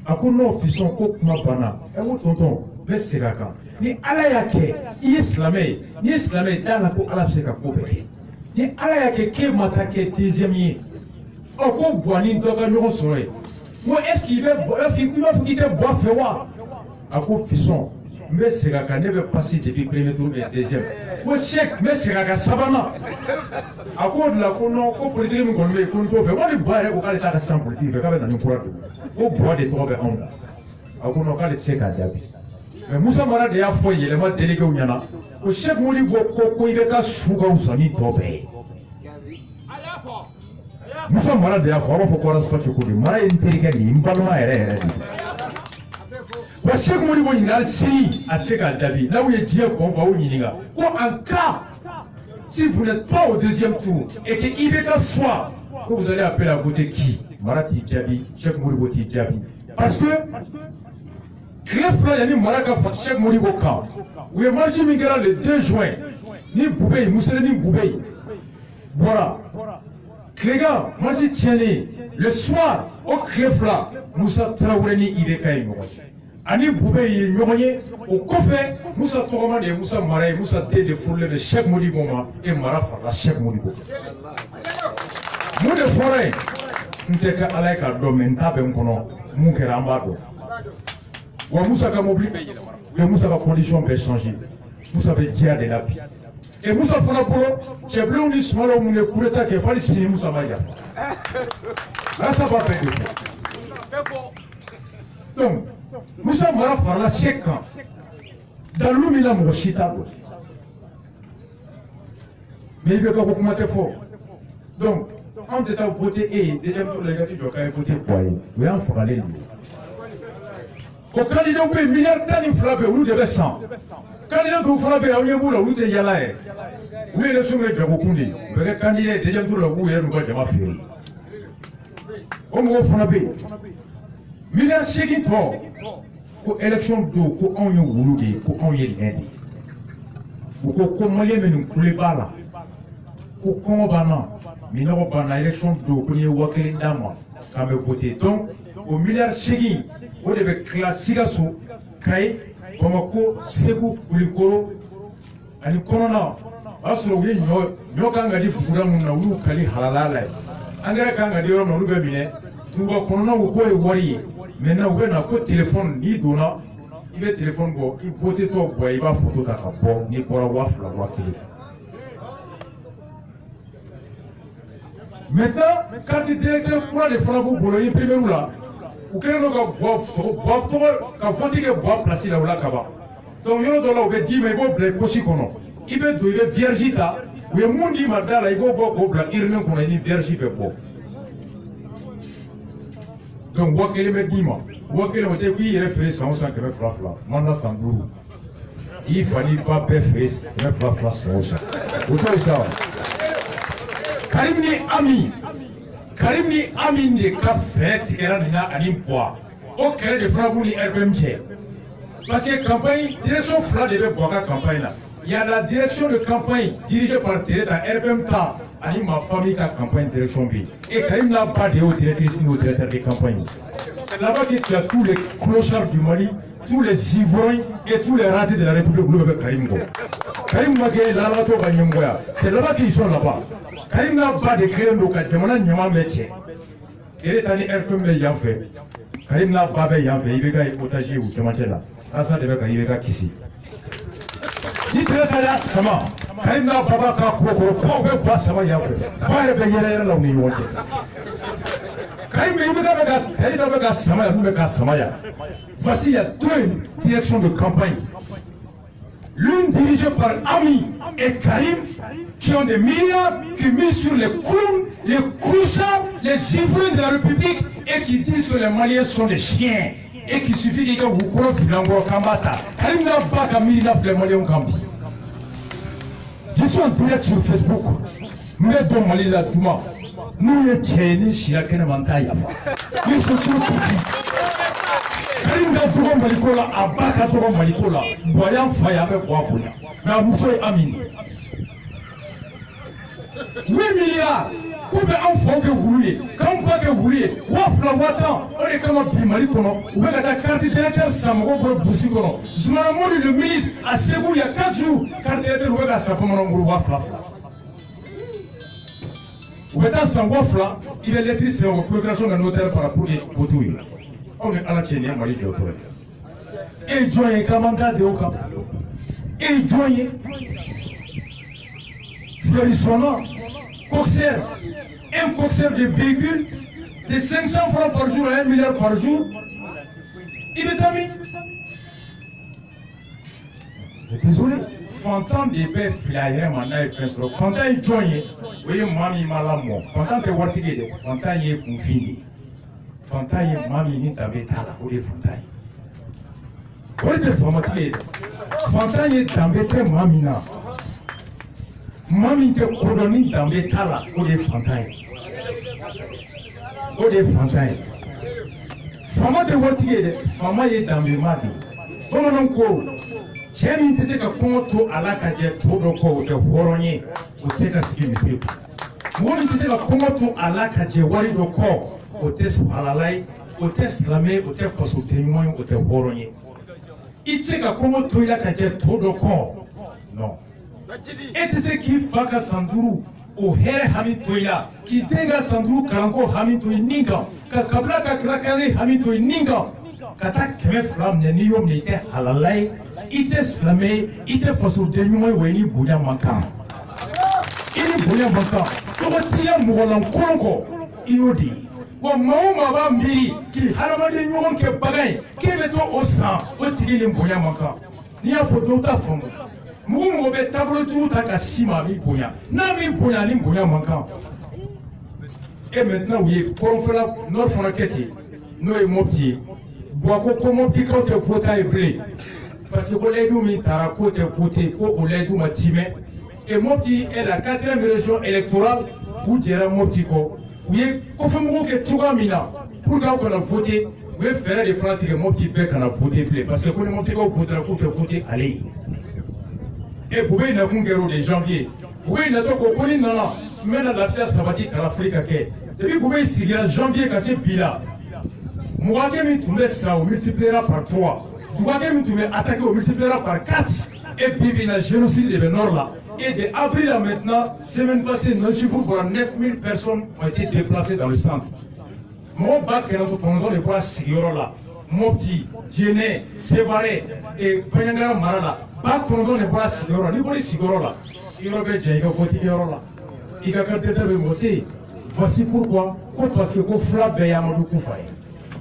a ko non fisson ko kuma banna ɛ ko tonton n bɛ segin a kan ni Ala y'a kɛ i ye silamɛ ye n'i ye silamɛ ye d'a la ko Ala bɛ se ka ko bɛɛ kɛ ni Ala y'a kɛ k'e ma taa kɛ deuxième ye ɔ ko Bois ni dɔ ka ɲɔgɔn sɔrɔ yen ko est ce que i b'a fɔ k'i tɛ Bois fɛ wa a ko fisson n bɛ segin a kan ne bɛ passer depuis premier tour et deuxième ko Cheikh n bɛ segin a kan sabanan a ko o de la ko non ko politique min kɔni bɛ yen ko n t'o fɛ ko ni Bois yɛrɛ ko k'ale t'a ka sisan politique fɛ k'a bɛ na ni kura don ko Bois de tɔgɔ bɛ anw na a ko non k'ale tɛ se k'a jaabi mais Musa Mara de y'a fɔ yɛlɛma déléguéw ɲɛna ko Cheikh Modibo ko i bɛ ka su ka wusa ni tɔ bɛɛ ye Musa Mara de y'a fɔ a b'a fɔ ko Araspa Tchekodi Mara ye n terikɛ de ye n balima yɛrɛ yɛrɛ de wa Cheikh Modibo ɲininkali sini a tɛ se k'a jaabi n'aw ye diɲɛ fan o fan aw ɲininka ko en cas si vous n'êtes pas au deuxième tour et que IBK soit que vous allez appeler à voter qui Mara t'i jaabi Cheikh Modibo t'i jaabi parce que tile fila yanni Mara ka fata Cheikh Modibo kan u ye marche min kɛra le 2 juin ni Bubey Mussolini Bubey bɔra tilegan marche tiɲɛnen le soir o tile fila Musa Traoré ni IBK ye ɲɔgɔn ye ani Bubey ye ɲɔgɔn ye o kɔfɛ Musa tɔgɔma de ye Musa Mara ye Musa den de furulen bɛ Cheikh Modibo ma et Mara farala Cheikh Modibo mun de fɔra yen n tɛ kɛ Ala ye k'a dɔn mais n t'a bɛ n kɔnɔ mun kɛra an b'a dɔn wa Musa ka mobili bɛ yɛlɛma mais Musa ka condition bɛɛ changé Musa bɛ diya de la bi et Musa fana bolo cɛbilenw ni sumalenw mun ye coup d'état kɛ fali sini Musa ma yafa là ça va faire défaut donc Musa Mara farala Cheikh kan dalu min na mɔgɔ si t'a dɔn mais IBK ko kuma tɛ fɔ donc anw tɛ taa voter e ye deuxième tour la i ka t'i jɔ k'a ye voter Bois ye o y'an fagalen de ye o candidat bɛ yen miliyari 12 bɛ yen olu de bɛ san candidat dɔw fana bɛ yen aw ɲɛ b'u la olu tɛ yala yɛrɛ olu ye élection kɛ jagokun de ye u bɛ kɛ candidat ye deuxième tour la u b'u yɛrɛ n'u ka jama feere o mɔgɔw fana bɛ yen miliyari 8 tɔ ko élection don ko anw ye wulu de ye ko anw ye lɛn de ye u ko maliyɛn bɛ nin kule b'a la ko kɔngɔ b'an na minɔgɔ b'an na élection don ko n'i ye 1000 d'a ma k'an bɛ voter donc o miliyari 8 o de bɛ tila Sikaso Kayi Bamako Segu Kulikoro ani kɔnɔna asro wi nyo kanga di bugura mun na ulu kali halala angara kanga di ro ulu be mine tuba kono na ko e wari maintenant ou na ko téléphone ni dona ibe téléphone go i bote to boy ba photo ta ka bo ni bora wa fla wa kele maintenant quand le directeur pour les fona ko bolo imprimer là ou kele no ka bo to ka foti ke bo place là ou là ka ba donc yo do la o be di me bo ble ko si kono ibe do ibe viergita ou e mundi madala ibo bo ko bla irne ko ni viergi be bo donc wakele me dima wakele mo te wi yere fere 100 keme fla manda sanduru il fallait pas pe fere me fla 100 auto ça Karim ni ami de ka fere tikera na ani poa o kere de fra buni RBMG parce que campagne direction fla de be boka campagne là il y a la direction de campagne dirigée par Tereta RBM ta ani ma famille ka campagne direction B et Karim n'a pas de directrice ni directeur de campagne. C'est là-bas que tu as tous les clochards du Mali, tous les ivrognes et tous les ratés de la République avec Karim Go. Karim Magé, Lalato Banyamboya, c'est là-bas qu'ils sont là-bas. Karim n'a pas de créer nos catémona Nyama métier. Il est allé RPM les Yanfé. Karim n'a pas de Yanfé, il va y potager ou Tchamatela. Asa de Beka, il va Kissi. Il est allé Sama. Karim n'a pas de Koko, pas Sama Yanfé. Pas de Yara là où il y a. Voici, il y a deux directions de campagne. L'une dirigée par Ami et Karim, qui ont des milliards, qui misent sur les clowns, les couchards, les ivrognes de la République, et qui disent que les Maliens sont des chiens, et qu'il suffit de vous connaître Filango Kambata. Karim n'a pas qu'à Mirina les Maliens ont Kambi. Je suis en direct sur Facebook. Mais bon Mali la Touma. Nous y sommes Chirakene Mantaya. Ils sont tous petits. Karim Togo Malikola, Abaka Togo Malikola, Boyan Fayabe Waboya. Mais nous sommes Amini. 8 milliards. Combien d'enfants que vous voulez? Quand pas que vous voulez? Wafla Watan, on est comme un Pimalikono. Ou bien la carte d'électeur Samoro pour Boussikono. Zoumaramoni, le ministre, à Ségou, il y a 4 jours. Carte d'électeur Ouega Sapomono Wafla. Ou bien sans Wafla, il est l'électricité en procuration de notaire par rapport aux photos. On est à la Tchénie, Mali qui est autour. Et joignez Kamanda de Oka. Et joignez Florissona, Coxer. Un coxeur de véhicules de 500 francs par jour à 1 milliard par jour, il est ami. Désolé, Fantan de paix flyer manaï pensero. Fantan est joigné. Oui, mami malamo. Fantan te wartige. Fantan est confiné. Fantan est mami ni tabetala. Oui, Fantan. Oui, te formatique. Fantan est tambete mamina. Mami te kodoni tambetala. Oui, Fantan. O de fantan ye fama de waritigi ye dɛ fama ye danbema de bamananw ko cɛ min tɛ se ka kɔngɔ to a la ka jɛ to dɔ kɔ o tɛ hɔrɔn ye o tɛ se ka sigi misiri kɔ mɔgɔ min tɛ se ka kɔngɔ to a la ka jɛ wari dɔ kɔ o tɛ halala ye o tɛ silamɛ ye o tɛ fasoden ɲuman ye o tɛ hɔrɔn ye i tɛ se ka kɔngɔ to i la ka jɛ to dɔ kɔ non e tɛ se k'i fa ka san duuru o hɛrɛ hami to i la k'i den ka san duuru kalanko hami to i nin kan ka kabila ka kirakari hami to i nin kan ka taa 200 minɛ n'i y'o minɛ i tɛ halala ye i tɛ silamɛ ye i tɛ fasoden ɲuman ye wa i ni bonya man kan i ni bonya man kan tɔgɔ t'i la mɔgɔlankolon kɔ i y'o de ye wa maa o maa b'a miiri k'i hadamaden ɲɔgɔn kɛ bagan ye k'e bɛ to o san o tigi ni bonya man kan n'i y'a fɔ dɔw t'a faamu. Mɔgɔ mɔgɔ bɛ taabolojugu ta ka si ma a b'i bonya n'a b'i bonya ni bonya man kan et maintenant u ye kɔrɔnfɛla nord fana kɛ ten n'o ye Mopti ye Buwako ko Moptikaw tɛ vota ye bilen parce que ko layidu min taara k'o tɛ voter ko o layidu ma timɛ et Mopti est la 4e région électorale u jɛra Mopti kɔ u ye kɔfɛmɔgɔw kɛ cogoya min na pour que aw kana voter u ye fɛɛrɛ de fana tigɛ Mopti bɛɛ kana voter bilen parce que ko ni Moptikaw votera k'u tɛ voter ale ye. Et Boubé n'a qu'un guerre de janvier. Boubé n'a pas connu Nana, mais dans la fière sabbatique à l'Afrique. Depuis Boubé ici, en janvier, quand c'est Bila, Mouaké Mitoumé ça au multipliera par 3. Mouaké Mitoumé attaqué au multipliera par 4. Et puis il y a un génocide de Nord là. Et de avril à maintenant, semaine passée, 9000 personnes ont été déplacées dans le centre. Mon bac est notre pendant les bois Sigorola, Mopti, Djene, Sévaré et Panyangara Marala. Bac pendant les bois Sigorola, ni pour les Sigorola. Il y a voté Yorola. Il y a voté. Voici pourquoi. Parce que vous flappez Yamadou Koufaye.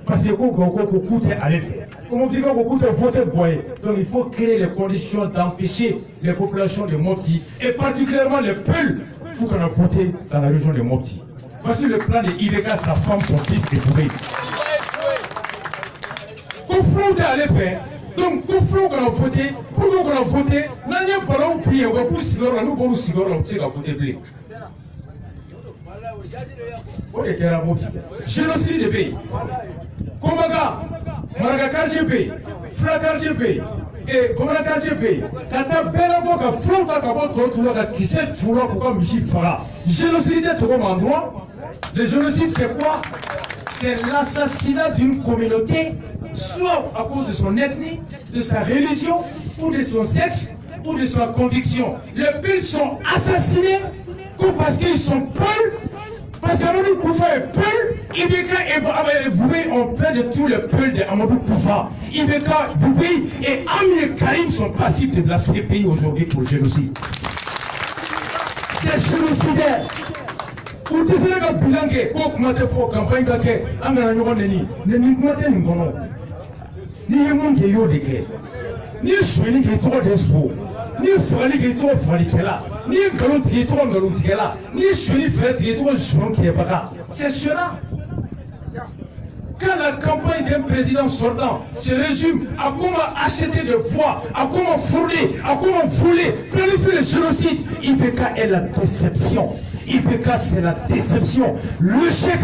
Parce que vous coûtez à l'effet. Comme on dit que vous coûtez voter boy. Donc il faut créer les conditions d'empêcher les populations de Mopti et particulièrement les Peuls pour qu'on a voté dans la région de Mopti. Voici le plan de Ibeka, sa femme, son fils et Bouré. Conflit à l'effet. Donc, conflit qu'on a voté, pourquoi qu'on a voté, n'a rien pas là où prier, on va pour Sigor, nous pour Sigor, on sait qu'on a voté blé. Génocide des pays. Komaga, Maraga KGP, Fraka KGP, et Komana KGP, Kata Belabo, Fronta Kabo, Tortura, qui s'est trouvé pour Michi Fara. Génocide de Togo Mandroit. Le génocide, c'est quoi? C'est l'assassinat d'une communauté, soit à cause de son ethnie, de sa religion, ou de son sexe, ou de sa conviction. Les peuples sont assassinés parce qu'ils sont peuls. Parce qu'Amadou Koufa est Peul, Ibeka et Boubé ont fait de tous les Peuls d'Amadou Koufa. Ibeka, Boubé et Amir Karim sont passifs de la CPI aujourd'hui pour génocide. Des génocidaires. Pour dire que le bilan est comme tu fais campagne, ni choisi qui est trop d'espoir, ni frali qui est trop frali qui est là, ni galon qui est trop galon qui est là, ni choisi frère qui est trop jouant qui est pas là. C'est cela. Quand la campagne d'un président sortant se résume à comment acheter des voix, à comment frauder, à comment voler, planifier le génocide, Ibeka est la déception. Ibeka c'est la déception. Le chèque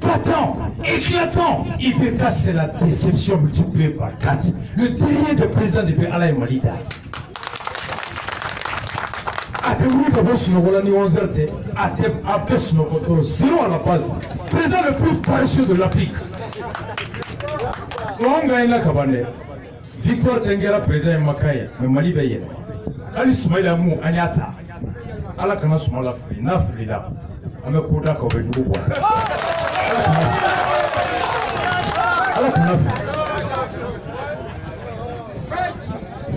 patent, éclatant. Ibeka c'est la déception multipliée par 4. Le dernier de président de Alain Malida. Zéro à la base. Président le plus paresseux de l'Afrique. Victoire Tenguera, président Makaye, mais Mali Baye. Ali Soumaïla Mou, Anyata. Ala kana Soumala Fri, Nafrida. Ame Koda Kobeju.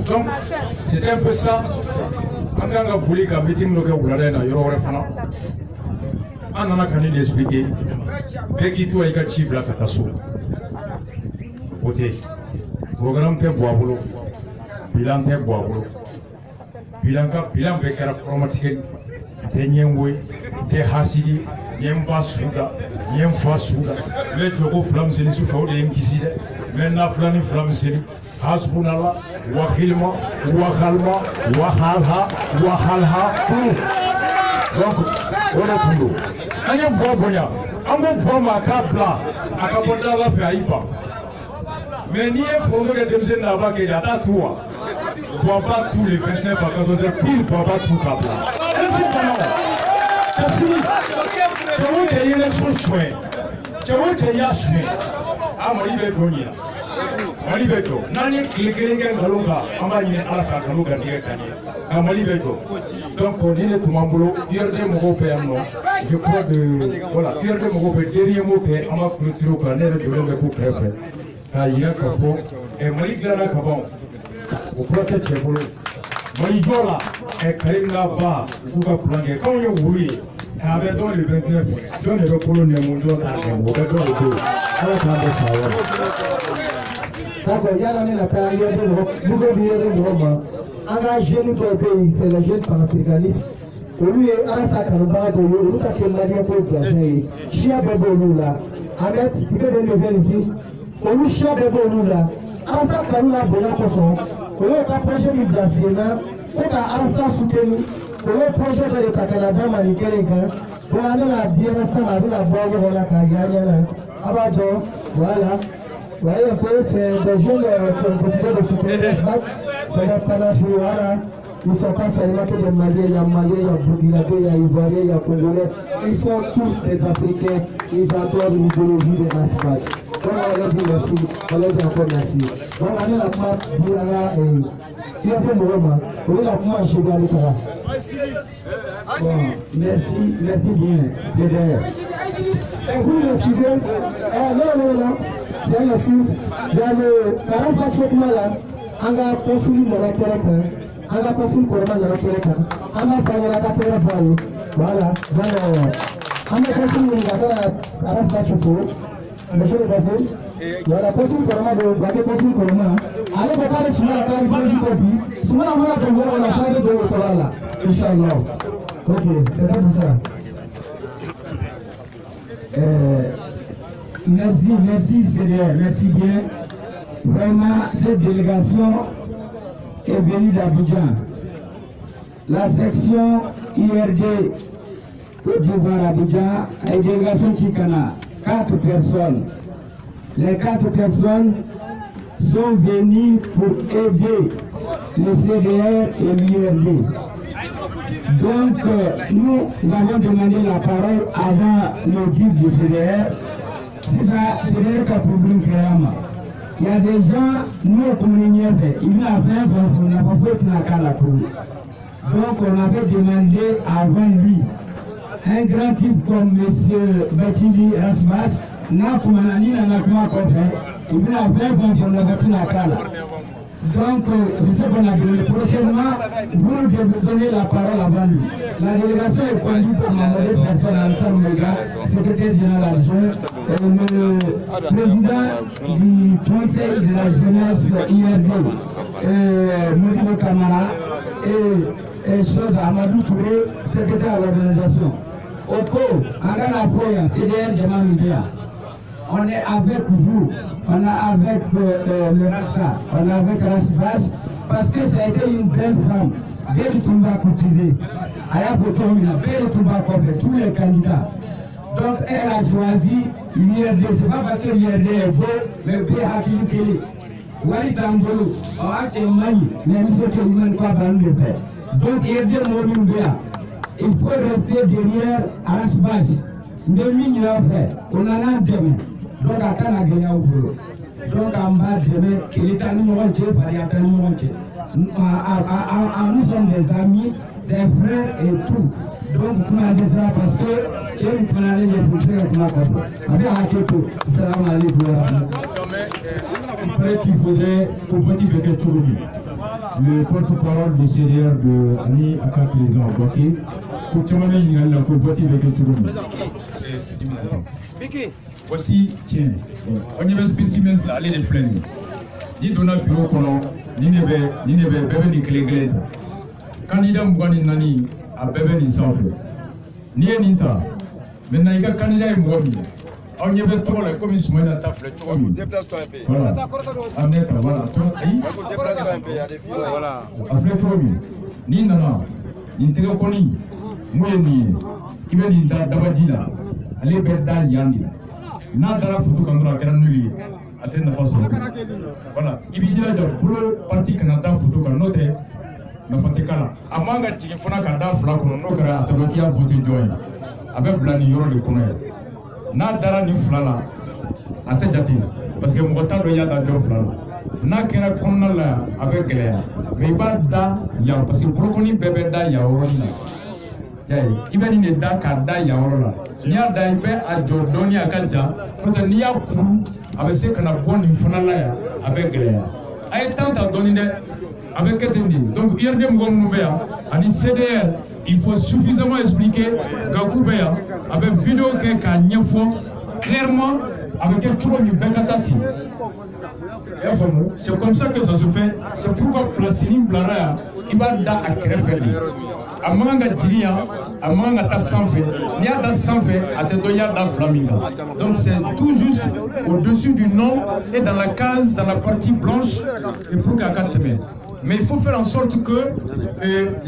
Donc, c'était un peu ça. En tant que police, un meeting local, vous l'avez dans le Fana. On a qu'à expliquer. Dès qu'il y a un chip là, Katasso. Voter. Programme te boabolo. Bilan te boabolo. Bilan bekara chromatique. Tenyengwe. Te hasidi. Nyemba souda. Nyemfa souda. Le jogo flamme c'est les souffles de Nkiside. Maintenant flamme c'est les. Hasbunallah. Wahilma, Wahalma, Wahalha, Wahalha, tout. Donc, on a tout. On a vu Bonia, on a vu Makabla, Akabonda va faire Ipa. Mais ni un fondé de Demzen là-bas qui est à toi. On ne voit pas tous les 29 à 14 heures pile, on ne voit pas tout Kabla. C'est fini. Tu as eu une élection chouette. Tu as eu une élection chouette. Ah, mon livre est venu. Malibeto, nani kilekenge galunga, ambaye alaka galunga ndiye kanye. Malibeto. Donc on est tout mambo, yerde mogo perno. Je crois que voilà, yerde mogo pe dernier mot que ama clôture ka nere de le coup préfet. Ka yira ka fo e maligla ka bon. Au protège chebolo. Maligola e karinga ba kuka plange. Quand yo oui, avec dans le 29, dans le repolo ne mundo na ngo do do. Ala ka ba sawa. D'accord, il y a la même affaire, il y a des Roma. Un jeune qui est pays, c'est le jeune panafricaniste. Lui est un sacrement de l'eau, il a fait mal pour le placer. Chia Bebo là, Ahmed, il peut venir ici. Lui, Chia Bebo là, un sacrement de l'eau, il a approché du Blasina, il a Arsa soutenu, le projet de l'État Canada, Manikéréga, pour aller à la bière, ça m'a vu la bonne, on a Kagana, Abadon, voilà. Vous voyez un peu, c'est des jeunes qui décident de soutenir les SMAC, c'est des Panachouara, ils ne sont pas seulement que des Maliens, il y a Maliens, il y a Burkinabé, il y a Ivoiriens, il y a Congolais, ils sont tous des Africains, ils adorent l'idéologie des SMAC. on va dire merci, on va dire encore merci. Donc, on a la part qui a fait le roman, on a la part chez Galikara. Merci bien, c'est d'ailleurs. Et vous m'excusez, non, c'est un excuse. Dans le 45 là, on a construit mon intérêt, on a construit pour le moment l'intérêt, on a fait la capelle de voilà, on a construit mon intérêt à la statue pour monsieur le président. Voilà, construit pour le moment de Baké, construit pour le moment. Allez, vous parlez sur la table, vous avez dit, souvent on a trouvé la table de l'autre là, Inch'Allah. Ok, c'est pas ça. Merci CDR, merci bien. Vraiment, cette délégation est venue d'Abidjan. La section IRD Côte d'Ivoire Abidjan est une délégation Chikana, 4 personnes. Les 4 personnes sont venues pour aider le CDR et l'IRD. Donc, nous avons demandé la parole avant le guide du CDR. C'est ça, CDR qui a problème créama. Il y a des gens, nous, communions, il a fait on n'a pas fait la calakou. Donc, on avait demandé avant lui, un grand type comme M. Bachili Rasmas, n'a pas manani, n'a pas compris. Il a fait on n'a pas la cala. Donc, c'est ce qu'on a donné. Prochainement, vous devez donner la parole avant lui. La délégation est conduite par Mamadou Personne Alassane Mega, secrétaire général adjoint, le président du conseil de la jeunesse IRD, Modibo Kamara, et chose Amadou Touré, secrétaire à l'organisation. Oko, Angana Foya, CDR Jamal Media. On est avec vous, on est avec le Rasta, on est avec Rasbas, parce que ça a été une belle femme, belle Toumba courtisée. Aya Potomina, belle Toumba Kopé, tous les candidats. Donc elle a choisi l'IRD, c'est pas parce que l'IRD est beau, mais bien Hakili Kélé. Wali Tambolo, on a été mani, mais il faut que l'humain quoi dans le fait. Donc IRD Morumbea, il faut rester derrière Rasbas. On a un demain. Donc, à quand la gagné au boulot. Donc, en bas demain, qu'il est à nous monter, par y a nous monter. Nous sommes des amis, des frères et tout. Donc, vous m'avez dit ça parce que tu es une panale de poussière pour la coupe. Avec un kéto, salam alaikum. Après qu'il faudrait, pour petit bébé Touroumi, le porte-parole du CDR de Ani Aka Président Boké, pour terminer, il y a le petit bébé Touroumi. Voici, tiens, on y va spécimen là, allez les fleurs. Ni donna bureau colon, ni nebe bébé ni clé. Candidat Mouani Nani a bébé ni sans feu. Ni Ninta, maintenant il y a candidat Mouami. On y va trop la commission de la tafle. Déplace-toi un peu. Voilà. Amenez-toi, voilà. Déplace-toi un peu, il y a des filles. Voilà. Après trop bien. Ni Nana, Nintega Koni, Mouyeni, qui vient d'Abadila, allez Bedda Yandi. N'a pas la photo quand on a créé nul. Attends, la façon. Voilà. Il dit là, pour le parti qui n'a pas photo quand on est, n'a pas de cas. À Manga, il faut qu'on a un flac, on a un voté joint. Avec Blani Yoro de Kone. N'a pas de flala. Attends, parce que mon temps doit y avoir de flala. N'a qu'un qu'on a avec Gléa. Mais il va da, parce que pour qu'on y bébé da, il y a il va y avoir da, il y a ni a da ibe a Jordani a Kalja, quand ni a couru avec ce qu'on a bon une fonala avec Gléa. A été tant à donner avec Ketendi. Donc, il y a des mots mauvais. À CDR, il faut suffisamment expliquer Gakoubea avec vidéo qui clairement avec un tour de Bengatati. C'est comme ça que ça se fait. C'est pourquoi Placini Blara, il va da à Krefeli. À Manga Tilia, à Manga Tassanfe, il y a Tassanfe, à Tedoya da Flaminga. Donc c'est tout juste au-dessus du nom et dans la case, dans la partie blanche, et pour Kakateme. Mais il faut faire en sorte que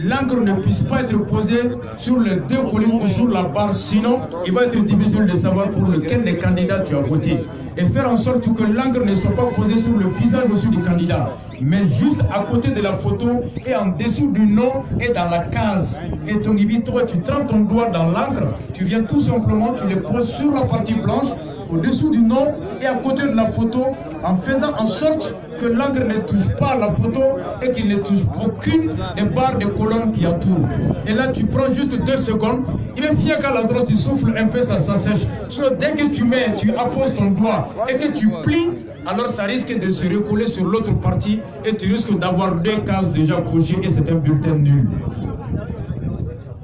l'encre ne puisse pas être posée sur les deux colonnes ou sur la barre, sinon il va être difficile de savoir pour lequel des candidats tu as voté. Et faire en sorte que l'encre ne soit pas posée sur le visage aussi du candidat, mais juste à côté de la photo et en dessous du nom et dans la case. Et donc, toi, tu trempes ton doigt dans l'encre, tu viens tout simplement, tu le poses sur la partie blanche au-dessous du nom et à côté de la photo, en faisant en sorte que l'encre ne touche pas la photo et qu'il ne touche aucune des barres de colonnes qui entourent. Et là, tu prends juste 2 secondes. Il est fier qu'à l'endroit, tu souffles un peu, ça s'assèche. Dès que tu mets, tu apposes ton doigt et que tu plies, alors ça risque de se recoller sur l'autre partie et tu risques d'avoir 2 cases déjà cochées et c'est un bulletin nul.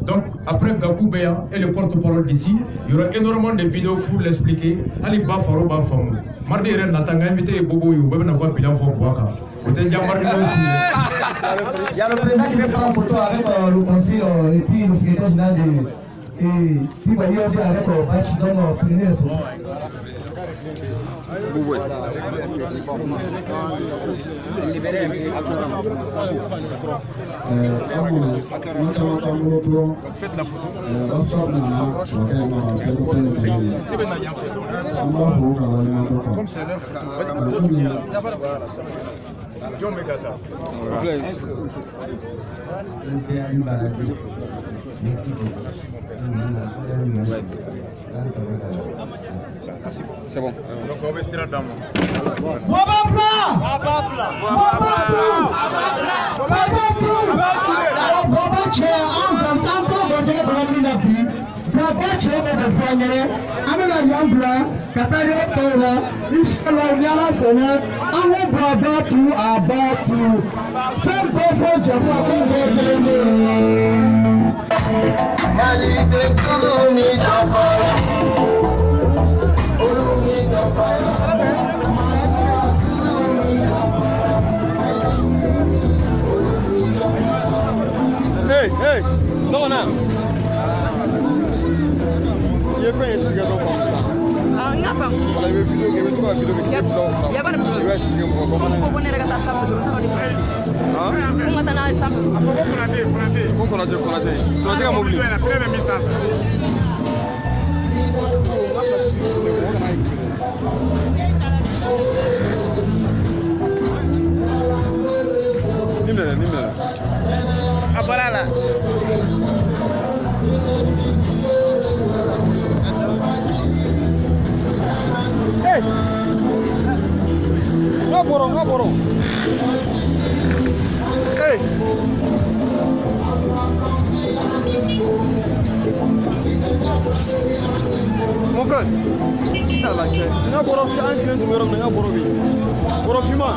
Donc, après Gakou Beya et le porte-parole d'ici, il y aura énormément de vidéos pour l'expliquer. Ali Bafaro Bafamou. Mardi Ren Natanga invité Bobo Yu, Bébé n'a pas bilan pour Boaka. Il y a le président qui veut prendre en photo avec le conseil et puis le secrétaire général et si vous voyez avec Bachi, donc prenez la photo. Faites la photo. Comme c'est l'œuf. John Megata. C'est bon. Donc on va essayer là-dedans. Hey, non, non. Il y a pas une explication comme ça. Ah, il y a pas. Il y a une vidéo qui est trop rapide. Il y a pas de problème. Il va expliquer comment. Comment on est resté ensemble? Hein? Comment on est ensemble? Comment on a dit? Tu as dit à mobile. Nimele. Voilà là. Hey! Ngaporo. Hey! Mon frère, ngaporo fi ange ndu wero ngaporo bi. Boro fima.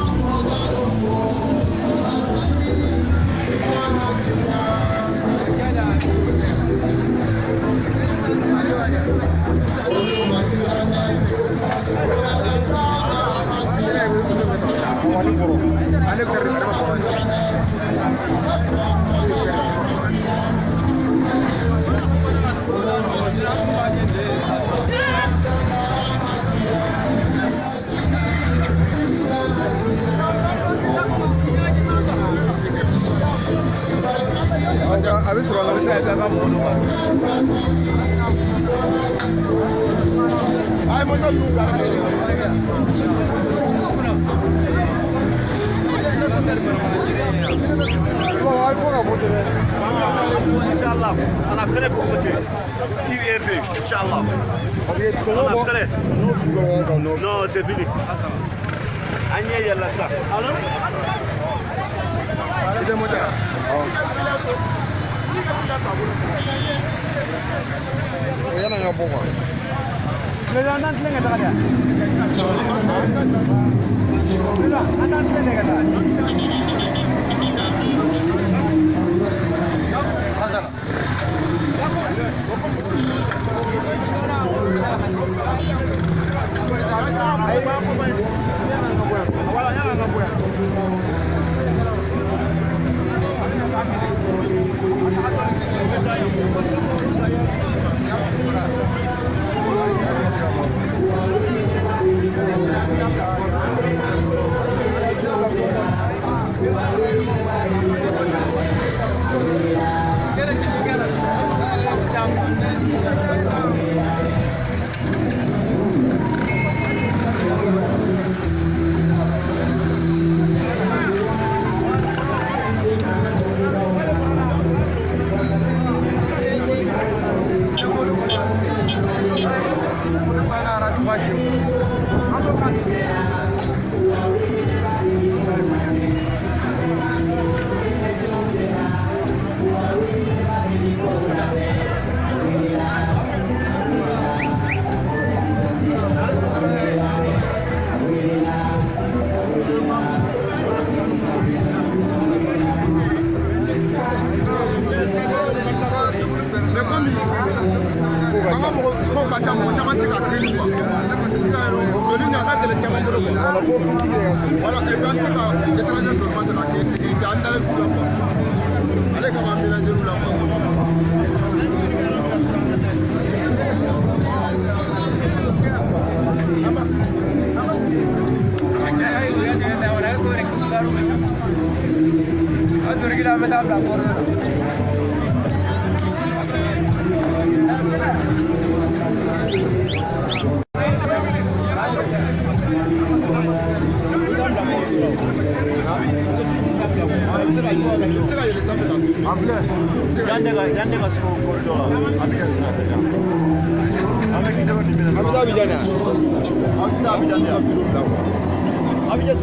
A ver si lo van a hacer. Ay, mucho Inch'Allah, on a prêt pour voter. URV, Inch'Allah. On a prêt. Non, c'est fini. Agnès Yalla ça. Alors Abidjan